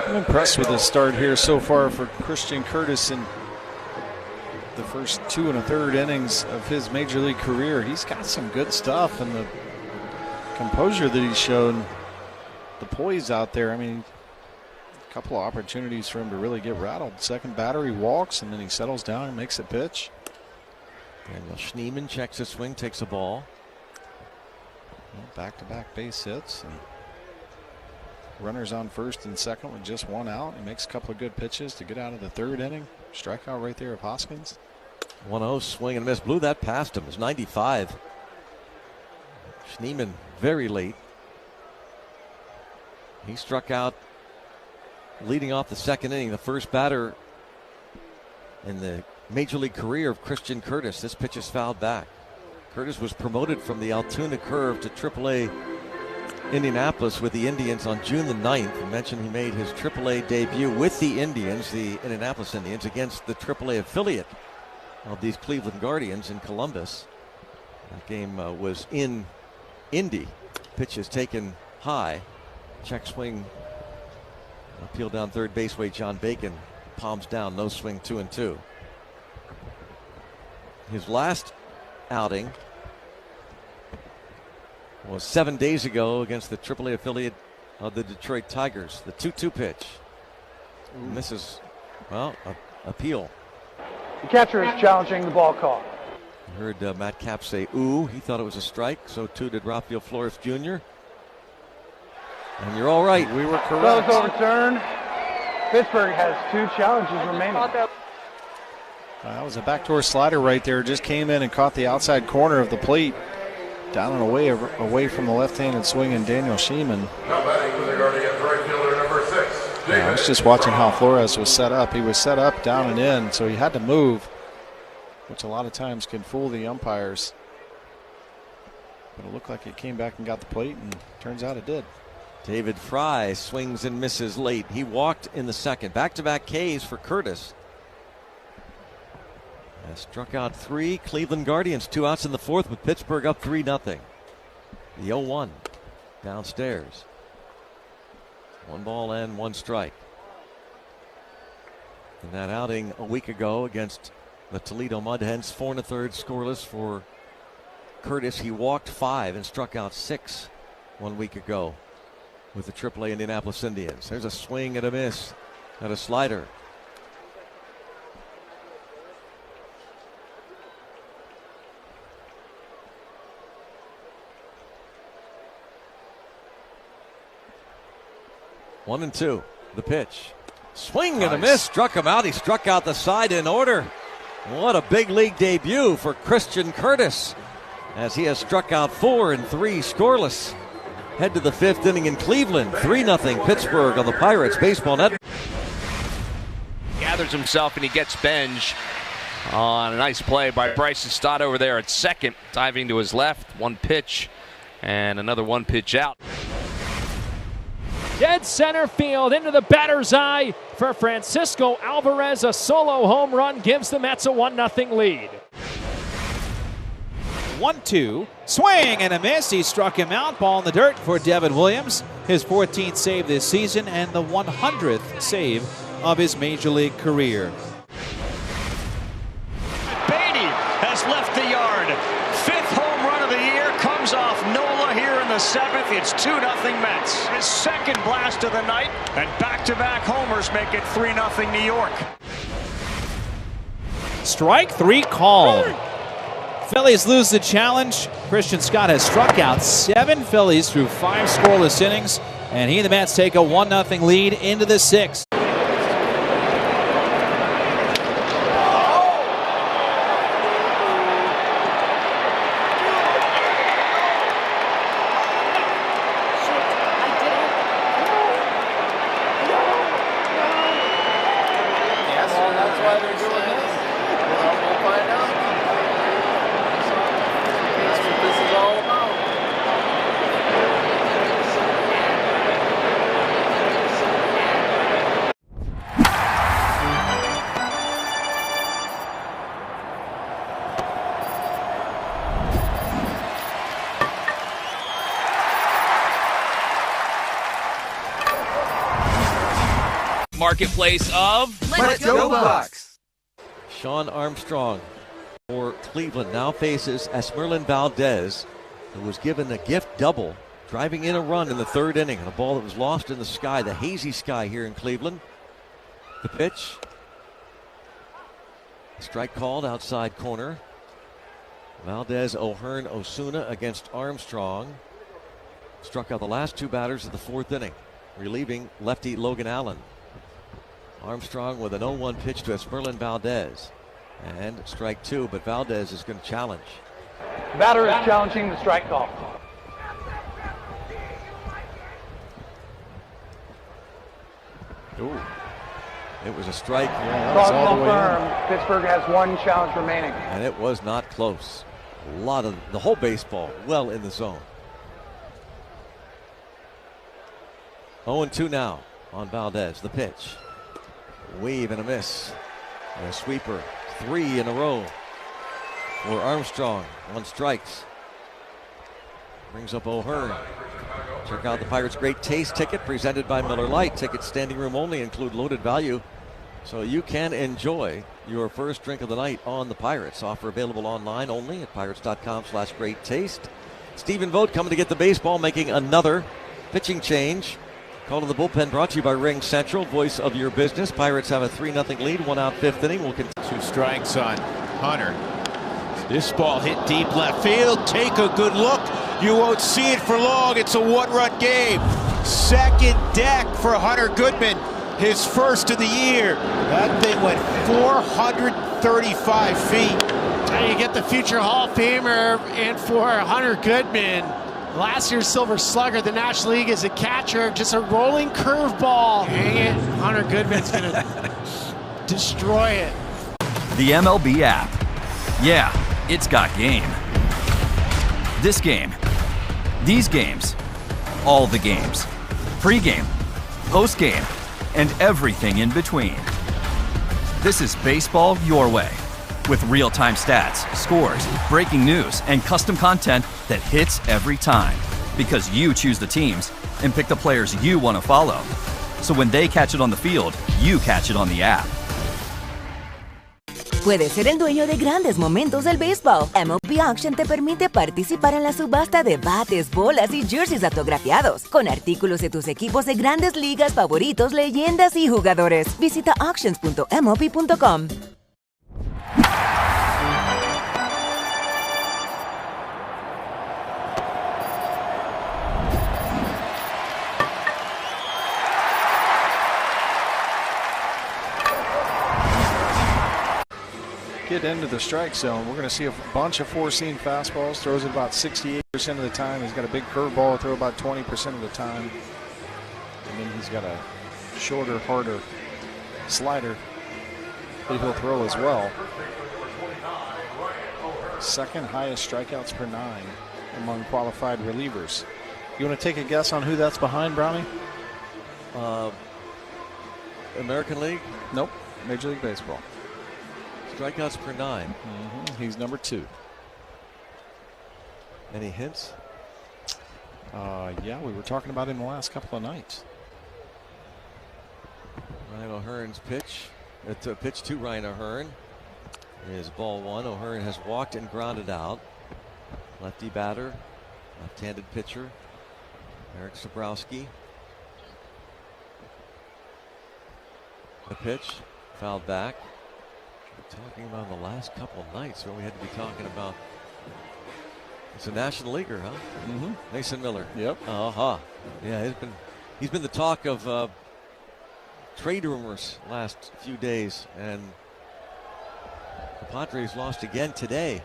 Speaker 8: I'm impressed with his start here so far for Christian Curtis in the first 2 1/3 innings of his Major League career. He's got some good stuff, and the composure that he's shown, the poise out there. I mean, a couple of opportunities for him to really get rattled. Second batter, he walks, and then he settles down and makes a pitch.
Speaker 2: Daniel Schneemann checks his swing, takes a ball.
Speaker 8: Back-to-back base hits, and runners on first and second with just 1 out. He makes a couple of good pitches to get out of the 3rd inning. Strikeout right there of Hoskins.
Speaker 2: 1-0 swing and miss. Blew that past him. It's 95. Schneemann very late. He struck out leading off the 2nd inning. The first batter in the Major League career of Christian Curtis. This pitch is fouled back. Curtis was promoted from the Altoona Curve to AAA Indianapolis with the Indians on June the 9th. I mentioned he made his AAA debut with the Indians, the Indianapolis Indians, against the AAA affiliate of these Cleveland Guardians in Columbus. That game was in Indy. Pitch is taken high. Check swing. Appeal down third baseway. John Bacon palms down. No swing, 2-2. His last outing was 7 days ago against the AAA affiliate of the Detroit Tigers. The 2-2 pitch. Misses, well, appeal.
Speaker 10: The catcher is challenging the ball call.
Speaker 2: I heard Matt Kapp say, ooh, he thought it was a strike. So too did Rafael Flores Jr. And you're all right.
Speaker 8: We were correct.
Speaker 10: Those overturned. Pittsburgh has 2 challenges remaining.
Speaker 8: That was a backdoor slider right there. Just came in and caught the outside corner of the plate. Down and away from the left-handed swinging Daniel Schneemann. I was just watching how Flores was set up. He was set up down and in, so he had to move, which a lot of times can fool the umpires. But it looked like it came back and got the plate, and turns out it did.
Speaker 2: David Fry swings and misses late. He walked in the 2nd. Back-to-back Ks for Curtis. Struck out 3 Cleveland Guardians. 2 outs in the 4th with Pittsburgh up 3-0. The 0-1 downstairs. 1 ball and 1 strike. In that outing a week ago against the Toledo Mud Hens, 4 1/3 scoreless for Curtis. He walked 5 and struck out 6 1 week ago with the AAA Indianapolis Indians. There's a swing and a miss and a slider. 1-2. The pitch. Swing and a miss. Struck him out. He struck out the side in order. What a big league debut for Christian Curtis, as he has struck out 4 and 3 scoreless. Head to the 5th inning in Cleveland. 3-0 Pittsburgh on the Pirates Baseball Network.
Speaker 5: Gathers himself and he gets Benj on a nice play by Bryson Stott over there at second. Diving to his left. 1 pitch And another one pitch out.
Speaker 6: Dead center field into the batter's eye for Francisco Alvarez. A solo home run gives the Mets a 1-0 lead.
Speaker 7: 1-2, swing and a miss. He struck him out. Ball in the dirt for Devin Williams. His 14th save this season and the 100th save of his major league career.
Speaker 25: Beatty has left the yard. 5th home run of the year comes off Nola here in the 7th. It's 2-0 Mets. His 2nd blast of the night, and back-to-back homers make it 3-0 New York.
Speaker 7: Strike 3 called. Phillies lose the challenge. Christian Scott has struck out 7 Phillies through 5 scoreless innings, and he and the Mets take a 1-0 lead into the 6th.
Speaker 21: Marketplace of
Speaker 2: Let's Go Bucks. Sean Armstrong for Cleveland now faces Esmerlin Valdez, who was given a gift double, driving in a run in the 3rd inning on a ball that was lost in the sky, the hazy sky here in Cleveland. The pitch. Strike called outside corner. Valdez, O'Hearn, Osuna against Armstrong. Struck out the last 2 batters of the 4th inning, relieving lefty Logan Allen. Armstrong with an 0-1 pitch to Esmerlin Valdez. And strike 2, but Valdez is going to challenge.
Speaker 12: Batter is challenging the strike call.
Speaker 2: Ooh. It was a strike.
Speaker 12: Call confirmed. Pittsburgh has 1 challenge remaining.
Speaker 2: And it was not close. A lot of the whole baseball well in the zone. 0-2 now on Valdez. The pitch. Weave and a miss. And a sweeper. 3 in a row for Armstrong. 1 strikes. Brings up O'Hearn. Check out the Pirates' Great Taste ticket presented by Miller Lite. Tickets standing room only, include loaded value, so you can enjoy your first drink of the night on the Pirates. Offer available online only at pirates.com/great taste. Stephen Vogt coming to get the baseball, making another pitching change. Call to the bullpen brought to you by Ring Central, voice of your business. Pirates have a 3-0 lead, 1 out, 5th inning. We'll continue.
Speaker 13: 2 strikes on Hunter. This ball hit deep left field. Take a good look. You won't see it for long. It's a 1-run game. 2nd deck for Hunter Goodman. His 1st of the year. That thing went 435 feet.
Speaker 14: And you get the future Hall of Famer and for Hunter Goodman. Last year's Silver Slugger, the National League as a catcher, just a rolling curveball. Hang it, Hunter Goodman's gonna destroy it.
Speaker 17: The MLB app. Yeah, it's got game. This game. These games. All the games. Pre-game, post-game, and everything in between. This is baseball your way. With real-time stats, scores, breaking news, and custom content that hits every time. Because you choose the teams and pick the players you want to follow. So when they catch it on the field, you catch it on the app.
Speaker 24: Puedes ser el dueño de grandes momentos del béisbol. MLB Auction te permite participar en la subasta de bates, bolas y jerseys autografiados, con artículos de tus equipos de grandes ligas favoritos, leyendas y jugadores. Visita auctions.mlb.com.
Speaker 8: Get into the strike zone. We're going to see a bunch of 4-seam fastballs. Throws it about 68% of the time. He's got a big curveball, throw about 20% of the time. And then he's got a shorter, harder slider that he'll throw as well. 2nd highest strikeouts per 9 among qualified relievers. You want to take a guess on who that's behind, Brownie?
Speaker 2: American League?
Speaker 8: Nope. Major League Baseball.
Speaker 2: Strikeouts per 9.
Speaker 8: He's number 2.
Speaker 2: Any hints?
Speaker 8: Yeah, we were talking about him the last couple of nights.
Speaker 2: Ryan O'Hearn's pitch. It's a pitch to Ryan O'Hearn. Is ball 1. O'Hearn has walked and grounded out. Lefty batter, left-handed pitcher, Eric Sabrowski. The pitch, fouled back. We're talking about the last couple of nights when we had to be talking about. It's a National Leaguer, huh? Mason Miller.
Speaker 8: Yep.
Speaker 2: Yeah, he's been the talk of trade rumors last few days, and the Padres lost again today.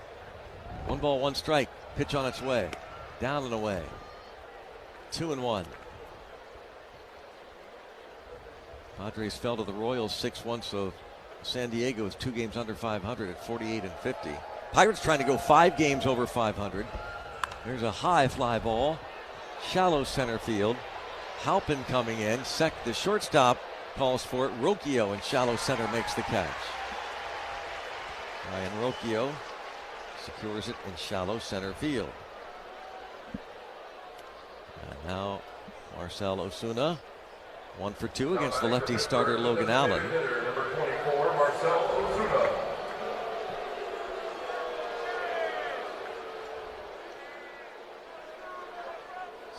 Speaker 2: 1 ball, 1 strike. Pitch on its way. Down and away. 2-1. Padres fell to the Royals 6-1, so San Diego is 2 games under 500 at 48-50. Pirates trying to go 5 games over 500. There's a high fly ball. Shallow center field. Halpin coming in. The shortstop calls for it. Rocchio in shallow center makes the catch. Ryan Rocchio secures it in shallow center field. And now Marcell Ozuna, 1 for 2 against the lefty starter Logan Allen.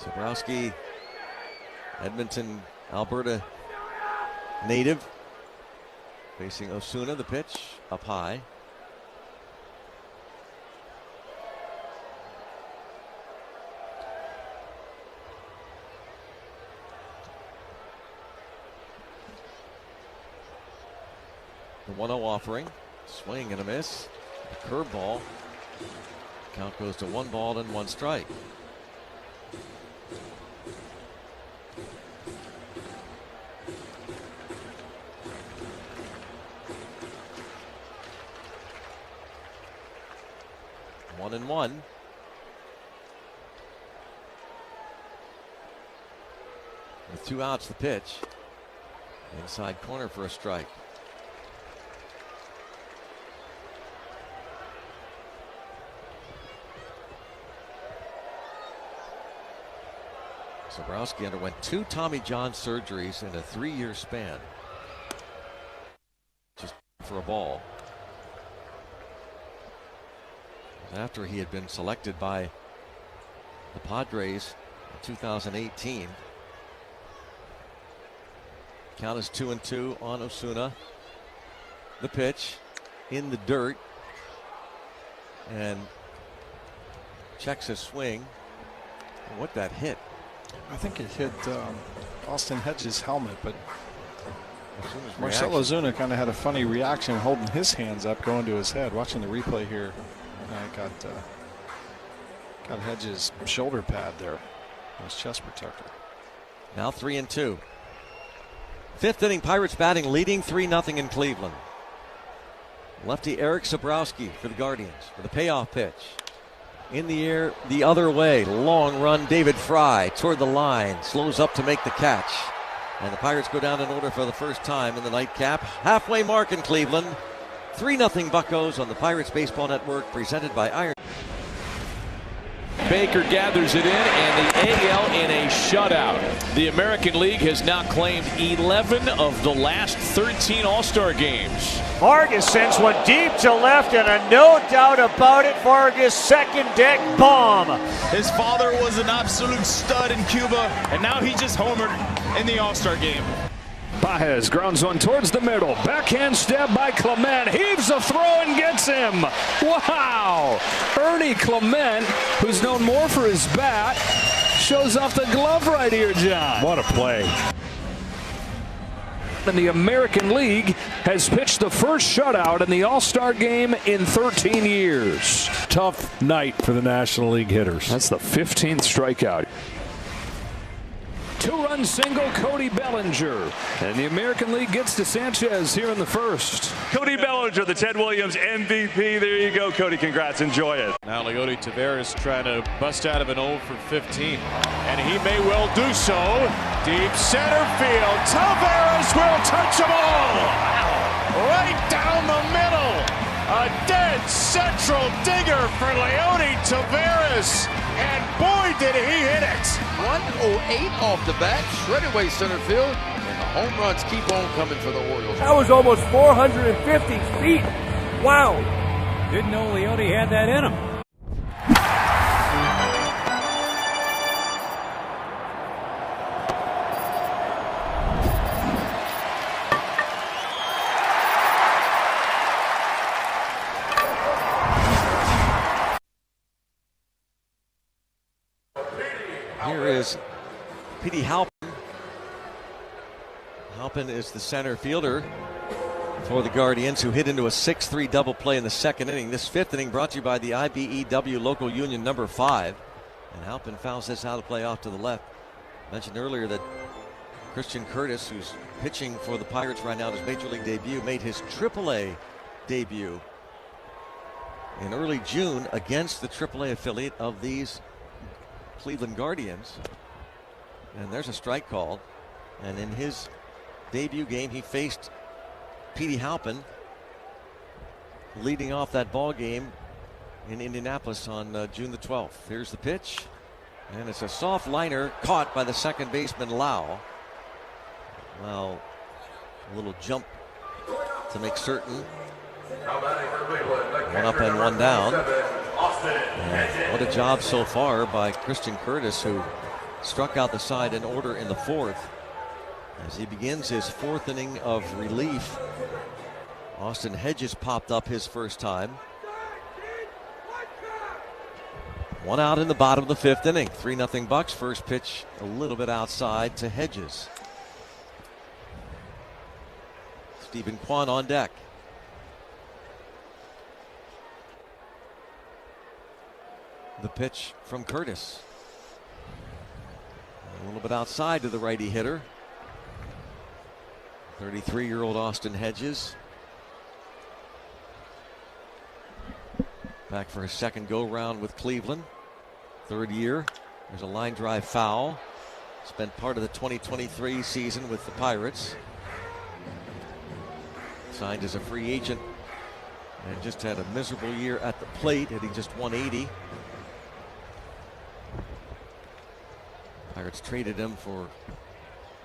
Speaker 2: Sabrowski, Edmonton, Alberta native, facing Ozuna. The pitch up high. The 1-0 offering, swing and a miss. A curveball. Count goes to 1 ball and 1 strike. One and 1. With 2 outs, the pitch. Inside corner for a strike. Sabrowski underwent 2 Tommy John surgeries in a 3-year span. Just for a ball. After he had been selected by the Padres in 2018. Count is 2-2 on Ozuna. The pitch in the dirt. And checks his swing. What that hit?
Speaker 8: I think it hit Austin Hedges' helmet, but Marcell Ozuna kind of had a funny reaction holding his hands up, going to his head. Watching the replay here, got Hedges' shoulder pad there, his chest protector.
Speaker 2: Now 3-2. 5th inning, Pirates batting, leading 3-0 in Cleveland. Lefty Eric Sabrowski for the Guardians for the payoff pitch. In the air, the other way. Long run, David Fry toward the line. Slows up to make the catch. And the Pirates go down in order for the first time in the nightcap. Halfway mark in Cleveland. 3-0 Buccos on the Pirates Baseball Network, presented by Iron.
Speaker 6: Baker gathers it in, and the AL in a shutout. The American League has now claimed 11 of the last 13 All-Star games.
Speaker 25: Vargas sends one deep to left, and a no doubt about it, Vargas' second deck bomb.
Speaker 1: His father was an absolute stud in Cuba, and now he just homered in the All-Star game.
Speaker 21: Baez grounds one towards the middle. Backhand stab by Clement. Heaves a throw and gets him. Wow. Ernie Clement, who's known more for his bat, shows off the glove right here, John.
Speaker 3: What a play.
Speaker 21: And the American League has pitched the first shutout in the All-Star game in 13 years.
Speaker 3: Tough night for the National League hitters.
Speaker 21: That's the 15th strikeout. 2-run single, Cody Bellinger. And the American League gets to Sanchez here in the first.
Speaker 25: Cody Bellinger, the Ted Williams MVP. There you go, Cody. Congrats. Enjoy it.
Speaker 4: Now Leody Taveras trying to bust out of an 0 for 15. And he may well do so. Deep center field. Taveras will touch them all. Right down the middle. A dead central digger for Leody Taveras. And boy, did he hit it.
Speaker 9: 108 off the bat, shredded away center field, and the home runs keep on coming for the Orioles.
Speaker 11: That was almost 450 feet. Wow. Didn't know Leody had that in him.
Speaker 2: Here is Petey Halpin. Halpin is the center fielder for the Guardians, who hit into a 6-3 double play in the second inning. This fifth inning brought to you by the IBEW Local Union number 5. And Halpin fouls this out of play off to the left. Mentioned earlier that Christian Curtis, who's pitching for the Pirates right now, his Major League debut, made his AAA debut in early June against the AAA affiliate of these Cleveland Guardians. And there's a strike called. And in his debut game, he faced Petey Halpin, leading off that ball game in Indianapolis on June the 12th. Here's the pitch, and it's a soft liner caught by the second baseman Lau. Well, a little jump to make certain. One up and one down. And what a job so far by Christian Curtis, who struck out the side in order in the fourth. As he begins his fourth inning of relief, Austin Hedges popped up his first time. One out in the bottom of the fifth inning. 3-0 Bucks. First pitch a little bit outside to Hedges. Stephen Kwan on deck. The pitch from Curtis. A little bit outside to the righty hitter. 33-year-old Austin Hedges. Back for his second go-round with Cleveland. Third year. There's a line drive foul. Spent part of the 2023 season with the Pirates. Signed as a free agent and just had a miserable year at the plate, hitting just 180. Pirates traded him for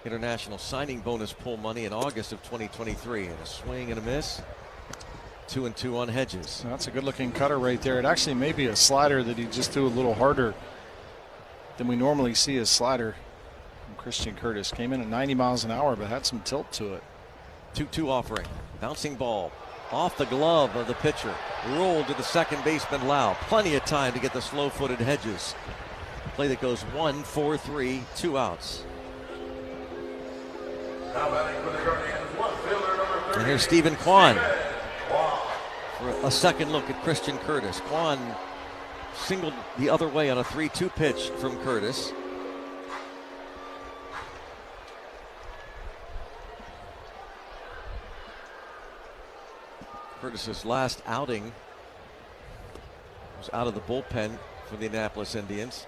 Speaker 2: international signing bonus pool money in August of 2023. And a swing and a miss. 2-2 on Hedges.
Speaker 8: That's a good looking cutter right there. It actually may be a slider that he just threw a little harder than we normally see a slider from Christian Curtis. Came in at 90 miles an hour, but had some tilt to it.
Speaker 2: 2-2 offering. Bouncing ball off the glove of the pitcher. Rolled to the second baseman Lau. Plenty of time to get the slow-footed Hedges. Play that goes 1-4-3, 2 outs. And here's Stephen Kwan for a second look at Christian Curtis. Kwan singled the other way on a 3-2 pitch from Curtis. Curtis's last outing was out of the bullpen for the Indianapolis Indians.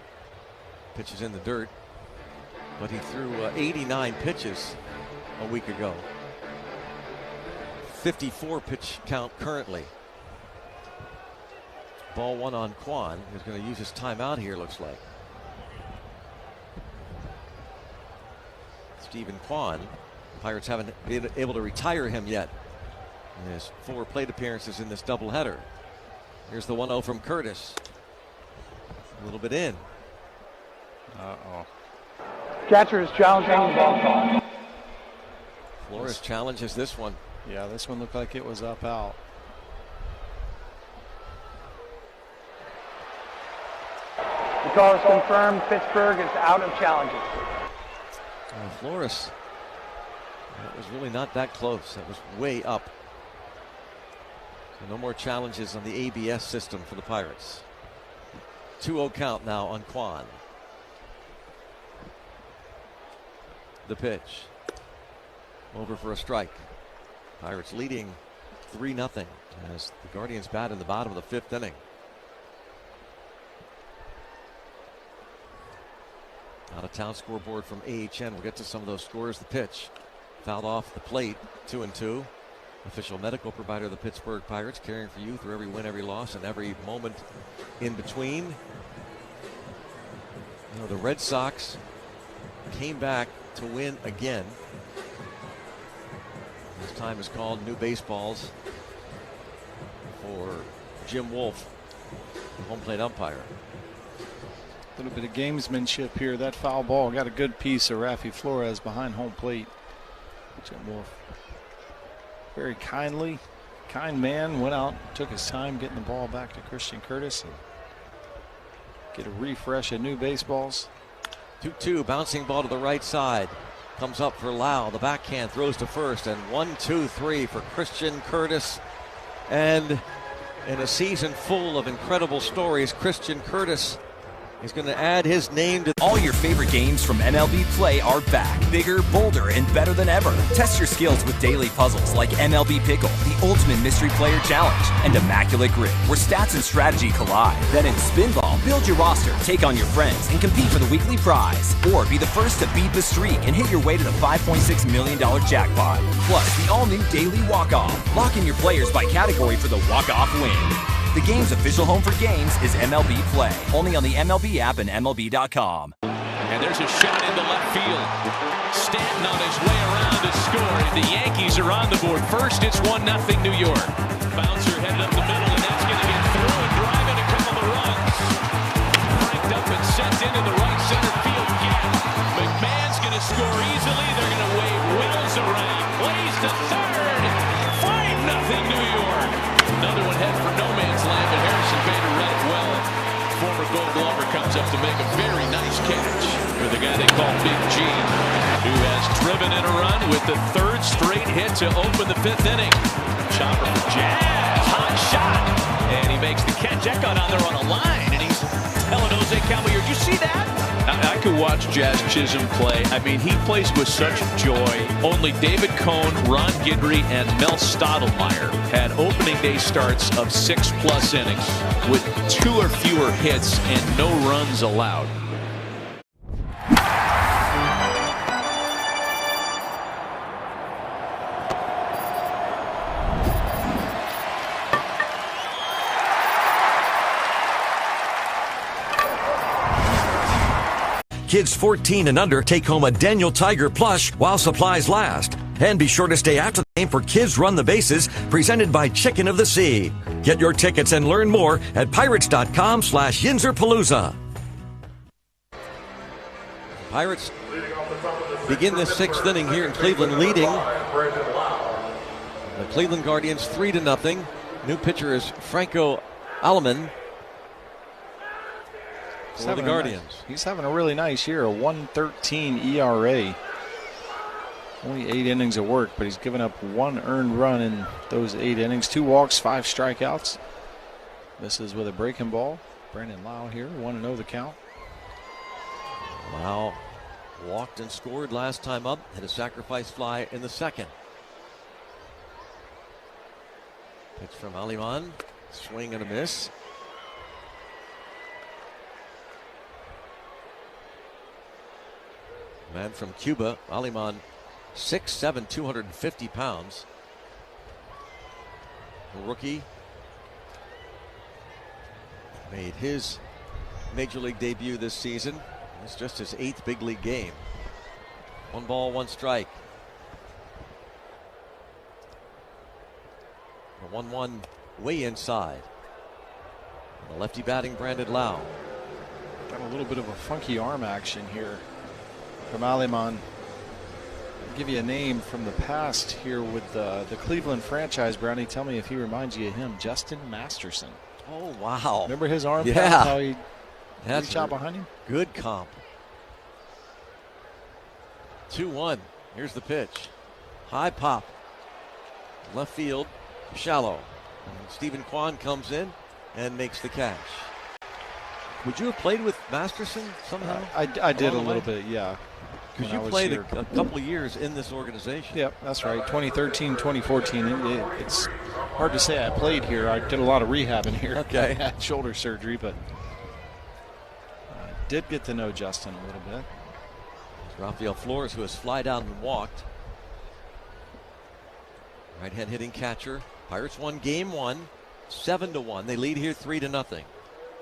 Speaker 2: Pitches in the dirt, but he threw 89 pitches a week ago. 54 pitch count currently. Ball one on Kwan, who's going to use his timeout here, looks like. Stephen Kwan. Pirates haven't been able to retire him yet in his 4 plate appearances in this doubleheader. Here's the 1-0 from Curtis. A little bit in.
Speaker 8: Uh-oh.
Speaker 12: Catcher is challenging the ball call.
Speaker 2: Flores challenges this one.
Speaker 8: Yeah, this one looked like it was up out.
Speaker 12: The call is confirmed. Pittsburgh is out of challenges.
Speaker 2: Flores, that was really not that close. That was way up. So no more challenges on the ABS system for the Pirates. 2-0 count now on Kwan. the pitch. Over for a strike. Pirates leading 3-0 as the Guardians bat in the bottom of the fifth inning. Out of town scoreboard from AHN. We'll get to some of those scores. The pitch fouled off the plate. 2-2. Official medical provider of the Pittsburgh Pirates, caring for you through every win, every loss, and every moment in between. You know, the Red Sox came back to win again. This time is called new baseballs for Jim Wolf, the home plate umpire.
Speaker 8: A little bit of gamesmanship here. That foul ball got a good piece of Rafi Flores behind home plate. Jim Wolf, very kind man, went out, took his time getting the ball back to Christian Curtis and get a refresh of new baseballs.
Speaker 2: 2-2, bouncing ball to the right side. Comes up for Lau. The backhand throws to first, and 1-2-3 for Christian Curtis. And in a season full of incredible stories, Christian Curtis is going to add his name to
Speaker 17: all your favorite games from MLB Play are back, bigger, bolder, and better than ever. Test your skills with daily puzzles like MLB Pickle, the ultimate mystery player challenge, and Immaculate Grid, where stats and strategy collide. Then in Spinball, build your roster, take on your friends, and compete for the weekly prize. Or be the first to beat the streak and hit your way to the $5.6 million jackpot. Plus, the all-new Daily Walk-Off. Lock in your players by category for the walk-off win. The game's official home for games is MLB Play. Only on the MLB app and MLB.com.
Speaker 6: And there's a shot into left field. Stanton on his way around to score. The Yankees are on the board. First, it's 1-0 New York. Bouncer headed up the middle, and that's going to get through and drive in a couple of runs. Cranked up and sent into the right center field gap. McMahon's going to score easily. They're going to wave Wills around. Plays to third. 5-0 New York. Another one head for no man's land, but Harrison Bader read it well. Former Gold Glover comes up to make a very nice catch for the guy they call Big G, who has driven in a run with the third straight hit to open the fifth inning. Chopper for Jazz, hot shot, and he makes the catch. That got on there on a line, and he's telling Jose Caballero, did you see that?
Speaker 15: I could watch Jazz Chisholm play. I mean, he plays with such joy.
Speaker 6: Only David Cohn, Ron Guidry, and Mel Stottlemyre had opening day starts of 6+ innings with 2 or fewer hits and no runs allowed.
Speaker 16: Kids 14 and under take home a Daniel Tiger plush while supplies last. And be sure to stay after the game for Kids Run the Bases, presented by Chicken of the Sea. Get your tickets and learn more at pirates.com/Yinzerpalooza.
Speaker 2: Pirates begin the sixth inning here in Cleveland, leading the Cleveland Guardians 3-0. New pitcher is Franco Aleman for the Guardians.
Speaker 8: He's having a really nice year, a 1.13 ERA. Only 8 innings of work, but he's given up 1 earned run in those 8 innings. 2 walks, 5 strikeouts. This is with a breaking ball. Brandon Lau here, 1-0 the count.
Speaker 2: Lau walked and scored last time up, had a sacrifice fly in the second. Pitch from Aleman, swing and a miss. Man from Cuba, Aleman, 6'7", 250 pounds. The rookie made his major league debut this season. It's just his 8th big league game. 1 ball, 1 strike. The 1-1 way inside. The lefty batting Brandon Lau.
Speaker 8: Got a little bit of a funky arm action here from Aleman. I'll give you a name from the past here with the Cleveland franchise. Brownie, tell me if he reminds you of him. Justin Masterson.
Speaker 2: Oh, wow.
Speaker 8: Remember his arm?
Speaker 2: Yeah.
Speaker 8: How he
Speaker 2: That's
Speaker 8: reach out behind him?
Speaker 2: Good comp. 2-1. Here's the pitch. High pop. Left field. Shallow. And Stephen Kwan comes in and makes the catch. Would you have played with Masterson somehow?
Speaker 8: I did a little bit, yeah.
Speaker 2: Because you played a couple of years in this organization.
Speaker 8: Yep, that's right. 2013, 2014. It's hard to say I played here. I did a lot of rehab in here.
Speaker 2: Okay.
Speaker 8: I had shoulder surgery, but I did get to know Justin a little bit.
Speaker 2: Rafael Flores, who has flied out and walked. Right hand hitting catcher. Pirates won game 1, 7-1. They lead here 3-0.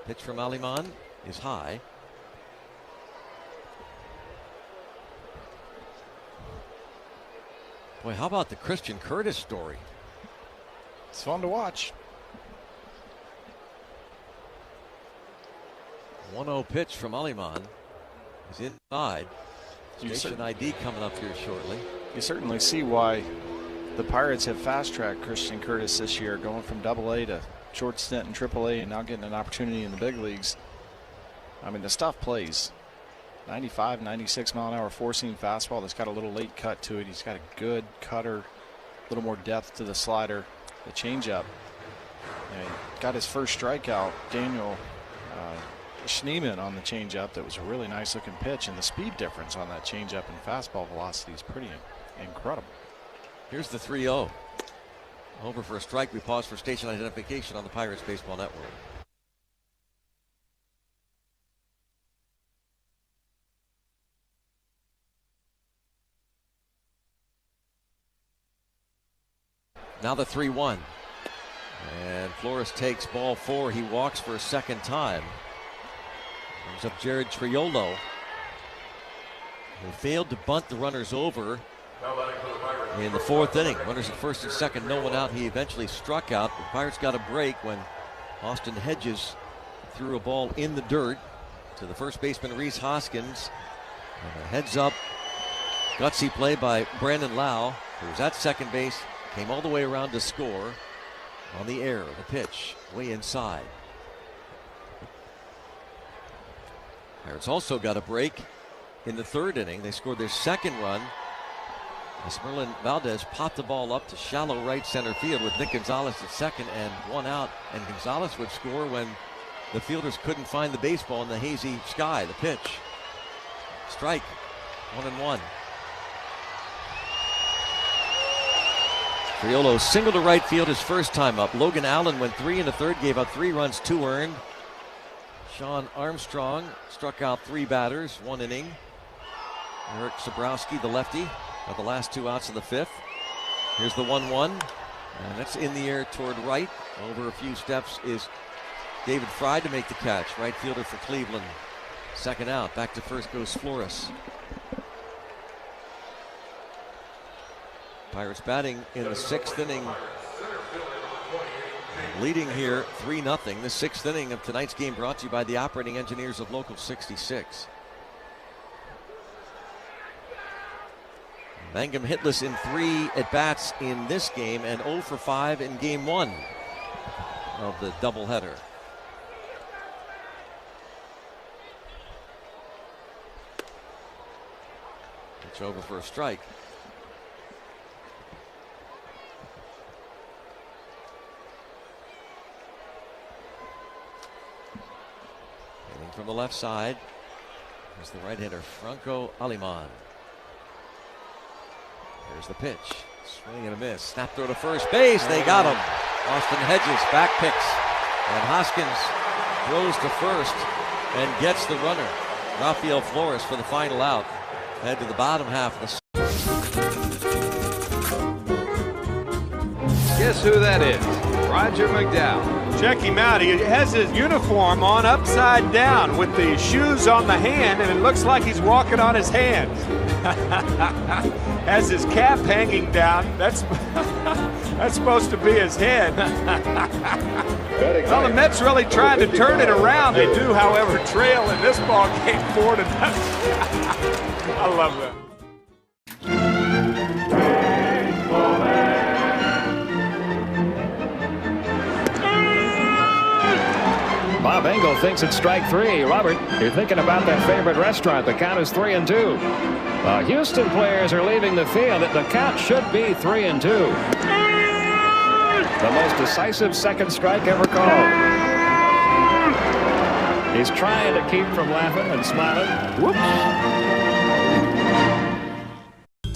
Speaker 2: Pitch from Aliman is high. Boy, how about the Christian Curtis story?
Speaker 8: It's fun to watch.
Speaker 2: 1-0 pitch from Aliman. He's inside. Station ID coming up here shortly.
Speaker 8: You certainly see why the Pirates have fast-tracked Christian Curtis this year, going from AA to short stint in AAA and now getting an opportunity in the big leagues. I mean, the stuff plays. 95, 96 mile an hour four-seam fastball that's got a little late cut to it. He's got a good cutter, a little more depth to the slider, the changeup. And got his first strikeout, Daniel Schneemann, on the changeup. That was a really nice looking pitch, and the speed difference on that changeup and fastball velocity is pretty incredible.
Speaker 2: Here's the 3-0. Over for a strike. We pause for station identification on the Pirates Baseball Network. Now the 3-1. And Flores takes ball 4. He walks for a second time. Comes up Jared Triolo, who failed to bunt the runners over in the 4th inning. Runners at first and second, no one out. He eventually struck out. The Pirates got a break when Austin Hedges threw a ball in the dirt to the first baseman, Rhys Hoskins. And a heads up, gutsy play by Brandon Lau, who was at second base, came all the way around to score on the air. The pitch way inside. Pirates also got a break in the 3rd inning. They scored their 2nd run as Merlin Valdez popped the ball up to shallow right center field with Nick Gonzalez at second and 1 out. And Gonzalez would score when the fielders couldn't find the baseball in the hazy sky. The pitch. Strike. 1-1. Triolo single to right field his first time up. Logan Allen went 3 1/3, gave up 3 runs, 2 earned. Sean Armstrong struck out 3 batters, 1 inning. Eric Sabrowski, the lefty, got the last 2 outs of the 5th. Here's the 1-1, and that's in the air toward right. Over a few steps is David Fry to make the catch. Right fielder for Cleveland. 2nd out. Back to first goes Flores. Pirates batting in the 6th inning. Leading here 3-0. The 6th inning of tonight's game brought to you by the operating engineers of Local 66. Mangum hitless in 3 at-bats in this game and 0 for 5 in game 1 of the doubleheader. Pitch over for a strike. From the left side is the right hitter, Franco Aliman. Here's the pitch. Swing and a miss. Snap throw to first base. They got him. Austin Hedges back picks. And Hoskins throws to first and gets the runner. Rafael Flores for the final out. Head to the bottom half of the.
Speaker 18: Guess who that is? Roger McDowell.
Speaker 19: Check him out. He has his uniform on upside down with the shoes on the hand, and it looks like he's walking on his hands. Has his cap hanging down. That's supposed to be his head. Well, the Mets really trying to turn it around. They do, however, trail in this ball game 4-0. I love that.
Speaker 21: Bob Engel thinks it's strike 3. Robert, you're thinking about that favorite restaurant. The count is 3-2. Houston players are leaving the field. The count should be 3-2. The most decisive second strike ever called. He's trying to keep from laughing and smiling. Whoops.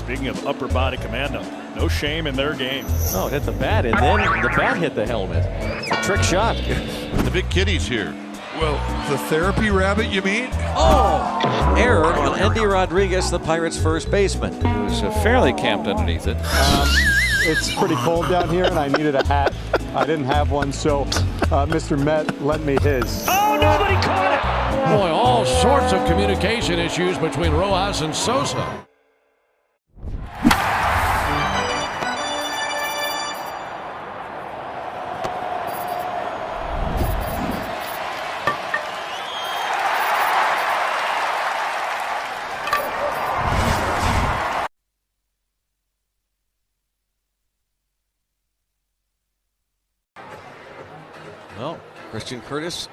Speaker 21: Speaking of upper body command, no shame in their game.
Speaker 2: Oh, it hit the bat, and then the bat hit the helmet. It's a trick shot.
Speaker 5: The big kitty's here.
Speaker 10: Well, the therapy rabbit, you mean?
Speaker 2: Oh! Error on Andy Rodriguez, the Pirates' first baseman.
Speaker 21: He was fairly camped underneath it.
Speaker 20: It's pretty cold down here, and I needed a hat. I didn't have one, so Mr. Met lent me his.
Speaker 25: Oh, nobody caught it!
Speaker 22: Boy, all sorts of communication issues between Rojas and Sosa.
Speaker 2: Well, Christian Curtis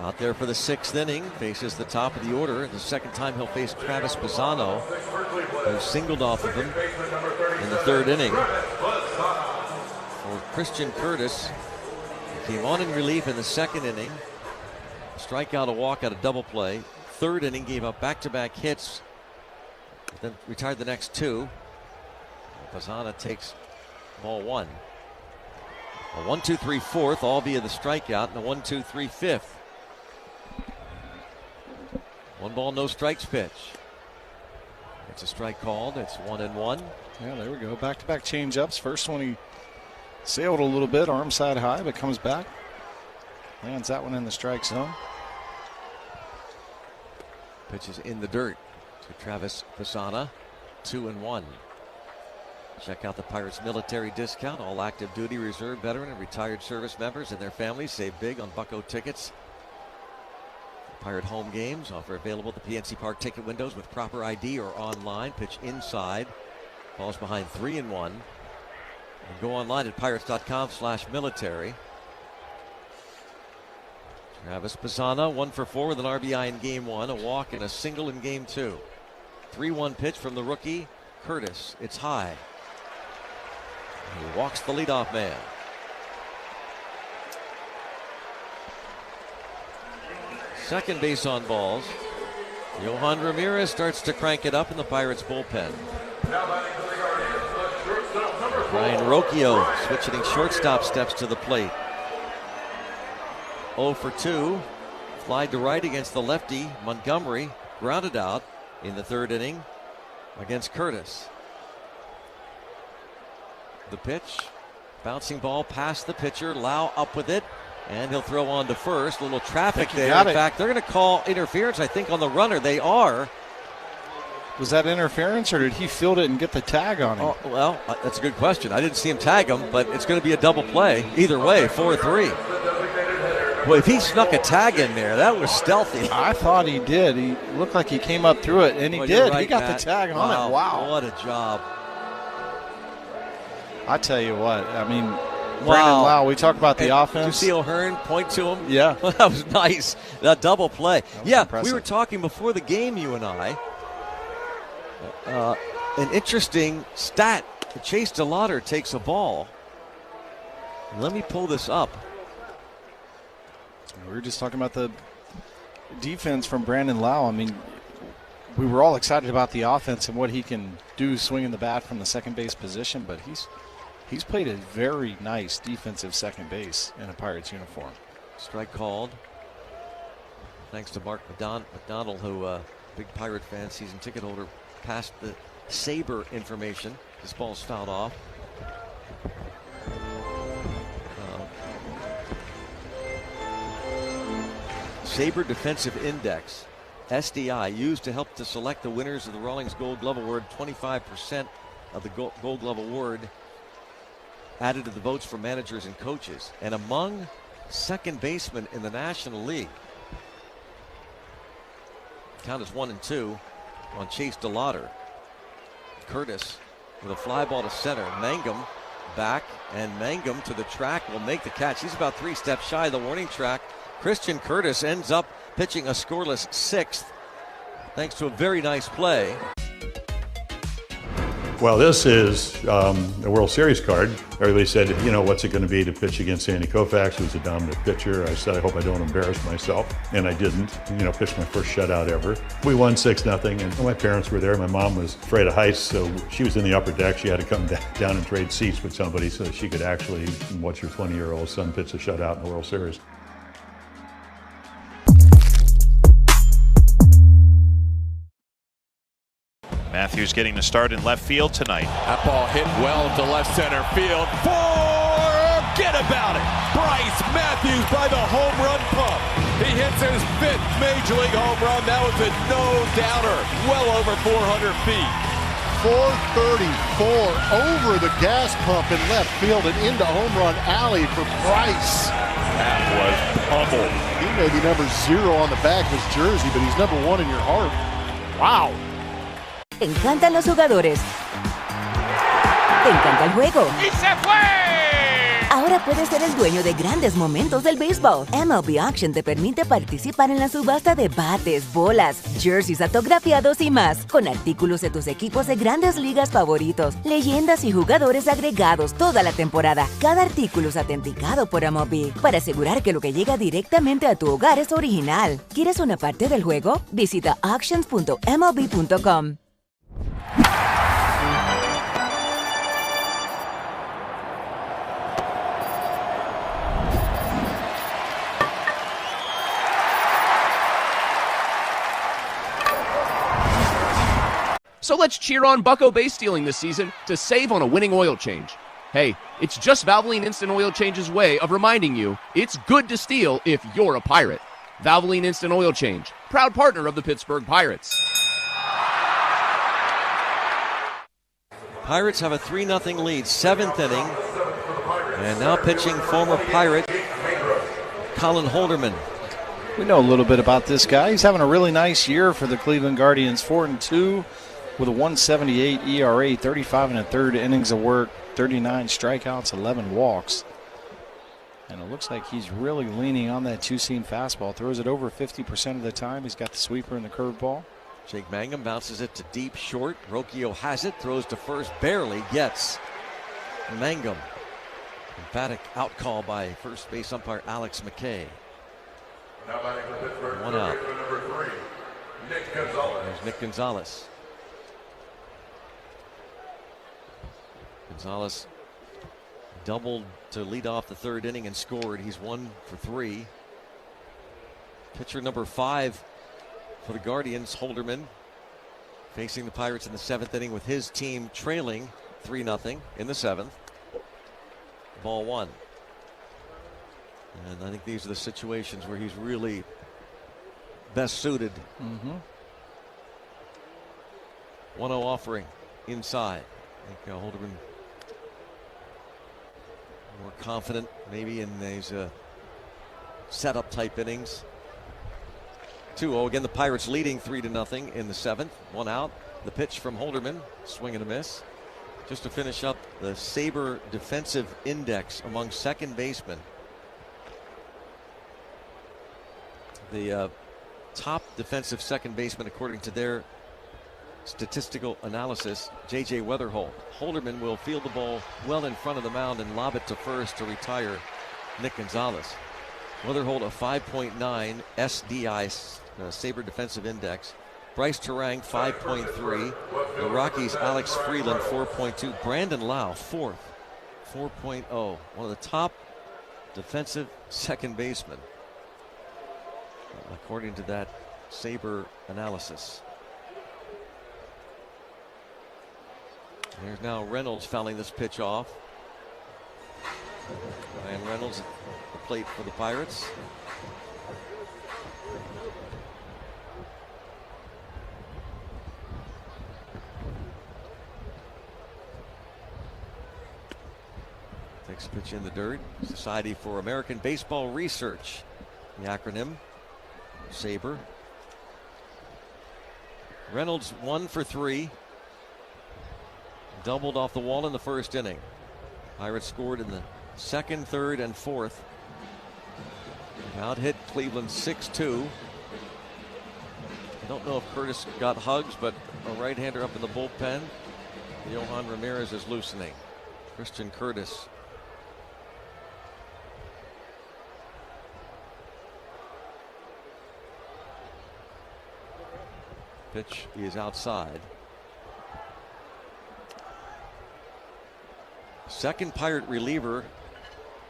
Speaker 2: out there for the 6th inning, faces the top of the order. The second time he'll face Travis Pisano, who singled off of him in the 3rd inning. For Christian Curtis, he came on in relief in the 2nd inning. Strikeout, a walk out of double play. 3rd inning, gave up back-to-back hits, then retired the next 2. Pisano takes ball 1. A 1-2-3 4th, all via the strikeout, and a 1-2-3 5th. 1 ball, no strikes pitch. It's a strike called. It's 1-1.
Speaker 8: Yeah, there we go. Back-to-back change-ups. First one he sailed a little bit, arm side high, but comes back. Lands that one in the strike zone.
Speaker 2: Pitches in the dirt to Travis Pisano. 2-1. Check out the Pirates military discount. All active duty, reserve, veteran, and retired service members and their families save big on Bucko tickets. Pirate home games offer available at the PNC Park ticket windows with proper ID or online. Pitch inside. Balls behind 3-1. And go online at pirates.com/military. Travis Pisano 1 for 4 with an RBI in game 1, a walk and a single in game 2. 3-1 pitch from the rookie Curtis. It's high. He walks the leadoff man. Second base on balls. Johan Ramirez starts to crank it up in the Pirates bullpen. Brian Rocchio switching shortstop steps to the plate. 0 for 2. Fly to right against the lefty. Montgomery grounded out in the 3rd inning against Curtis. The pitch, bouncing ball past the pitcher. Lau up with it, and he'll throw on to first. A little traffic there. In fact, they're going to call interference, I think, on the runner. They are.
Speaker 8: Was that interference, or did he field it and get the tag on him?
Speaker 2: Oh, well, that's a good question. I didn't see him tag him, but it's going to be a double play. Either way, 4-3. Well, if he snuck a tag in there, that was stealthy.
Speaker 8: I thought he did. He looked like he came up through it, and he did.
Speaker 2: Right,
Speaker 8: he got
Speaker 2: Matt.
Speaker 8: the tag on it. Wow.
Speaker 2: What a job.
Speaker 8: I tell you what, I mean, Brandon Lau, we talk about the offense.
Speaker 2: Did you see O'Hearn point to him?
Speaker 8: Yeah.
Speaker 2: That was nice. That double play. Yeah,
Speaker 8: impressive.
Speaker 2: We were talking before the game, you and I. An interesting stat. Chase DeLauder takes a ball. Let me pull this up.
Speaker 8: We were just talking about the defense from Brandon Lau. I mean, we were all excited about the offense and what he can do swinging the bat from the second base position, but he's played a very nice defensive second base in a Pirates uniform.
Speaker 2: Strike called. Thanks to Mark McDonald, who big Pirate fan, season ticket holder, passed the Saber information. This ball's fouled off. Saber Defensive Index, SDI, used to help to select the winners of the Rawlings Gold Glove Award. 25% of the Gold Glove Award added to the votes for managers and coaches. And among second basemen in the National League, count is 1 and 2 on Chase DeLauder. Curtis with a fly ball to center. Mangum back, and Mangum to the track will make the catch. He's about 3 steps shy of the warning track. Christian Curtis ends up pitching a scoreless 6th thanks to a very nice play.
Speaker 7: Well, this is the World Series card. Everybody said, you know, what's it going to be to pitch against Sandy Koufax, who's a dominant pitcher? I said, I hope I don't embarrass myself. And I didn't. You know, pitched my first shutout ever. We won 6-0, and my parents were there. My mom was afraid of heights, so she was in the upper deck. She had to come down and trade seats with somebody so that she could actually watch her 20-year-old son pitch a shutout in the World Series.
Speaker 4: Matthews getting the start in left field tonight.
Speaker 13: That ball hit well to left center field. Forget about it. Bryce Matthews by the home run pump. He hits his 5th Major League home run. That was a no-doubter. Well over 400 feet.
Speaker 14: 434 over the gas pump in left field and into home run alley for Bryce.
Speaker 13: That was pummeled.
Speaker 14: He may be number 0 on the back of his jersey, but he's number 1 in your heart. Wow.
Speaker 23: Te encantan los jugadores. Te encanta el juego.
Speaker 13: ¡Y se fue!
Speaker 23: Ahora puedes ser el dueño de grandes momentos del béisbol. MLB Auction te permite participar en la subasta de bates, bolas, jerseys autografiados y más, con artículos de tus equipos de grandes ligas favoritos, leyendas y jugadores agregados toda la temporada. Cada artículo es autenticado por MLB para asegurar que lo que llega directamente a tu hogar es original. ¿Quieres una parte del juego? Visita auctions.mlb.com.
Speaker 24: So let's cheer on Bucko base stealing this season to save on a winning oil change. Hey, it's just Valvoline Instant Oil Change's way of reminding you it's good to steal if you're a pirate. Valvoline Instant Oil Change, proud partner of the Pittsburgh Pirates.
Speaker 2: Pirates have a 3-0 lead, 7th inning. And now pitching former Pirate Colin Holderman.
Speaker 8: We know a little bit about this guy. He's having a really nice year for the Cleveland Guardians. 4-2 with a 1.78 ERA, 35 1/3 innings of work, 39 strikeouts, 11 walks. And it looks like he's really leaning on that two-seam fastball. Throws it over 50% of the time. He's got the sweeper and the curveball.
Speaker 2: Jake Mangum bounces it to deep short. Rocchio has it, throws to first, barely gets Mangum. Emphatic out call by first base umpire Alex McKay. One out. There's Nick Gonzalez. Gonzalez doubled to lead off the 3rd inning and scored. He's 1 for 3. Pitcher number 5 for the Guardians, Holderman, facing the Pirates in the 7th inning with his team trailing 3-0 in the 7th. Ball 1. And I think these are the situations where he's really best suited. 1-0 offering inside. I think Holderman more confident maybe in these setup type innings. 2-0 again. The Pirates leading 3-0 in the 7th. 1 out. The pitch from Holderman, swing and a miss. Just to finish up the Sabre defensive index among second basemen. The top defensive second baseman, according to their statistical analysis, J.J. Weatherholt. Holderman will field the ball well in front of the mound and lob it to first to retire Nick Gonzalez. Weatherholt a 5.9 SDI Sabre defensive index. Bryce Terang 5.3. The Rockies' Alex Freeland 4.2. Brandon Lau 4th 4.0. One of the top defensive second basemen, according to that Sabre analysis. There's now Reynolds fouling this pitch off. Ryan Reynolds at the plate for the Pirates. Takes a pitch in the dirt. Society for American Baseball Research, the acronym, Sabre. Reynolds 1 for 3. Doubled off the wall in the 1st inning. Pirates scored in the 2nd, 3rd, and 4th. Out hit Cleveland 6-2. I don't know if Curtis got hugs, but a right-hander up in the bullpen Johan Ramirez is loosening. Christian Curtis. Pitch is outside. Second Pirate reliever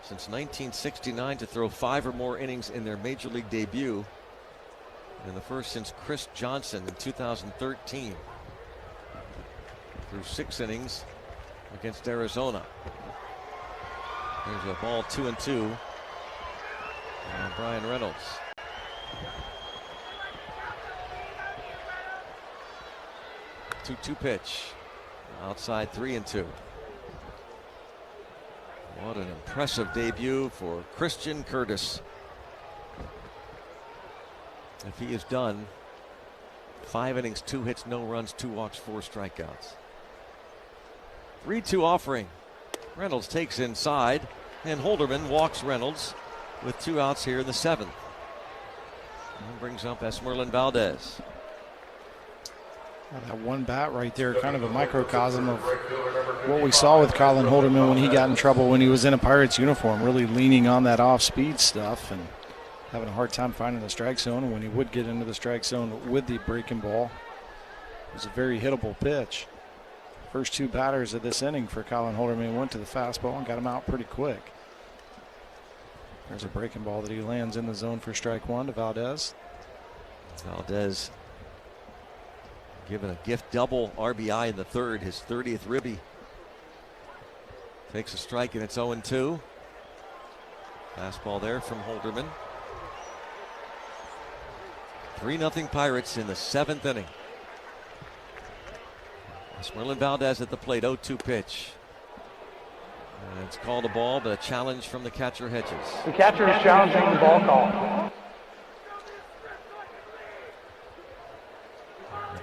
Speaker 2: since 1969 to throw 5 or more innings in their major league debut. And the first since Chris Johnson in 2013. Threw 6 innings against Arizona. There's a ball 2-2. And Brian Reynolds. 2-2 pitch. Outside 3-2. What an impressive debut for Christian Curtis. If he is done, 5 innings, 2 hits, no runs, 2 walks, 4 strikeouts. 3-2 offering. Reynolds takes inside, and Holderman walks Reynolds with 2 outs here in the 7th. And brings up Esmerlin Valdez.
Speaker 8: That one bat right there, kind of a microcosm of what we saw with Colin Holderman when he got in trouble when he was in a Pirates uniform, really leaning on that off-speed stuff and having a hard time finding the strike zone. And when he would get into the strike zone with the breaking ball, it was a very hittable pitch. First 2 batters of this inning for Colin Holderman went to the fastball and got him out pretty quick. There's a breaking ball that he lands in the zone for strike 1 to Valdez.
Speaker 2: Valdez given a gift double RBI in the 3rd, his 30th ribby. Takes a strike and it's 0-2. Fastball there from Holderman. 3-0 Pirates in the 7th inning. Esmerlin Valdez at the plate, 0-2 pitch. And it's called a ball, but a challenge from the catcher Hedges.
Speaker 1: The catcher is challenging the ball call.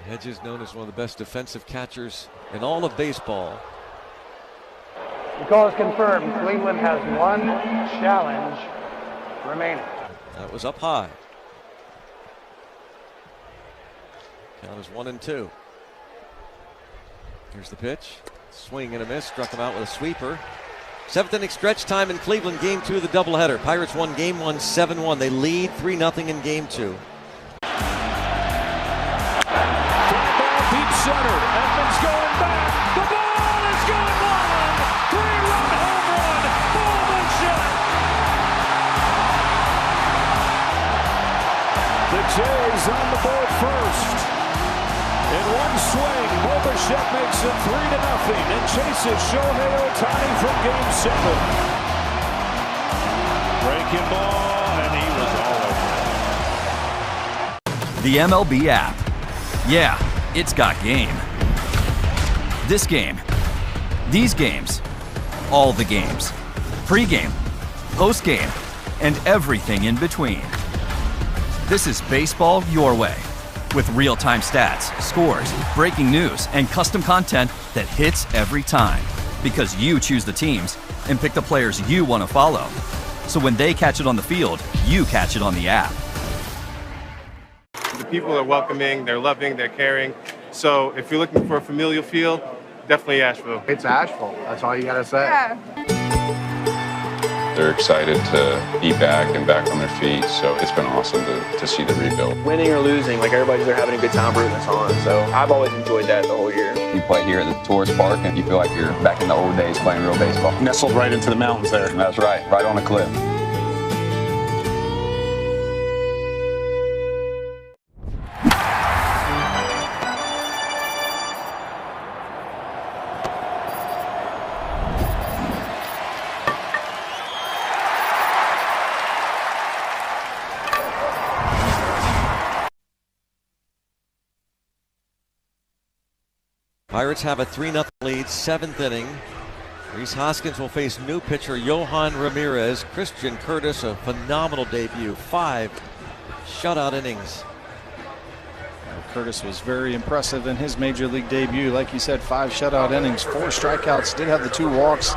Speaker 2: Hedges, known as one of the best defensive catchers in all of baseball.
Speaker 1: The call is confirmed. Cleveland has 1 challenge remaining.
Speaker 2: That was up high. Count is 1-2. Here's the pitch. Swing and a miss. Struck him out with a sweeper. 7th inning stretch time in Cleveland. Game 2 of the doubleheader. Pirates won Game 1 7-1. They lead 3-0 in Game 2.
Speaker 21: Center. Edmonds going back. The ball is going long. 3-run home run. Bowman shot. The Jays on the board first. In one swing, Bobachek makes it 3-0 and chases Shohei Ohtani from Game 7.
Speaker 4: Breaking ball, and he was all over.
Speaker 17: The MLB app. Yeah, it's got game. This game, these games, all the games. Pre-game, post-game, and everything in between. This is baseball your way. With real-time stats, scores, breaking news, and custom content that hits every time. Because you choose the teams and pick the players you want to follow. So when they catch it on the field, you catch it on the app.
Speaker 3: The people are welcoming, they're loving, they're caring. So if you're looking for a familial feel, definitely Asheville.
Speaker 14: It's Asheville. That's all you got to say.
Speaker 9: Yeah.
Speaker 11: They're excited to be back and back on their feet, so it's been awesome to see the rebuild.
Speaker 9: Winning or losing, like everybody's there having a good time rooting us on. So I've always enjoyed that the whole year.
Speaker 11: You play here at the tourist park and you feel like you're back in the old days playing real baseball.
Speaker 12: Nestled right into the mountains there.
Speaker 11: That's right, right on a cliff.
Speaker 2: Pirates have a 3-0 lead, 7th inning. Rhys Hoskins will face new pitcher Johan Ramirez. Christian Curtis, a phenomenal debut, 5 shutout innings.
Speaker 8: Curtis was very impressive in his major league debut. Like you said, 5 shutout innings, 4 strikeouts, did have the 2 walks,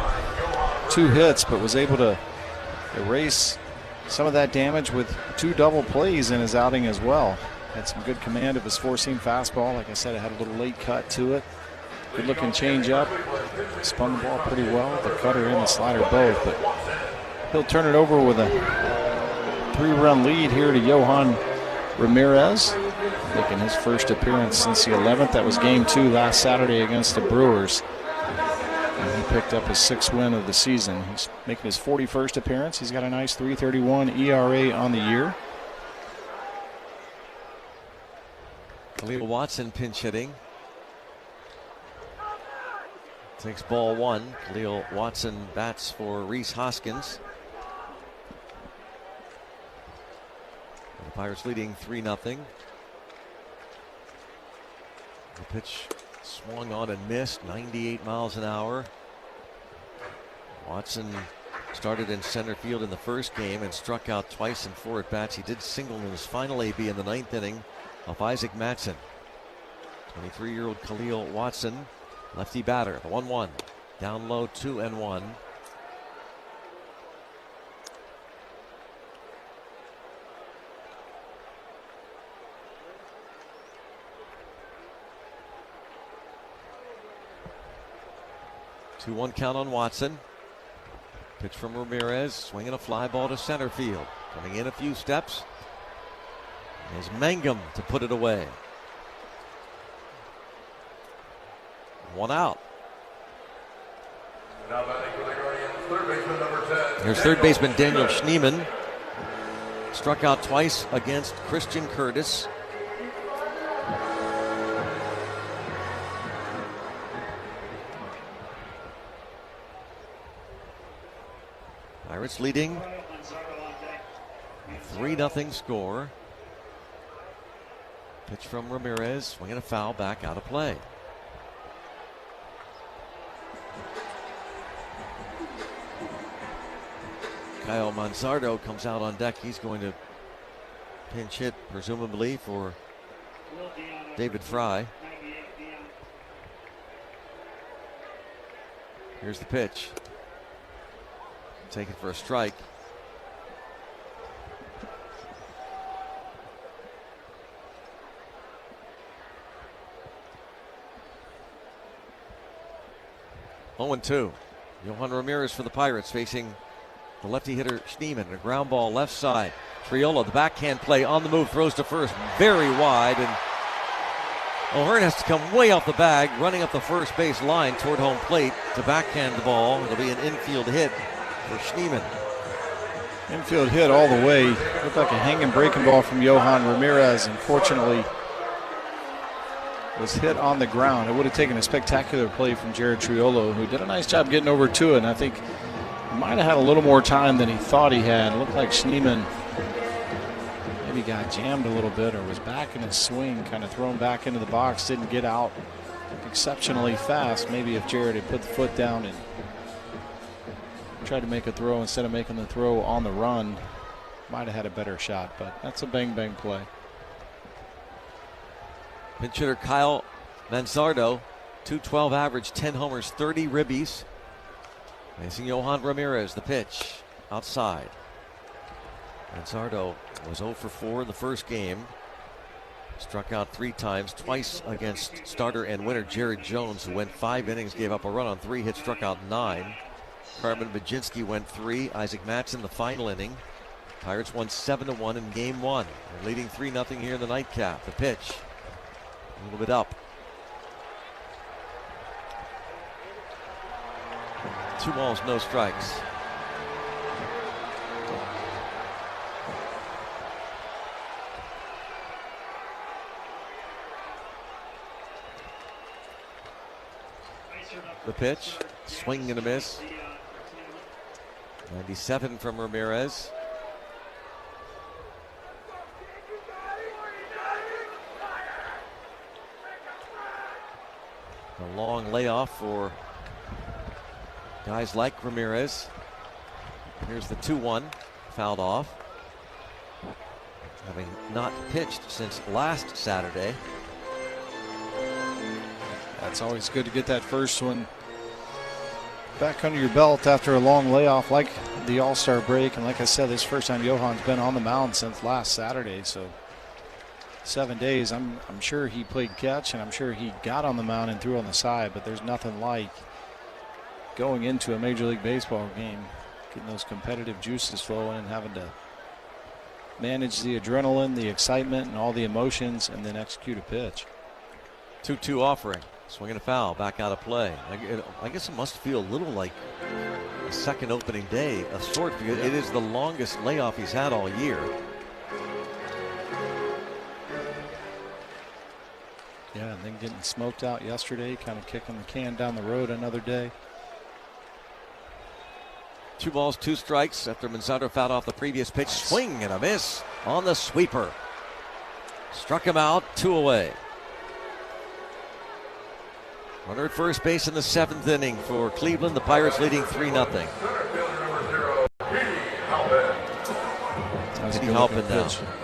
Speaker 8: 2 hits, but was able to erase some of that damage with 2 double plays in his outing as well. Had some good command of his four-seam fastball. Like I said, it had a little late cut to it. Good looking change up. Spun the ball pretty well. The cutter and the slider both, but he'll turn it over with a 3-run lead here to Johan Ramirez, making his first appearance since the 11th. That was game 2 last Saturday against the Brewers. And he picked up his 6th win of the season. He's making his 41st appearance. He's got a nice 3.31 ERA on the year.
Speaker 2: Khalil Watson pinch hitting. Takes ball 1. Khalil Watson bats for Rhys Hoskins. The Pirates leading 3-0. The pitch swung on and missed, 98 miles an hour. Watson started in center field in the first game and struck out twice in 4 at-bats. He did single in his final AB in the 9th inning of Isaac Mattson. 23-year-old Khalil Watson, lefty batter, the 1-1. Down low, 2-1. Two-one count on Watson. Pitch from Ramirez, swinging a fly ball to center field. Coming in a few steps is Mangum to put it away. 1 out. Here's third baseman Daniel Schneemann. Struck out twice against Christian Curtis. Pirates leading 3-0 score. Pitch from Ramirez, swinging a foul, back out of play. Kyle Manzardo comes out on deck. He's going to pinch hit, presumably, for David Fry. Here's the pitch. Taken for a strike. Oh, 0-2. Johan Ramirez for the Pirates facing the lefty hitter Schneemann. A ground ball left side. Triolo, the backhand play on the move, throws to first, very wide, and O'Hearn has to come way off the bag, running up the first base line toward home plate to backhand the ball. It'll be an infield hit for Schneemann.
Speaker 8: Infield hit all the way. Looked like a hanging breaking ball from Johan Ramirez. Unfortunately, was hit on the ground. It would have taken a spectacular play from Jared Triolo, who did a nice job getting over to it. And I think he might have had a little more time than he thought he had. It looked like Schneemann maybe got jammed a little bit or was back in his swing, kind of thrown back into the box, didn't get out exceptionally fast. Maybe if Jared had put the foot down and tried to make a throw instead of making the throw on the run, might have had a better shot, but that's a bang-bang play.
Speaker 2: Pinch hitter Kyle Manzardo, .212 average, 10 homers, 30 ribbies. Facing Johan Ramirez, the pitch outside. Manzardo was 0 for 4 in the first game. Struck out 3 times, twice against starter and winner Jared Jones, who went 5 innings, gave up a run on 3 hits, struck out 9. Carmen Baginski went 3. Isaac Mattson the final inning. Pirates won 7-1 in game 1. They're leading 3-0 here in the nightcap. The pitch, a little bit up. 2 balls, no strikes. The pitch, swing and a miss. 97 from Ramirez. A long layoff for guys like Ramirez. Here's the 2-1, fouled off. Having not pitched since last Saturday.
Speaker 8: That's always good to get that first one back under your belt after a long layoff like the All-Star break. And like I said, this is the first time Johan's been on the mound since last Saturday. So 7 days. I'm sure he played catch, and I'm sure he got on the mound and threw on the side, but there's nothing like going into a Major League Baseball game, getting those competitive juices flowing and having to manage the adrenaline, the excitement, and all the emotions, and then execute a pitch.
Speaker 2: 2-2 offering. Swing and a foul. Back out of play. I guess it must feel a little like a second opening day of sorts, because it is the longest layoff he's had all year.
Speaker 8: Yeah, and then getting smoked out yesterday, kind of kicking the can down the road another day.
Speaker 2: 2 balls, 2 strikes after Manzardo fouled off the previous pitch. Swing and a miss on the sweeper. Struck him out, 2 away. Runner at first base in the 7th inning for Cleveland. The Pirates leading 3-0.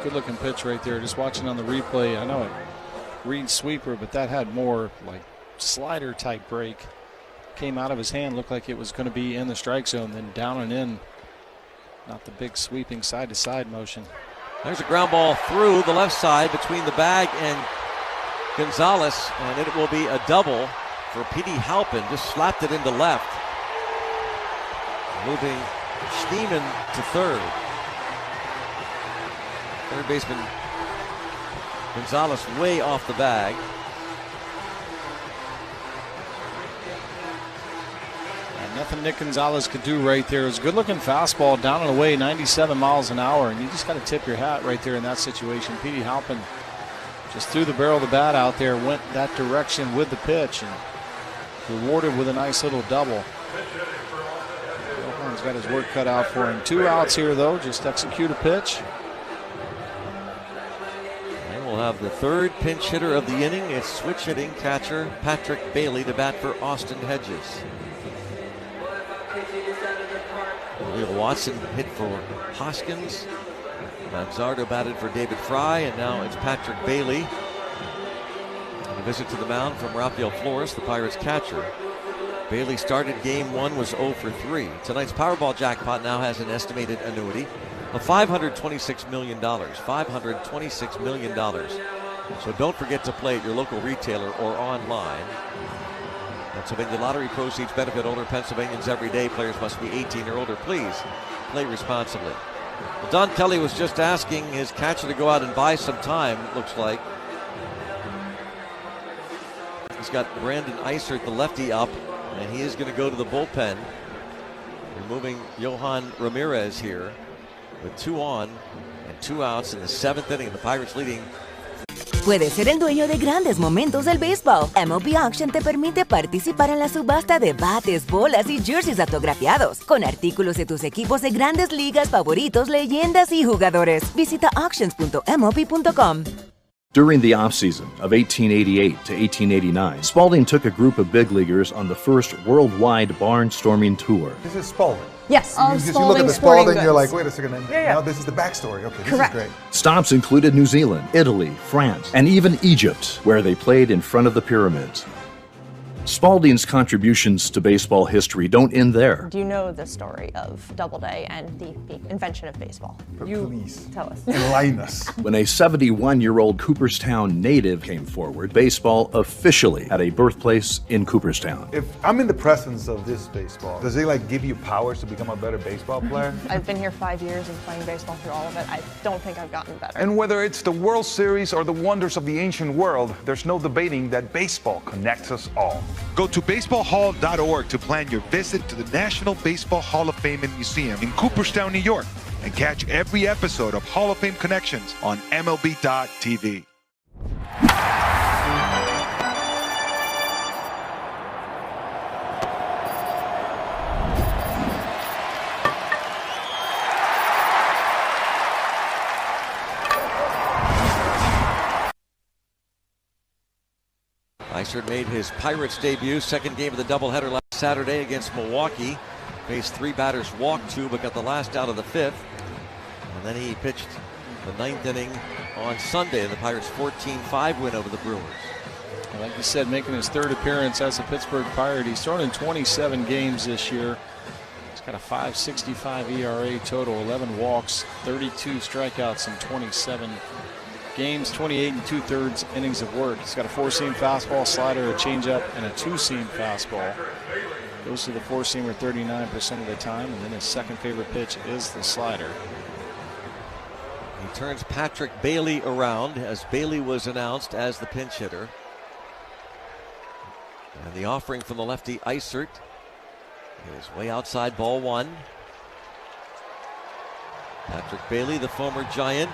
Speaker 8: Good looking pitch right there. Just watching on the replay, I know it reads sweeper, but that had more like slider type break. Came out of his hand, looked like it was going to be in the strike zone, then down and in. Not the big sweeping side to side motion.
Speaker 2: There's a ground ball through the left side between the bag and Gonzalez, and it will be a double for Petey Halpin. Just slapped it into left, moving Schneemann to third. Third baseman Gonzalez way off the bag.
Speaker 8: And nothing Nick Gonzalez could do right there. It was a good-looking fastball down and away, 97 miles an hour, and you just got to tip your hat right there in that situation. Petey Halpin just threw the barrel of the bat out there, went that direction with the pitch, and rewarded with a nice little double. Johan's got his work cut out for him. 2 outs here, though. Just execute a pitch.
Speaker 2: We'll have the third pinch hitter of the inning. It's switch hitting catcher Patrick Bailey to bat for Austin Hedges. Leo Watson hit for Hoskins. Manzardo batted for David Fry, and now it's Patrick Bailey. And a visit to the mound from Rafael Flores, the Pirates catcher. Bailey started game 1, was 0 for 3. Tonight's Powerball jackpot now has an estimated annuity of $526 million. $526 million. So don't forget to play at your local retailer or online. Pennsylvania Lottery proceeds benefit older Pennsylvanians every day. Players must be 18 or older. Please play responsibly. Well, Don Kelly was just asking his catcher to go out and buy some time, it looks like. He's got Brandon Eisert, the lefty, up, and he is going to go to the bullpen, removing Johan Ramirez here. With 2 on and 2 outs in the 7th inning, the Pirates leading.
Speaker 23: Puedes ser el dueño de grandes momentos del béisbol. MLB Auction te permite participar en la subasta de bates, bolas y jerseys autografiados, con artículos de tus equipos de grandes ligas favoritos, leyendas y jugadores. Visita auctions.mlb.com.
Speaker 6: During the offseason of 1888 to 1889, Spalding took a group of big leaguers on the first worldwide barnstorming tour.
Speaker 12: This is Spalding.
Speaker 15: Yes,
Speaker 12: you look at the Spalding, you're like, wait a second, no, this is the backstory. Okay, this is great.
Speaker 6: Stops included New Zealand, Italy, France, and even Egypt, where they played in front of the pyramids. Spalding's contributions to baseball history don't end there.
Speaker 15: Do you know the story of Doubleday and the invention of baseball?
Speaker 12: Please
Speaker 15: tell us.
Speaker 12: Enlighten us.
Speaker 6: When a 71-year-old Cooperstown native came forward, baseball officially had a birthplace in Cooperstown.
Speaker 12: If I'm in the presence of this baseball, does it give you powers to become a better baseball player?
Speaker 15: I've been here 5 years and playing baseball through all of it. I don't think I've gotten better.
Speaker 16: And whether it's the World Series or the wonders of the ancient world, there's no debating that baseball connects us all.
Speaker 18: Go to baseballhall.org to plan your visit to the National Baseball Hall of Fame and Museum in Cooperstown, New York, and catch every episode of Hall of Fame Connections on MLB.tv.
Speaker 2: Eisert made his Pirates debut, second game of the doubleheader last Saturday against Milwaukee. Faced 3 batters, walked 2, but got the last out of the 5th. And then he pitched the 9th inning on Sunday in the Pirates' 14-5 win over the Brewers.
Speaker 8: Like you said, making his 3rd appearance as a Pittsburgh Pirate. He's thrown in 27 games this year. He's got a .565 ERA total, 11 walks, 32 strikeouts in 27 games, 28 2/3 innings of work. He's got a 4-seam fastball, slider, a changeup, and a 2-seam fastball. Goes to the 4-seamer 39% of the time, and then his second favorite pitch is the slider.
Speaker 2: He turns Patrick Bailey around as Bailey was announced as the pinch hitter. And the offering from the lefty Eisert is way outside, ball 1. Patrick Bailey, the former Giant,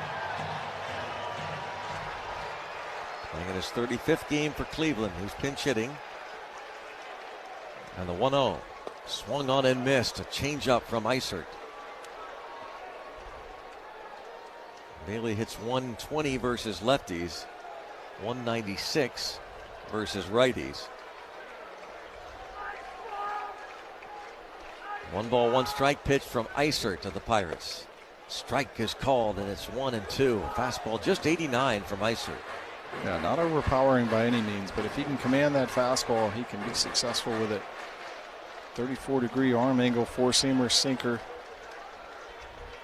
Speaker 2: playing in his 35th game for Cleveland. He's pinch hitting. And the 1-0. Swung on and missed. A changeup from Eisert. Bailey hits 120 versus lefties, 196 versus righties. 1-1 strike pitch from Eisert to the Pirates. Strike is called, and it's 1-2. Fastball just 89 from Eisert.
Speaker 8: Yeah, not overpowering by any means, but if he can command that fastball, he can be successful with it. 34-degree arm angle, 4-seamer, sinker.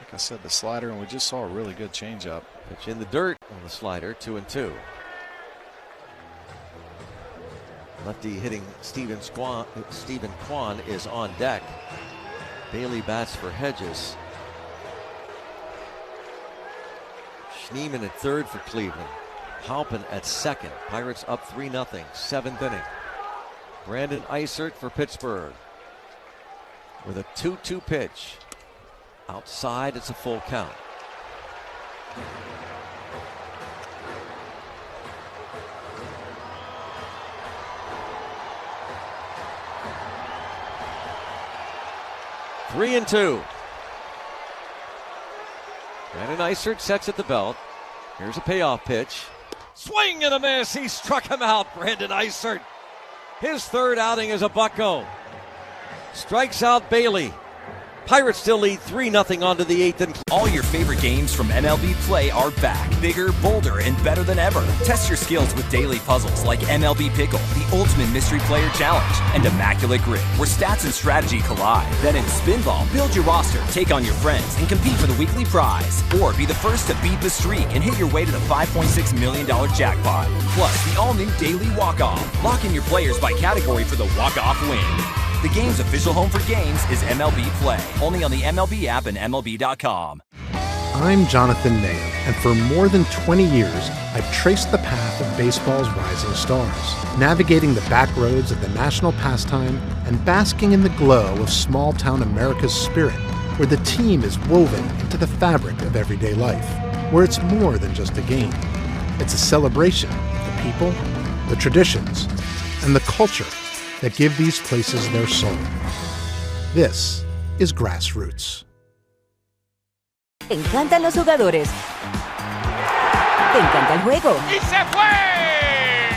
Speaker 8: Like I said, the slider, and we just saw a really good changeup.
Speaker 2: Pitch in the dirt on the slider, 2-2. Lefty hitting Stephen Kwan is on deck. Bailey bats for Hedges. Schneemann at third for Cleveland. Halpin at second. Pirates up 3-0, 7th inning. Brandon Eisert for Pittsburgh with a 2-2 pitch. Outside, it's a full count. Three and two. Brandon Eisert sets at the belt. Here's a payoff pitch. Swing and a miss. He struck him out, Brandon Eisert. His third outing as a Bucko. Strikes out Bailey. Pirates still lead 3-0 onto the 8th. And
Speaker 17: all your favorite games from MLB Play are back, bigger, bolder, and better than ever. Test your skills with daily puzzles like MLB Pickle, the Ultimate Mystery Player Challenge, and Immaculate Grid, where stats and strategy collide. Then in Spinball, build your roster, take on your friends, and compete for the weekly prize. Or be the first to beat the streak and hit your way to the $5.6 million jackpot. Plus, the all-new Daily Walk-Off. Lock in your players by category for the walk-off win. The game's official home for games is MLB Play, only on the MLB app and MLB.com.
Speaker 5: I'm Jonathan Mayer, and for more than 20 years, I've traced the path of baseball's rising stars, navigating the back roads of the national pastime and basking in the glow of small-town America's spirit, where the team is woven into the fabric of everyday life, where it's more than just a game. It's a celebration of the people, the traditions, and the culture that give these places their soul. This is Grassroots.
Speaker 23: Te encantan los jugadores. Te encanta el juego.
Speaker 13: ¡Y se fue!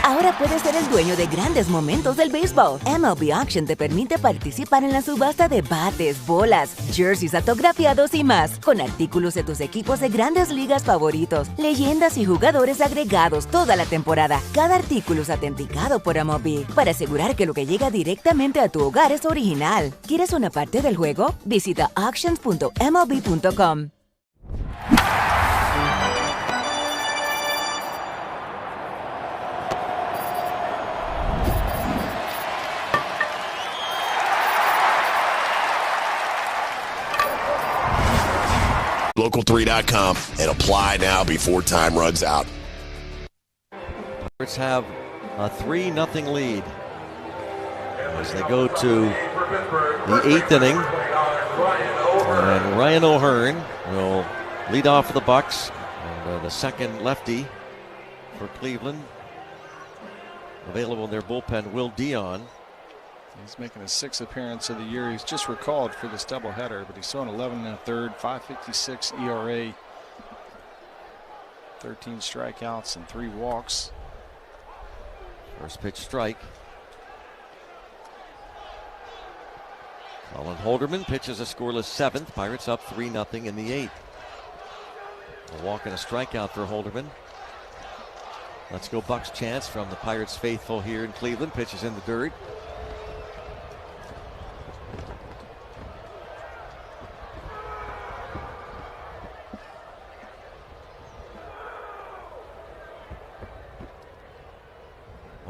Speaker 23: Ahora puedes ser el dueño de grandes momentos del béisbol. MLB Auction te permite participar en la subasta de bates, bolas, jerseys autografiados y más, con artículos de tus equipos de grandes ligas favoritos, leyendas y jugadores agregados toda la temporada. Cada artículo es autenticado por MLB para asegurar que lo que llega directamente a tu hogar es original. ¿Quieres una parte del juego? Visita auctions.mlb.com.
Speaker 10: Local3.com and apply now before time runs out.
Speaker 2: Pirates have a 3-0 lead as they go to the 8th inning. And Ryan O'Hearn will lead off for the Bucks. And the second lefty for Cleveland. Available in their bullpen, Will Dion.
Speaker 8: He's making his 6th appearance of the year. He's just recalled for this doubleheader, but he's thrown 11 1/3, 5.56 ERA, 13 strikeouts and 3 walks.
Speaker 2: First pitch strike. Colin Holderman pitches a scoreless 7th. Pirates up 3-0 in the 8th. A walk and a strikeout for Holderman. Let's go Bucks chance from the Pirates faithful here in Cleveland. Pitches in the dirt.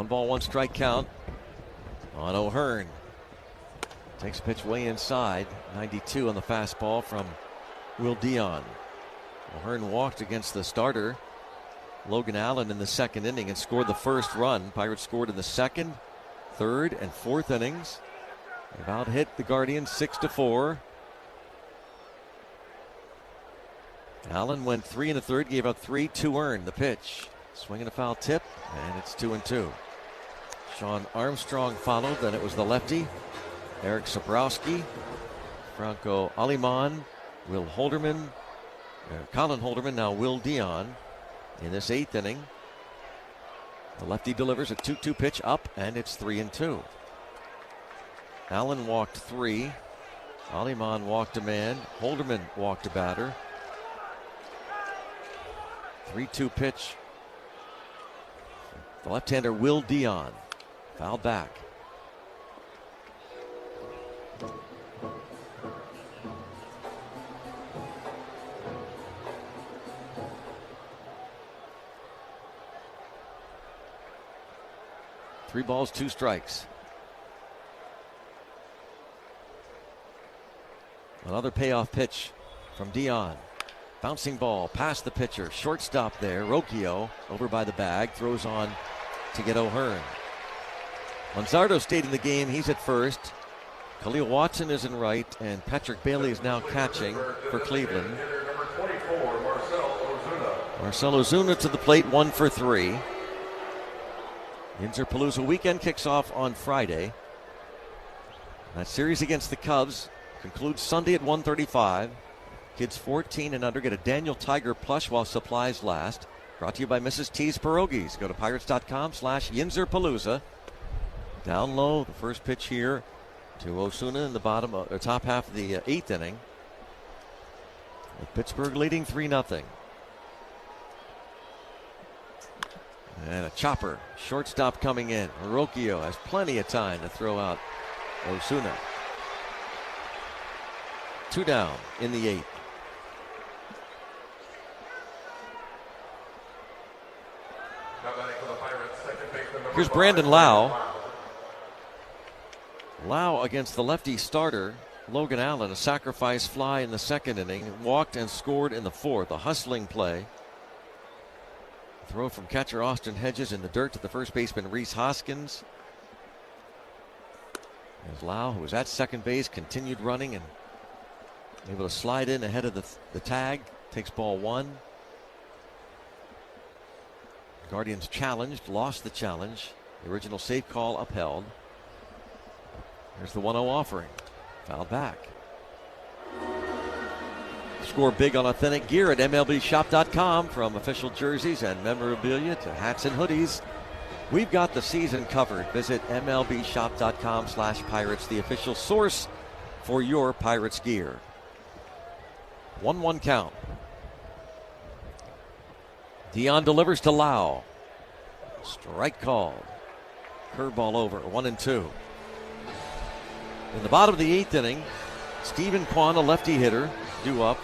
Speaker 2: 1 ball, 1 strike count on O'Hearn. Takes a pitch way inside. 92 on the fastball from Will Dion. O'Hearn walked against the starter, Logan Allen, in the 2nd inning and scored the first run. Pirates scored in the 2nd, 3rd, and 4th innings. They've out-hit the Guardians 6-4. Allen went 3 1/3, gave up 3, 2 earned. The pitch, swing and a foul tip, and it's 2-2. Sean Armstrong followed, then it was the lefty, Eric Sabrowski, Franco Aliman, Will Holderman, Colin Holderman, now Will Dion in this 8th inning. The lefty delivers a 2-2 pitch up, and it's 3-2. Allen walked 3. Aliman walked a man. Holderman walked a batter. 3-2 pitch. The left-hander Will Dion. Foul back. Three balls, 2 strikes. Another payoff pitch from Dion. Bouncing ball past the pitcher. Shortstop there. Rocchio over by the bag. Throws on to get O'Hearn. Manzardo stayed in the game. He's at first. Khalil Watson is in right. And Patrick Bailey is now catching for Cleveland. Marcell Ozuna to the plate, 1 for 3. Yinzer-Palooza weekend kicks off on Friday. That series against the Cubs concludes Sunday at 1:35. Kids 14 and under get a Daniel Tiger plush while supplies last. Brought to you by Mrs. T's Pierogies. Go to pirates.com/Yinzer-Palooza. Down low, the first pitch here to Osuna in the top half of the 8th inning. With Pittsburgh leading 3-0. And a chopper. Shortstop coming in. Rocchio has plenty of time to throw out Osuna. 2 down in the 8th. Here's Brandon Lau. Lau against the lefty starter, Logan Allen. A sacrifice fly in the 2nd inning. Walked and scored in the 4th. A hustling play. Throw from catcher Austin Hedges in the dirt to the first baseman Rhys Hoskins. As Lau, who was at second base, continued running and able to slide in ahead of the tag. Takes ball 1. Guardians challenged, lost the challenge. The original safe call upheld. There's the 1-0 offering. Fouled back. Score big on authentic gear at MLBshop.com. From official jerseys and memorabilia to hats and hoodies, we've got the season covered. Visit MLBshop.com/Pirates, the official source for your Pirates gear. 1-1 count. Dion delivers to Lau. Strike called. Curveball over. 1-2. In the bottom of the 8th inning, Stephen Kwan, a lefty hitter, due up.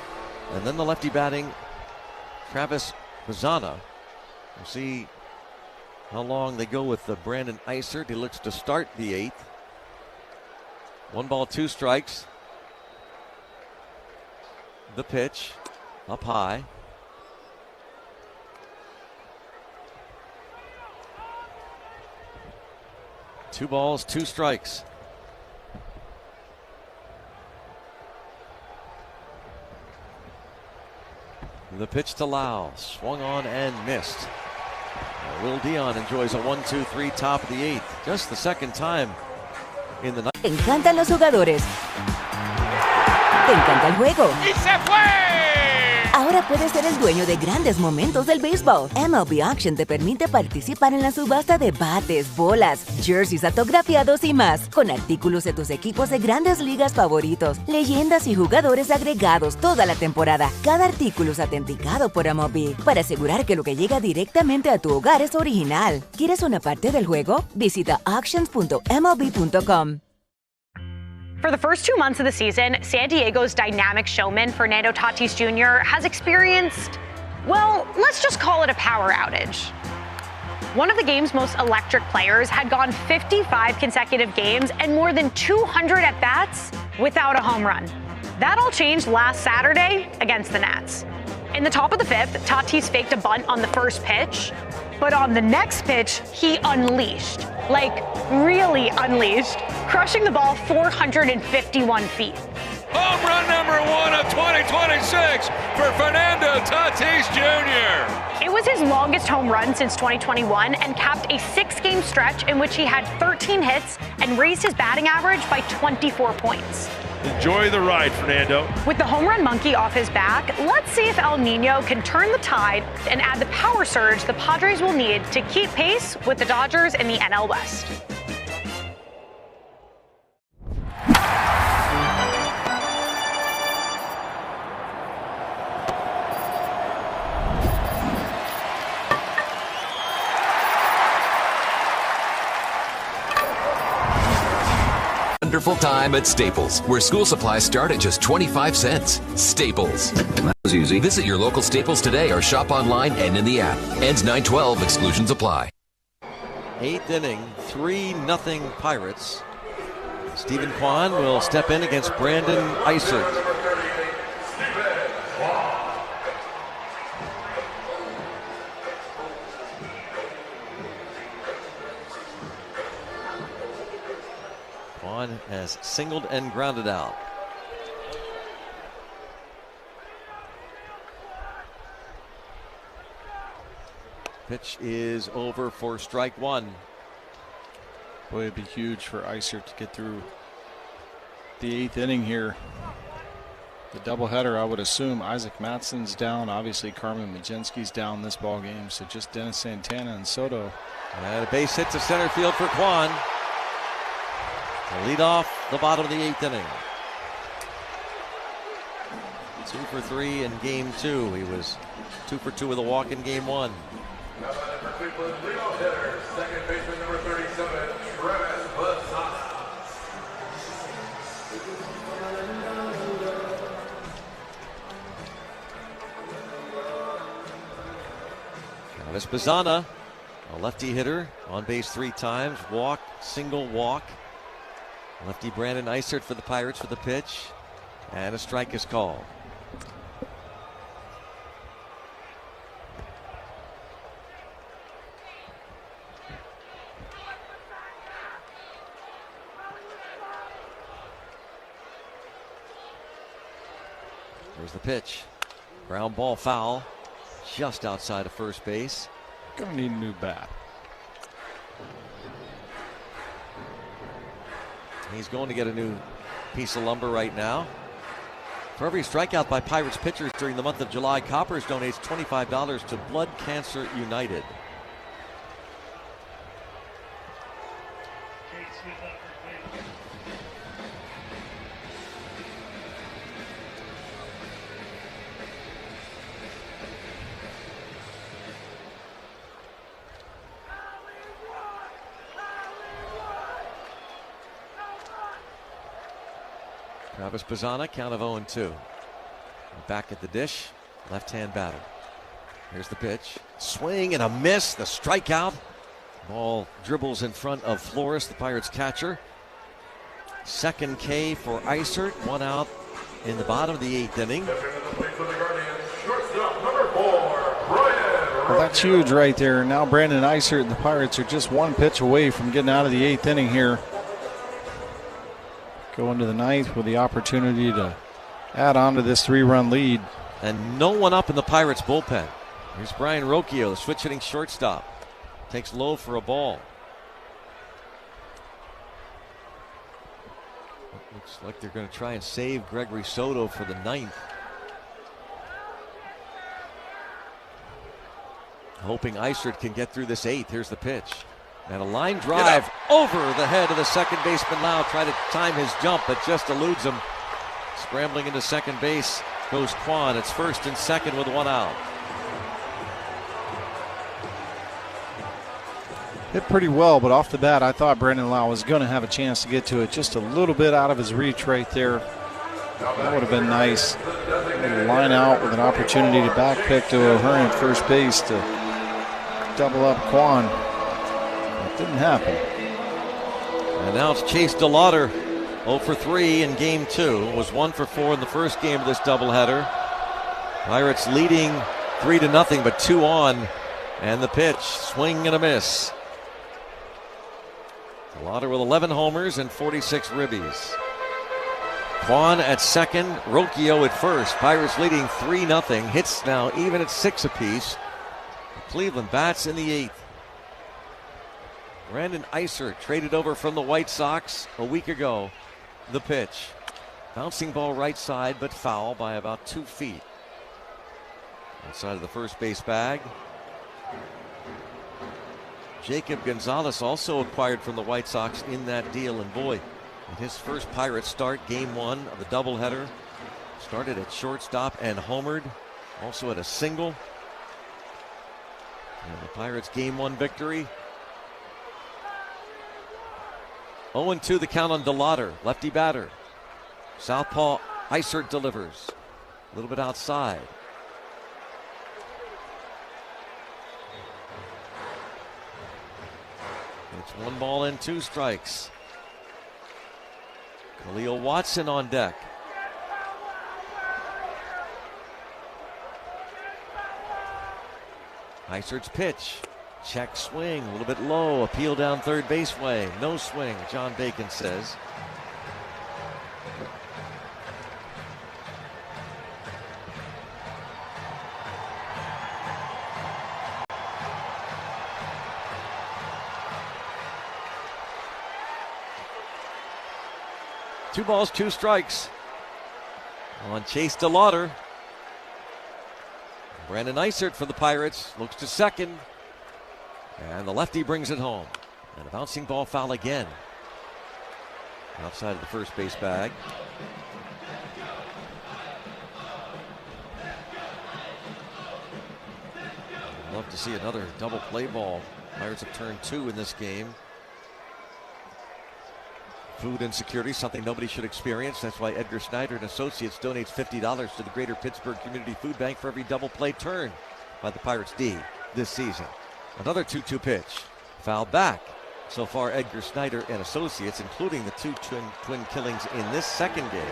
Speaker 2: And then the lefty batting, Travis Bazzana. We'll see how long they go with Brandon Eisert. He looks to start the 8th. 1 ball, 2 strikes. The pitch up high. Two balls, 2 strikes. The pitch to Lau, swung on and missed. Will Dion enjoys a 1-2-3 top of the 8th. Just the 2nd time in the night.
Speaker 23: Te encantan los jugadores. Te encanta el juego.
Speaker 13: ¡Y se fue!
Speaker 23: Ahora puedes ser el dueño de grandes momentos del béisbol. MLB Auction te permite participar en la subasta de bates, bolas, jerseys autografiados y más, con artículos de tus equipos de grandes ligas favoritos, leyendas y jugadores agregados toda la temporada. Cada artículo es autenticado por MLB para asegurar que lo que llega directamente a tu hogar es original. ¿Quieres una parte del juego? Visita auctions.mlb.com.
Speaker 7: For the first 2 months of the season, San Diego's dynamic showman, Fernando Tatis Jr., has experienced, well, let's just call it a power outage. One of the game's most electric players had gone 55 consecutive games and more than 200 at-bats without a home run. That all changed last Saturday against the Nats. In the top of the fifth, Tatis faked a bunt on the first pitch, but on the next pitch, he unleashed, like really unleashed, crushing the ball 451 feet.
Speaker 13: Home run number 1 of 2026 for Fernando Tatis Jr.
Speaker 7: It was his longest home run since 2021 and capped a 6-game stretch in which he had 13 hits and raised his batting average by 24 points.
Speaker 13: Enjoy the ride, Fernando.
Speaker 7: With the home run monkey off his back, let's see if El Nino can turn the tide and add the power surge the Padres will need to keep pace with the Dodgers in the NL West.
Speaker 19: Wonderful time at Staples, where school supplies start at just 25 cents. Staples. That was easy. Visit your local Staples today or shop online and in the app. Ends 9/12. Exclusions apply.
Speaker 2: 8th inning, 3-0 Pirates. Stephen Kwan will step in against Brandon Eisert. Has singled and grounded out. Pitch is over for strike one.
Speaker 8: Boy, it'd be huge for Eisert to get through the 8th inning here. The doubleheader, I would assume Isaac Matson's down. Obviously, Carmen Majinski's down this ball game. So just Dennis Santana and Soto.
Speaker 2: And a base hit to center field for Kwan. To lead off the bottom of the 8th inning. 2 for 3 in game 2. He was 2 for 2 with a walk in game 1.
Speaker 20: Second baseman number 37, Travis Bassana.
Speaker 2: Travis Bassana, a lefty hitter, on base 3 times, walk, single walk. Lefty Brandon Eisert for the Pirates for the pitch, and a strike is called. There's the pitch. Ground ball foul, just outside of first base.
Speaker 8: Gonna need a new bat.
Speaker 2: He's going to get a new piece of lumber right now. For every strikeout by Pirates pitchers during the month of July, Coppers donates $25 to Blood Cancer United. Travis Bassana, count of 0-2. Back at the dish, left-hand batter. Here's the pitch. Swing and a miss, the strikeout. Ball dribbles in front of Flores, the Pirates catcher. Second K for Eisert, 1 out in the bottom of the 8th inning.
Speaker 8: Well, that's huge right there. Now Brandon Eisert and the Pirates are just 1 pitch away from getting out of the 8th inning here. Go into the 9th with the opportunity to add on to this 3-run lead.
Speaker 2: And no one up in the Pirates bullpen. Here's Brian Rocchio, the switch hitting shortstop. Takes low for a ball. Looks like they're going to try and save Gregory Soto for the 9th. Hoping Eisert can get through this 8th. Here's the pitch. And a line drive over the head of the second baseman Lau. Try to time his jump, but just eludes him. Scrambling into second base goes Kwan. It's first and second with 1 out.
Speaker 8: Hit pretty well, but off the bat, I thought Brandon Lau was going to have a chance to get to it. Just a little bit out of his reach right there. That would have been nice. Line out with an opportunity to back pick to O'Hearn at first base to double up Kwan. Didn't happen.
Speaker 2: And now it's Chase DeLauder, 0 for 3 in game 2. Was 1 for 4 in the first game of this doubleheader. Pirates leading 3-0, but 2 on. And the pitch, swing and a miss. DeLauder with 11 homers and 46 ribbies. Kwan at second, Rocchio at first. Pirates leading 3-0. Hits now even at 6 apiece. Cleveland bats in the 8th. Brandon Eisert traded over from the White Sox a week ago. The pitch. Bouncing ball right side, but foul by about 2 feet. Outside of the first base bag. Jacob Gonzalez also acquired from the White Sox in that deal. And boy, in his first Pirates start, game 1 of the doubleheader. Started at shortstop and homered. Also had a single. And the Pirates game 1 victory. 0-2 the count on DeLauder, lefty batter. Southpaw Eisert delivers. A little bit outside. It's 1 ball and 2 strikes. Khalil Watson on deck. Eisert's pitch. Check swing, a little bit low, appeal down third base way. No swing, John Bacon says. Two balls, 2 strikes on Chase DeLauder. Brandon Eisert for the Pirates looks to second. And the lefty brings it home. And a bouncing ball foul again. Outside of the first base bag. I'd love to see another double play ball. Pirates have turned 2 in this game. Food insecurity, something nobody should experience. That's why Edgar Snyder and Associates donates $50 to the Greater Pittsburgh Community Food Bank for every double play turn by the Pirates D this season. Another 2-2 pitch. Foul back. So far, Edgar Snyder and Associates, including the 2 twin killings in this second game.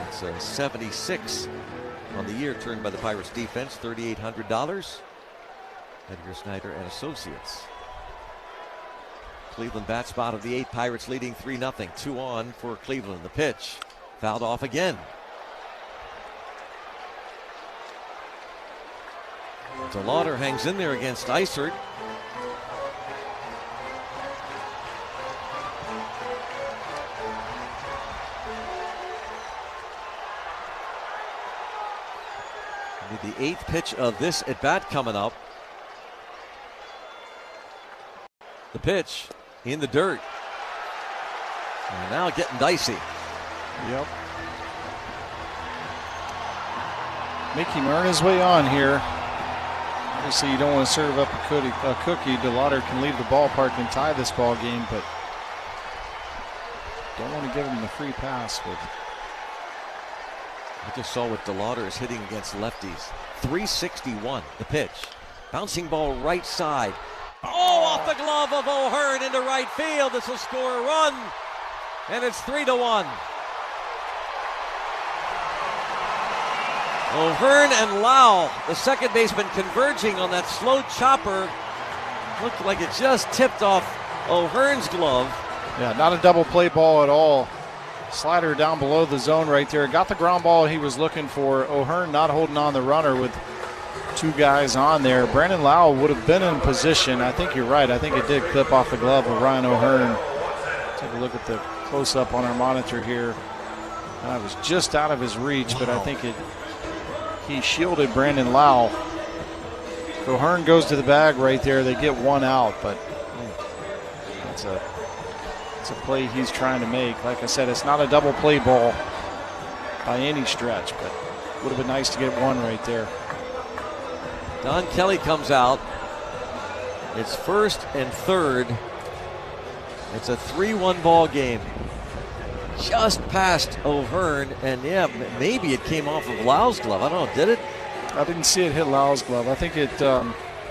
Speaker 2: It's a 76 on the year turned by the Pirates defense, $3,800. Edgar Snyder and Associates. Cleveland bat spot of the 8th. Pirates leading 3-0. 2 on for Cleveland. The pitch. Fouled off again. DeLauder hangs in there against Eisert. The 8th pitch of this at bat coming up. The pitch in the dirt. And now getting dicey.
Speaker 8: Yep. Make him earn his way on here. Obviously, you don't want to serve up a cookie. DeLauder can leave the ballpark and tie this ball game, but don't want to give him the free pass. But
Speaker 2: I just saw what DeLauder is hitting against lefties. 361, the pitch. Bouncing ball right side. Oh, off the glove of O'Hearn into right field. This will score a run, and it's 3-1. O'Hearn and Lau, the second baseman, converging on that slow chopper. Looked like it just tipped off O'Hearn's glove.
Speaker 8: Yeah, not a double play ball at all. Slider down below the zone right there. Got the ground ball he was looking for. O'Hearn not holding on the runner with 2 guys on there. Brandon Lau would have been in position. I think you're right. I think it did clip off the glove of Ryan O'Hearn. Take a look at the close-up on our monitor here. I was just out of his reach, but I think he shielded Brandon Lau. If O'Hearn goes to the bag right there, they get 1 out, but it's a play he's trying to make. Like I said, it's not a double play ball by any stretch, but would have been nice to get 1 right there.
Speaker 2: Don Kelly comes out. It's 1st and 3rd. It's a 3-1 ball game. Just past O'Hearn, and yeah, maybe it came off of Lau's glove. I don't know, did it?
Speaker 8: I didn't see it hit Lau's glove. I think it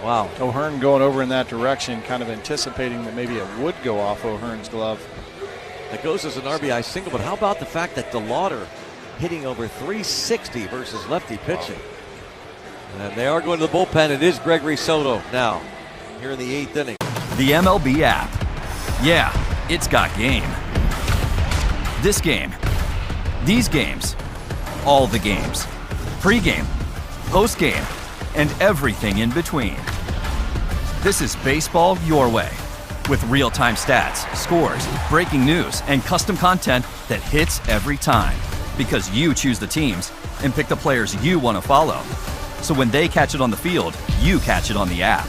Speaker 2: Wow.
Speaker 8: O'Hearn going over in that direction, kind of anticipating that maybe it would go off O'Hearn's glove.
Speaker 2: That goes as an RBI single, but how about the fact that DeLauder hitting over 360 versus lefty pitching? And they are going to the bullpen. It is Gregory Soto now, here in the 8th inning.
Speaker 17: The MLB app. Yeah, it's got game. This game, these games, all the games. Pre-game, post-game, and everything in between. This is baseball your way, with real-time stats, scores, breaking news, and custom content that hits every time. Because you choose the teams and pick the players you want to follow. So when they catch it on the field, you catch it on the app.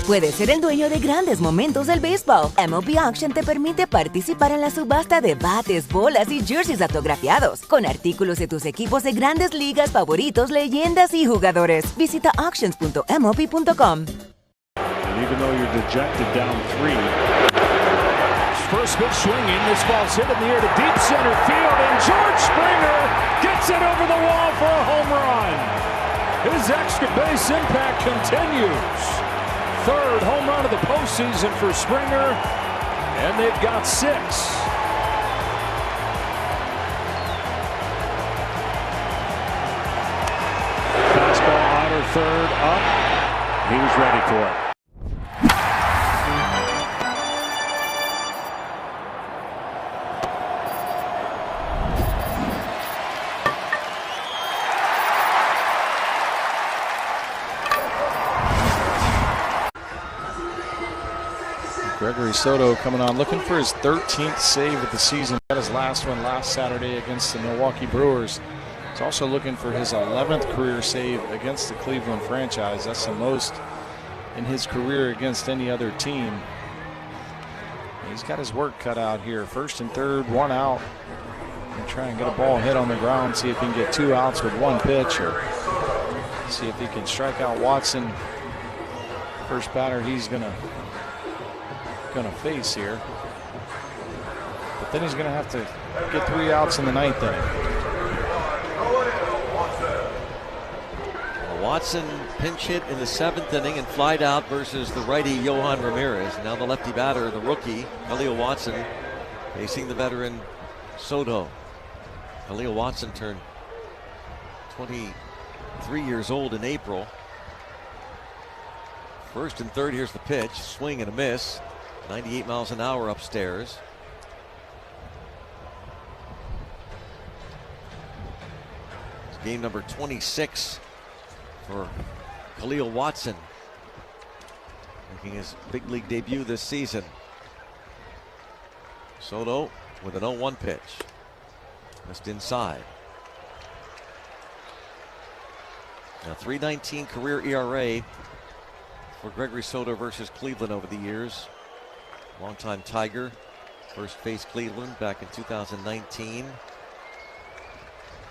Speaker 23: Puedes ser el dueño de grandes momentos del béisbol. MLB Auction te permite participar en la subasta de bates, bolas y jerseys autografiados, con artículos de tus equipos de grandes ligas favoritos, leyendas y jugadores. Visita auctions.mlb.com.
Speaker 4: And even though you're dejected down 3, first pitch swinging, this ball's hit in the air to deep center field, and George Springer gets it over the wall for a home run. His extra base impact continues. 3rd home run of the postseason for Springer, and they've got 6. Fastball outer third up. He's ready for it.
Speaker 8: Gregory Soto coming on, looking for his 13th save of the season. Got his last one last Saturday against the Milwaukee Brewers. He's also looking for his 11th career save against the Cleveland franchise. That's the most in his career against any other team. He's got his work cut out here. 1st and 3rd, 1 out. And try and get a ball hit on the ground, see if he can get 2 outs with 1 pitch, or see if he can strike out Watson. First batter he's gonna face here, but then he's going to have to get 3 outs in the 9th inning.
Speaker 2: Watson pinch hit in the 7th inning and flied out versus the righty Johan Ramirez. Now the lefty batter, the rookie Khalil Watson, facing the veteran Soto. Khalil Watson turned 23 years old in April. 1st and 3rd, here's the pitch, swing and a miss. 98 miles an hour upstairs. It's game number 26 for Khalil Watson, making his big league debut this season. Soto with an 0-1 pitch. Just inside. Now 3.19 career ERA for Gregory Soto versus Cleveland over the years. Longtime Tiger, first faced Cleveland back in 2019.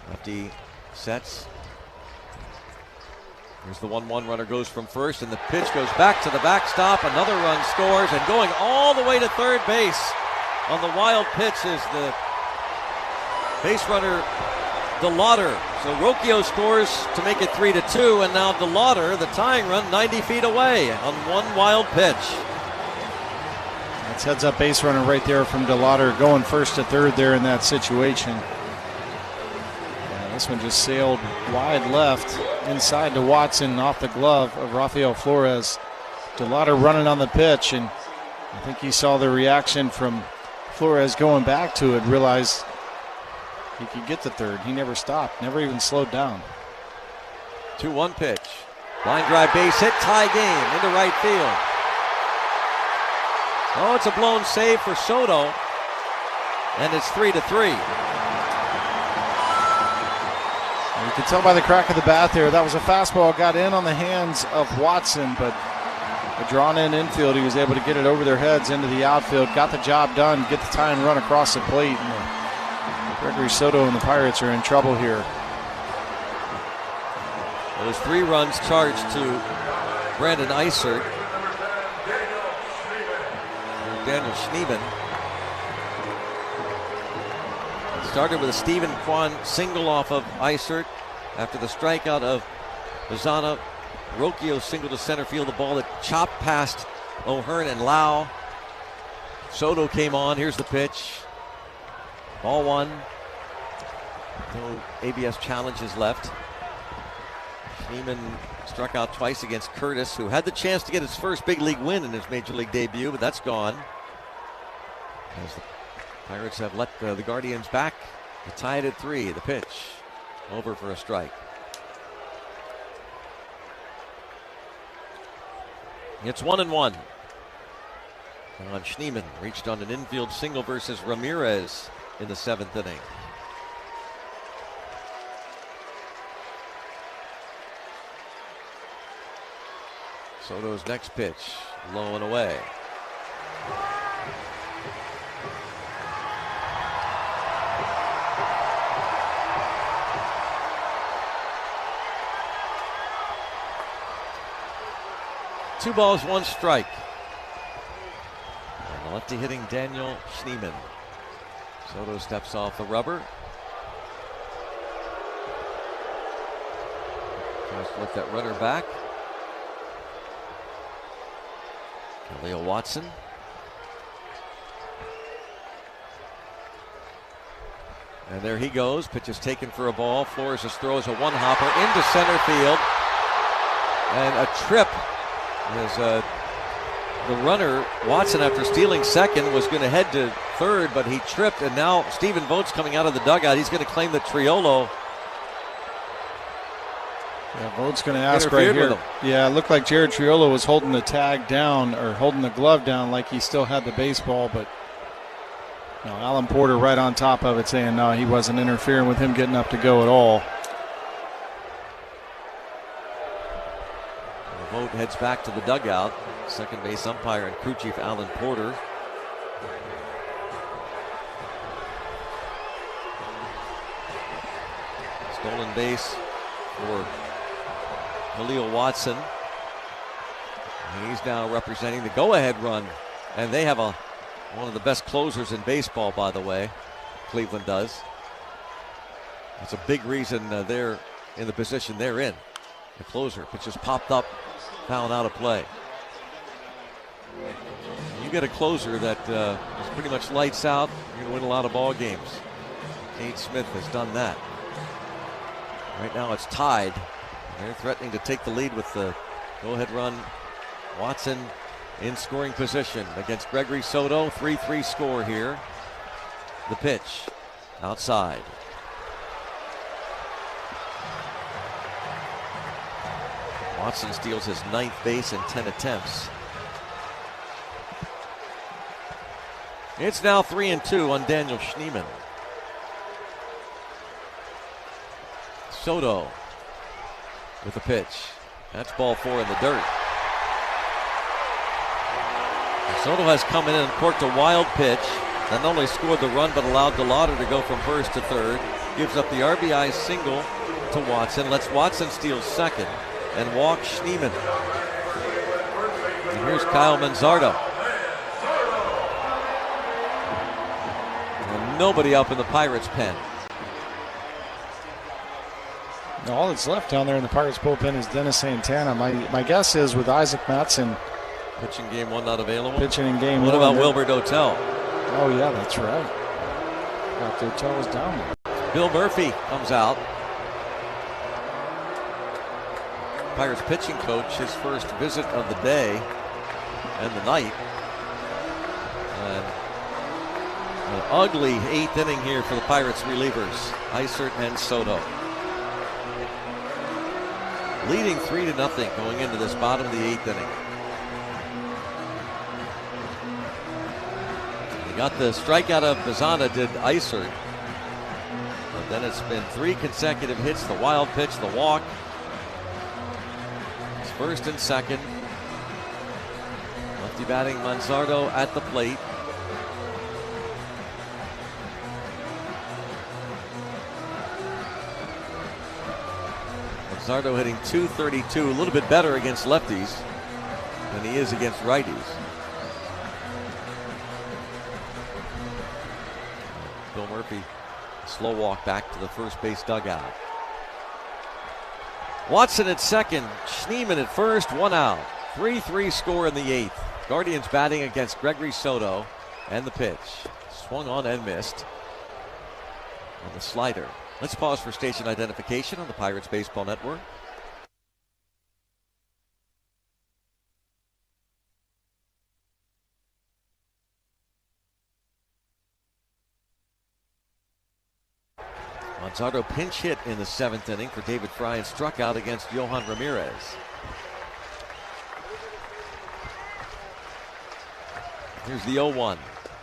Speaker 2: Lefty sets. Here's the 1-1, runner goes from first, and the pitch goes back to the backstop. Another run scores, and going all the way to third base on the wild pitch is the base runner DeLauder. So Rocchio scores to make it 3-2, and now DeLauder, the tying run, 90 feet away on one wild pitch.
Speaker 8: That's heads up base runner right there from DeLauder, going 1st to 3rd there in that situation. And this one just sailed wide left inside to Watson off the glove of Rafael Flores. DeLauder running on the pitch, and I think he saw the reaction from Flores going back to it, realized he could get to 3rd. He never stopped, never even slowed down.
Speaker 2: 2-1 pitch. Line drive base hit, tie game into right field. Oh, it's a blown save for Soto, and it's 3-3.
Speaker 8: You can tell by the crack of the bat there, that was a fastball, got in on the hands of Watson, but a drawn-in infield, he was able to get it over their heads into the outfield, got the job done, get the tying run across the plate. And Gregory Soto and the Pirates are in trouble here.
Speaker 2: Those 3 runs charged to Brandon Eisert. Daniel Schneeman. Started with a Stephen Kwan single off of Eisert after the strikeout of Bazana Rocchio single to center field. The ball that chopped past O'Hearn and Lau. Soto came on. Here's the pitch. Ball one. No ABS challenges left. Schneemann struck out twice against Curtis, who had the chance to get his first big league win in his major league debut, but that's gone. As the Pirates have let the Guardians back to tie it at 3. The pitch over for a strike. It's 1-1. John Schneemann reached on an infield single versus Ramirez in the 7th inning. Soto's next pitch, low and away. Two balls, one strike. And the lefty hitting Daniel Schneemann. Soto steps off the rubber. Tries to let that runner back. Leo Watson. And there he goes. Pitch is taken for a ball. Flores just throws a one-hopper into center field. And a trip. As the runner, Watson, after stealing second, was going to head to third, but he tripped. And now Stephen Vogt's coming out of the dugout. He's going to claim that Triolo.
Speaker 8: Yeah, Vogt's going to ask right here. Yeah, it looked like Jared Triolo was holding the tag down, or holding the glove down like he still had the baseball, but no, Alan Porter right on top of it saying no, he wasn't interfering with him getting up to go at all.
Speaker 2: Vogt heads back to the dugout. Second base umpire and crew chief Alan Porter. Stolen base for Khalil Watson. He's now representing the go-ahead run. And they have one of the best closers in baseball, by the way. Cleveland does. That's a big reason they're in the position they're in. The closer. Pitch just popped up, found out of play. You get a closer that is pretty much lights out, you're going to win a lot of ball games. Nate Smith has done that. Right now it's tied. They're threatening to take the lead with the go-ahead run. Watson in scoring position against Gregory Soto. 3-3 score here. The pitch outside. Watson steals his 9th base in 10 attempts. It's now 3-2 on Daniel Schneemann. Soto with the pitch. That's ball 4 in the dirt. And Soto has come in and corked a wild pitch. Not only scored the run, but allowed DeLauder to go from first to third. Gives up the RBI single to Watson. Lets Watson steal second and walk Schneemann. And here's Kyle Manzardo. And nobody up in the Pirates' pen.
Speaker 8: All that's left down there in the Pirates bullpen is Dennis Santana. My guess is with Isaac Matson.
Speaker 2: Pitching game one not available.
Speaker 8: Pitching in game
Speaker 2: one.
Speaker 8: What
Speaker 2: about Wilbur Dotel?
Speaker 8: Oh, yeah, that's right. Dotel was down there.
Speaker 2: Bill Murphy comes out. Pirates pitching coach, his first visit of the day and the night. And an ugly 8th inning here for the Pirates relievers, Isert and Soto. Leading 3-0 going into this bottom of the 8th inning. He got the strikeout of Bazana, did Isert. But then it's been 3 consecutive hits, the wild pitch, the walk. It's first and second. Lefty batting Manzardo at the plate. Manzardo hitting .232, a little bit better against lefties than he is against righties. Bill Murphy, slow walk back to the first base dugout. Watson at second, Schneemann at first, 1 out. 3-3 score in the 8th. Guardians batting against Gregory Soto, and the pitch. Swung on and missed on the slider. Let's pause for station identification on the Pirates Baseball Network. Manzardo pinch hit in the 7th inning for David Fry and struck out against Johan Ramirez. Here's the 0-1.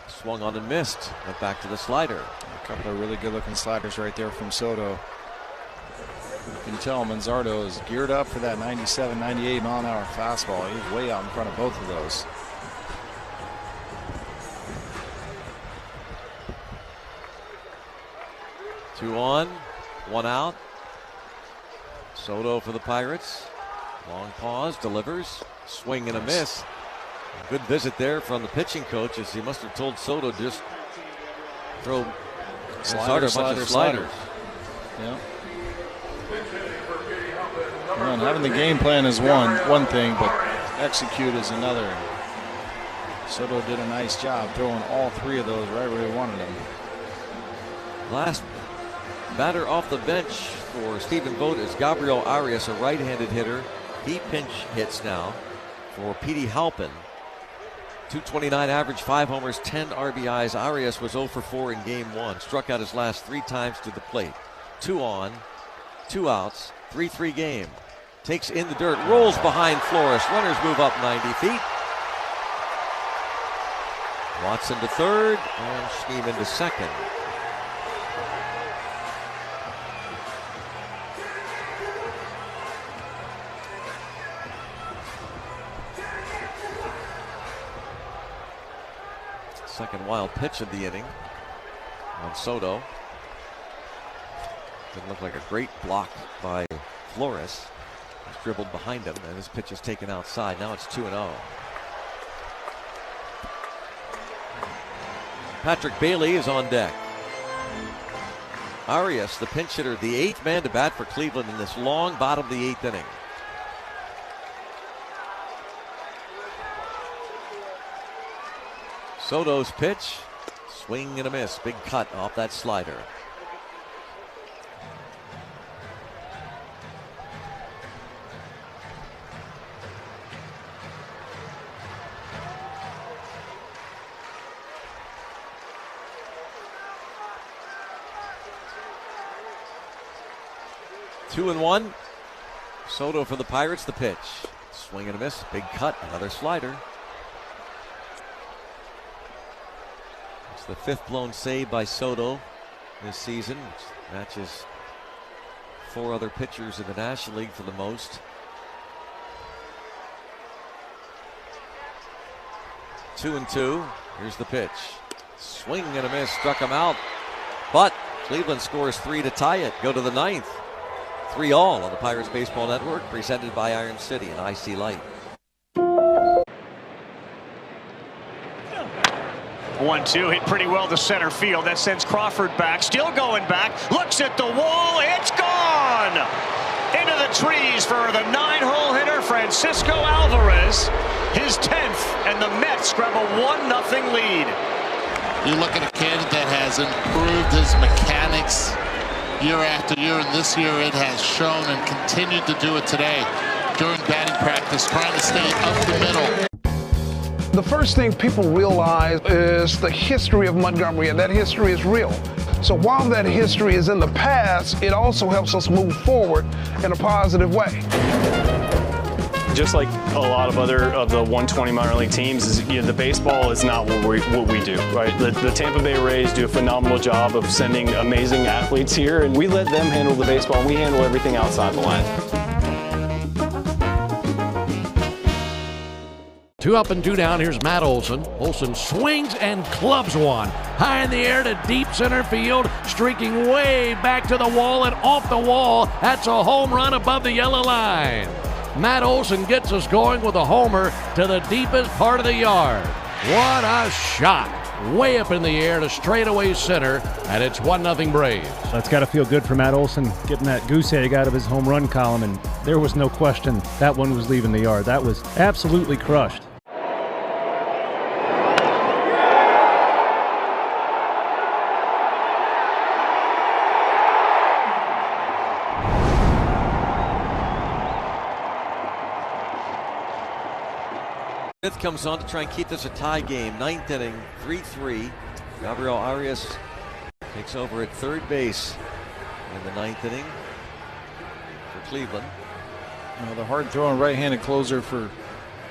Speaker 2: Swung on and missed. Went back to the slider.
Speaker 8: A couple of really good-looking sliders right there from Soto. You can tell Manzardo is geared up for that 97, 98 mile-an-hour fastball. He's way out in front of both of those.
Speaker 2: Two on, 1 out. Soto for the Pirates. Long pause, delivers. Swing and a miss. A good visit there from the pitching coach, as he must have told Soto just throw
Speaker 8: Slider,
Speaker 2: a bunch of sliders.
Speaker 8: Yeah. Well, having the game plan is one thing, but execute is another. Soto did a nice job throwing all 3 of those right where he wanted them.
Speaker 2: Last batter off the bench for Stephen Vogt is Gabriel Arias, a right-handed hitter. He pinch hits now for Petey Halpin. 229 average, 5 homers, 10 RBIs. Arias was 0 for 4 in game 1. Struck out his last 3 times to the plate. 2 on, 2 outs, 3-3 game. Takes in the dirt, rolls behind Flores. Runners move up 90 feet. Watson to third and Schneemann to second. Second wild pitch of the inning on Soto. Didn't look like a great block by Flores. He's dribbled behind him, and his pitch is taken outside. Now it's 2-0. Patrick Bailey is on deck. Arias, the pinch hitter, the 8th man to bat for Cleveland in this long bottom of the 8th inning. Soto's pitch, swing and a miss. Big cut off that slider. Two and one. Soto for the Pirates, the pitch. Swing and a miss. Big cut, another slider. It's the 5th blown save by Soto this season, which matches 4 other pitchers in the National League for the most. 2-2. Here's the pitch. Swing and a miss. Struck him out. But Cleveland scores 3 to tie it. Go to the 9th. 3-all on the Pirates Baseball Network, presented by Iron City and IC Light.
Speaker 4: 1-2 hit pretty well to center field. That sends Crawford back. Still going back. Looks at the wall. It's gone! Into the trees for the 9-hole hitter, Francisco Alvarez. His 10th, and the Mets grab a 1-0 lead.
Speaker 1: You look at a kid that has improved his mechanics year after year, and this year it has shown and continued to do it today during batting practice, trying to stay up the middle.
Speaker 21: The first thing people realize is the history of Montgomery, and that history is real. So while that history is in the past, it also helps us move forward in a positive way.
Speaker 22: Just like a lot of other of the 120 minor league teams, is, you know, the baseball is not what we do, right? The Tampa Bay Rays do a phenomenal job of sending amazing athletes here, and we let them handle the baseball, and we handle everything outside the line.
Speaker 24: 2 up and 2 down. Here's Matt Olson. Olson swings and clubs one. High in the air to deep center field. Streaking way back to the wall and off the wall. That's a home run above the yellow line. Matt Olson gets us going with a homer to the deepest part of the yard. What a shot. way up in the air to straightaway center, and it's 1-0 Braves.
Speaker 3: That's got to feel good for Matt Olson getting that goose egg out of his home run column, and there was no question that one was leaving the yard. That was absolutely crushed.
Speaker 2: Smith comes on to try and keep this a tie game. 9th inning, 3-3. Gabriel Arias takes over at third base in the 9th inning for Cleveland.
Speaker 8: The hard-throwing right-handed closer for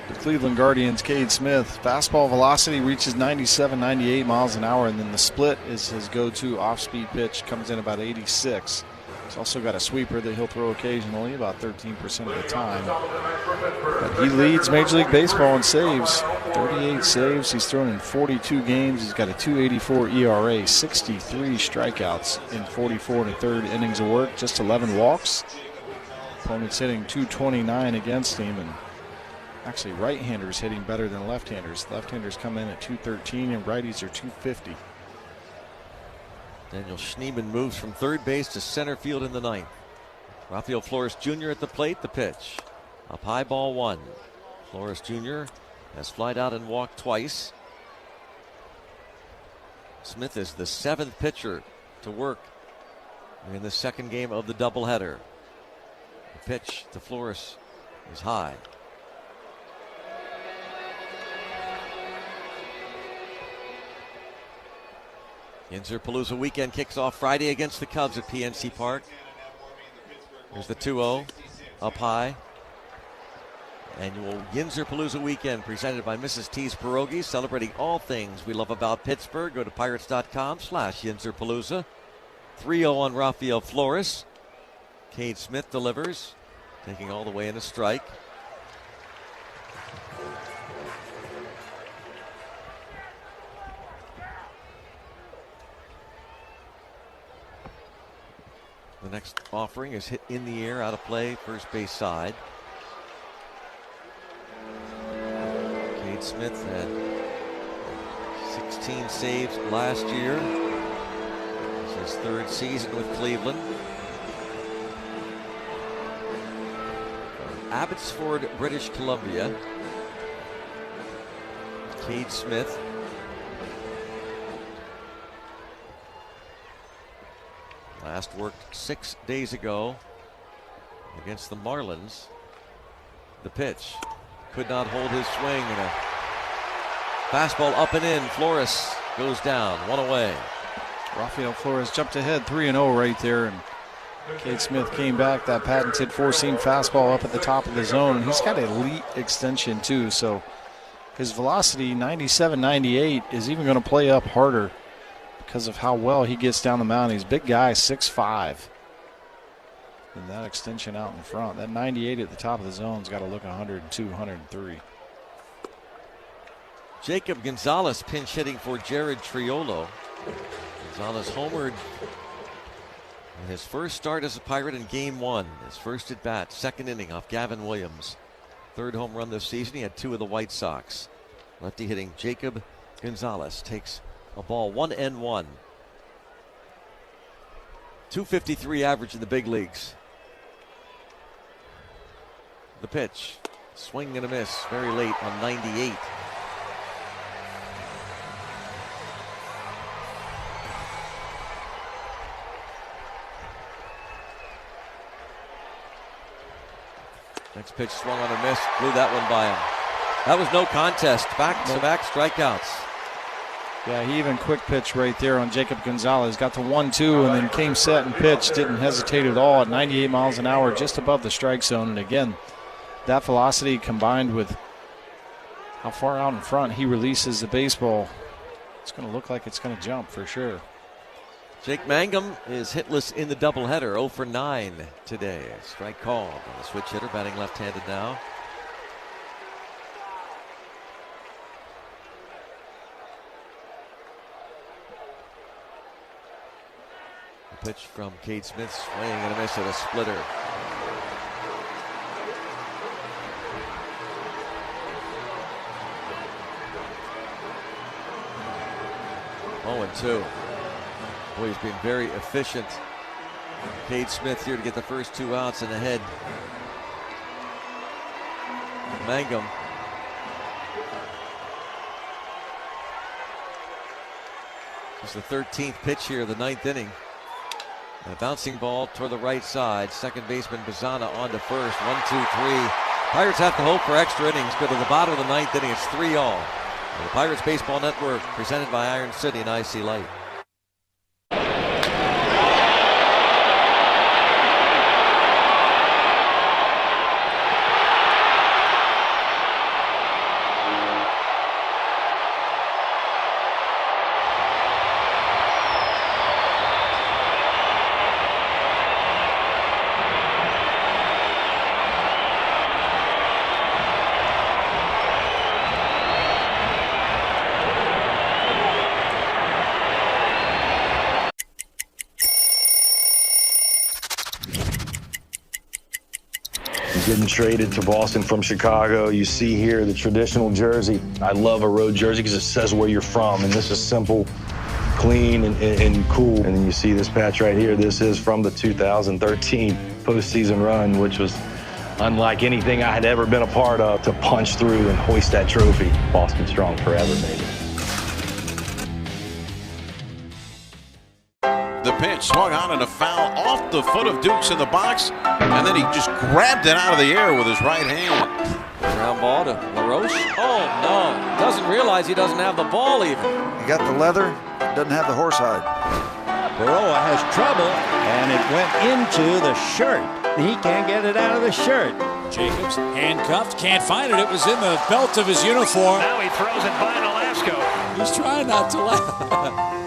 Speaker 8: the Cleveland Guardians, Cade Smith. Fastball velocity reaches 97, 98 miles an hour, and then the split is his go-to off-speed pitch, comes in about 86. He's also got a sweeper that he'll throw occasionally, about 13% of the time. But he leads Major League Baseball in saves. 38 saves. He's thrown in 42 games. He's got a .284 ERA, 63 strikeouts in 44 1/3 innings of work, just 11 walks. Opponents hitting .229 against him, and actually right-handers hitting better than left-handers. Left-handers come in at .213 and righties are .250.
Speaker 2: Daniel Schneemann moves from third base to center field in the 9th. Rafael Flores Jr. at the plate. The pitch. Up high, ball 1. Flores Jr. has flied out and walked twice. Smith is the 7th pitcher to work in the second game of the doubleheader. The pitch to Flores is high. Yinzer-Palooza weekend kicks off Friday against the Cubs at PNC Park. There's the 2-0 up high. Annual Yinzer-Palooza weekend presented by Mrs. T's Pierogies, celebrating all things we love about Pittsburgh. Go to pirates.com/Yinzer-Palooza. 3-0 on Rafael Flores. Cade Smith delivers, taking all the way in a strike. The next offering is hit in the air, out of play, first base side. Cade Smith had 16 saves last year. This is his 3rd season with Cleveland. From Abbotsford, British Columbia, Cade Smith. Last worked 6 days ago against the Marlins. The pitch could not hold his swing, and a fastball up and in. Flores goes down, 1 away.
Speaker 8: Rafael Flores jumped ahead 3-0 right there, and Cade Smith came back. That patented 4-seam fastball up at the top of the zone, and he's got elite extension too, so his velocity 97, 98 is even going to play up harder because of how well he gets down the mound. He's a big guy, 6'5". And that extension out in front, that 98 at the top of the zone's got to look 102, 103.
Speaker 2: Jacob Gonzalez pinch hitting for Jared Triolo. Gonzalez homered in his first start as a Pirate in Game 1. His first at bat, 2nd inning off Gavin Williams. 3rd home run this season. He had 2 of the White Sox. Lefty hitting Jacob Gonzalez takes a ball 1-1. .253 average in the big leagues. The pitch, swing and a miss, very late on 98. Next pitch swung on a miss, blew that one by him. That was no contest, back-to-back strikeouts.
Speaker 8: Yeah, he even quick pitch right there on Jacob Gonzalez. Got to 1-2 and then came set and pitched. Didn't hesitate at all at 98 miles an hour, just above the strike zone. And again, that velocity combined with how far out in front he releases the baseball, it's going to look like it's going to jump for sure.
Speaker 2: Jake Mangum is hitless in the doubleheader, 0 for 9 today. Strike called on the switch hitter, batting left-handed now. Pitch from Cade Smith, swing and a miss at a splitter. 0-2. Boy, he's been very efficient. Cade Smith here to get the first 2 outs in the head. Mangum. It's the 13th pitch here of the 9th inning. And a bouncing ball toward the right side. Second baseman Bazana on to first. 1-2-3. Pirates have to hope for extra innings. Go to the bottom of the 9th inning. It's 3-all. The Pirates Baseball Network, presented by Iron City and IC Light.
Speaker 6: Getting traded to Boston from Chicago. You see here the traditional jersey. I love a road jersey because it says where you're from, and this is simple, clean, and cool. And then you see this patch right here. This is from the 2013 postseason run, which was unlike anything I had ever been a part of. To punch through and hoist that trophy. Boston strong forever, baby.
Speaker 9: The pitch swung on and a foul off the foot of Dukes in the box, and then he just grabbed it out of the air with his right hand.
Speaker 2: Ground ball to LaRoche. Oh, no. Doesn't realize he doesn't have the ball even.
Speaker 11: He got the leather, doesn't have the horsehide.
Speaker 14: Baroa has trouble, and it went into the shirt. He can't get it out of the shirt.
Speaker 25: Jacobs handcuffed, can't find it. It was in the belt of his uniform.
Speaker 26: Now he throws it by Nolasco.
Speaker 25: He's trying not to laugh.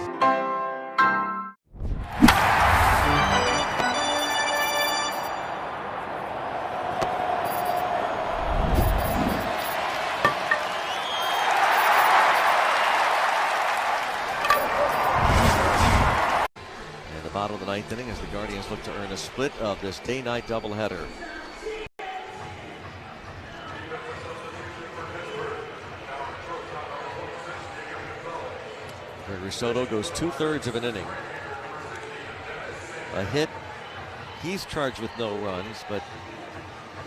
Speaker 2: Bottom of the 9th inning as the Guardians look to earn a split of this day-night doubleheader. Gregory Soto goes 2/3 of an inning. A hit. He's charged with no runs, but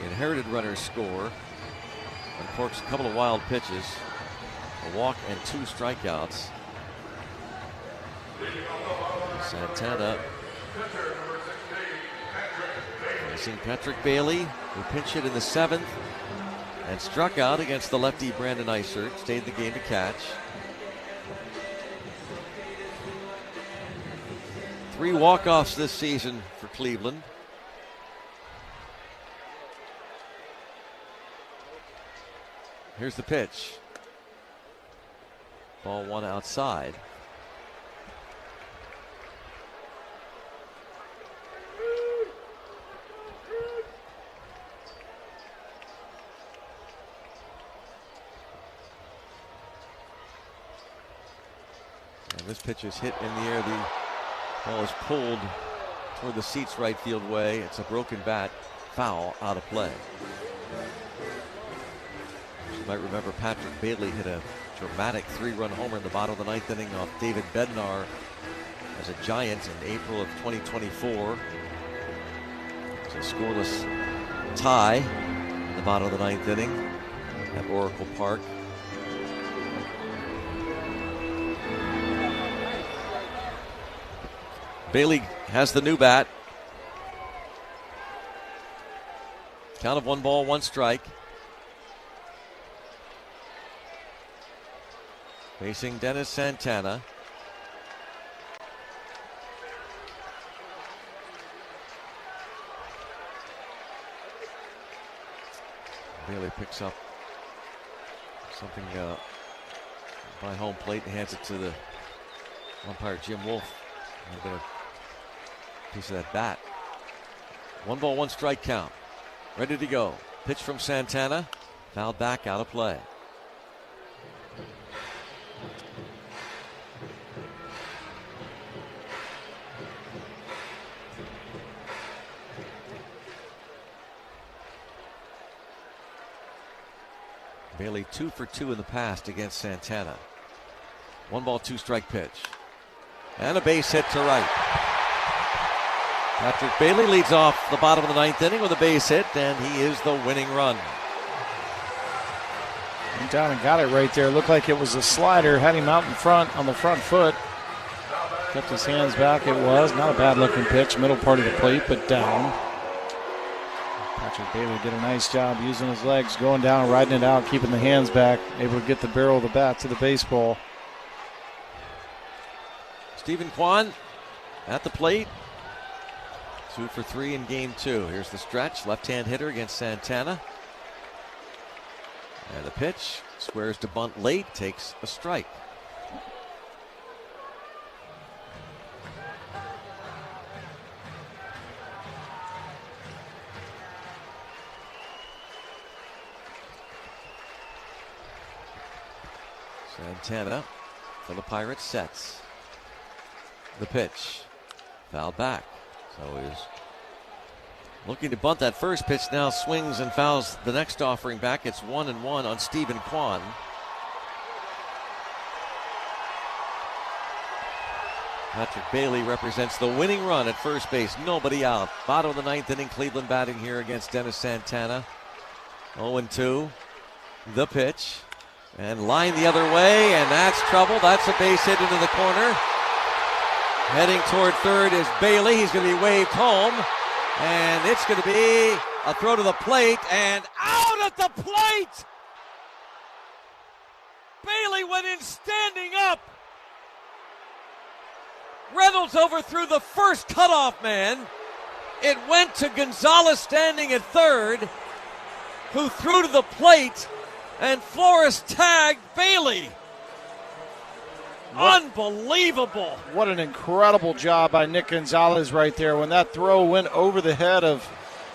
Speaker 2: inherited runners score. Uncorks a couple of wild pitches. A walk and 2 strikeouts. Santana facing Patrick Bailey, who pinch hit in the 7th and struck out against the lefty Brandon Eisert. Stayed in the game to catch. 3 walk-offs this season for Cleveland. Here's the pitch. Ball 1 outside. This pitch is hit in the air. The ball is pulled toward the seats right field way. It's a broken bat. Foul, out of play. You might remember Patrick Bailey hit a dramatic 3-run homer in the bottom of the 9th inning off David Bednar as a Giant in April of 2024. It's a scoreless tie in the bottom of the 9th inning at Oracle Park. Bailey has the new bat. Count of 1 ball, 1 strike. Facing Dennis Santana. Bailey picks up something by home plate and hands it to the umpire Jim Wolf. A bit of piece of that bat. 1 ball, 1 strike count. Ready to go. Pitch from Santana. Fouled back, out of play. Bailey 2 for 2 in the past against Santana. 1 ball, 2 strike pitch. And a base hit to right. Patrick Bailey leads off the bottom of the ninth inning with a base hit, and he is the winning run.
Speaker 8: Went down and got it right there. Looked like it was a slider. Had him out in front on the front foot. Kept his hands back. It was not a bad looking pitch. Middle part of the plate, but down. Patrick Bailey did a nice job using his legs, going down, riding it out, keeping the hands back, able to get the barrel of the bat to the baseball.
Speaker 2: Stephen Kwan at the plate. 2 for 3 in game 2. Here's the stretch. Left-hand hitter against Santana. And the pitch. Squares to bunt late. Takes a strike. Santana for the Pirates sets. The pitch. Foul back. So he's looking to bunt that first pitch. Now swings and fouls the next offering back. It's 1-1 on Stephen Kwan. Patrick Bailey represents the winning run at first base. Nobody out. Bottom of the ninth inning. Cleveland batting here against Dennis Santana. 0-2. The pitch. And line the other way, and that's trouble. That's a base hit into the corner. Heading toward third is Bailey. He's going to be waved home. And it's going to be a throw to the plate, and out at the plate! Bailey went in standing up. Reynolds overthrew the first cutoff man. It went to Gonzalez standing at third, who threw to the plate, and Flores tagged Bailey. Unbelievable.
Speaker 8: What an incredible job by Nick Gonzalez right there. When that throw went over the head of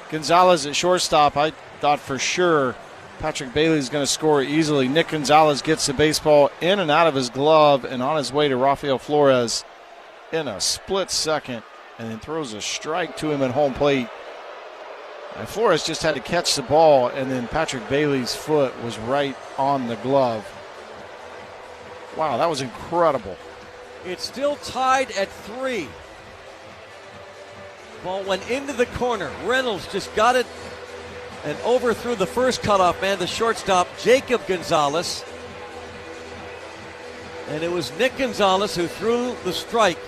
Speaker 8: Gonzalez at shortstop, I thought for sure Patrick Bailey's going to score easily. Nick Gonzalez gets the baseball in and out of his glove and on his way to Rafael Flores in a split second, and then throws a strike to him at home plate. And Flores just had to catch the ball, and then Patrick Bailey's foot was right on the glove. Wow, that was incredible.
Speaker 2: It's still tied at 3. Ball went into the corner. Reynolds just got it and overthrew the first cutoff man, the shortstop, Jacob Gonzalez. And it was Nick Gonzalez who threw the strike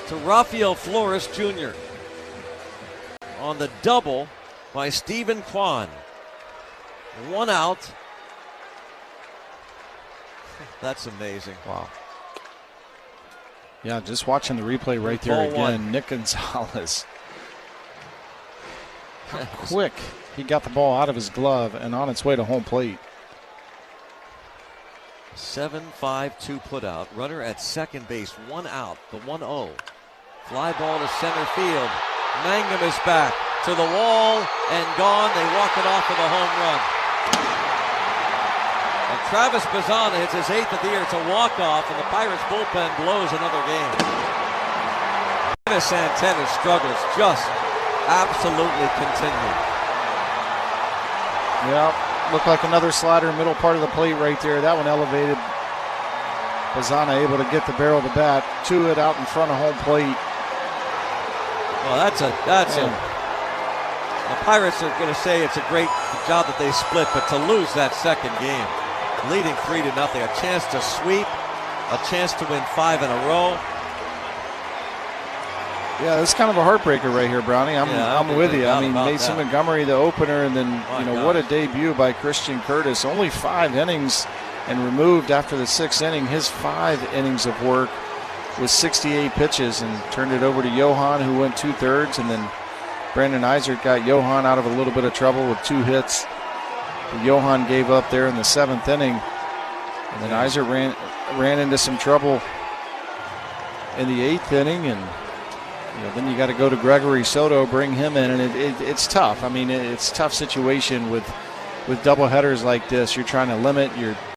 Speaker 2: to Rafael Flores Jr. on the double by Stephen Kwan. 1 out. That's amazing.
Speaker 8: Wow. Yeah, just watching the replay right there again. 1. Nick Gonzalez. How quick he got the ball out of his glove and on its way to home plate.
Speaker 2: 7-5-2 put out. Runner at second base. 1 out. The 1-0. Fly ball to center field. Mangum is back to the wall and gone. They walk it off with a home run. And Travis Bazzana hits his 8th of the year. It's a walk-off, and the Pirates bullpen blows another game. Dennis Santana's struggles just absolutely continue.
Speaker 8: Yeah, looked like another slider, middle part of the plate right there. That one elevated. Bazzana able to get the barrel of the bat to it out in front of home plate.
Speaker 2: Well, that's a. The Pirates are going to say it's a great job that they split, but to lose that second game, leading 3-0, a chance to sweep, a chance to win 5 in a row.
Speaker 8: Yeah, it's kind of a heartbreaker right here, Brownie. I'm with you. I mean, Mason Montgomery, the opener, and then what a debut by Christian Curtis. Only 5 innings and removed after the 6th inning. His 5 innings of work was 68 pitches and turned it over to Johan, who went 2/3, and then Brandon Eisert got Johan out of a little bit of trouble with 2 hits. But Johan gave up there in the 7th inning, and then Eisert ran into some trouble in the 8th inning, and then you got to go to Gregory Soto, bring him in, and it's tough. I mean, it's a tough situation with doubleheaders like this. You're trying to limit your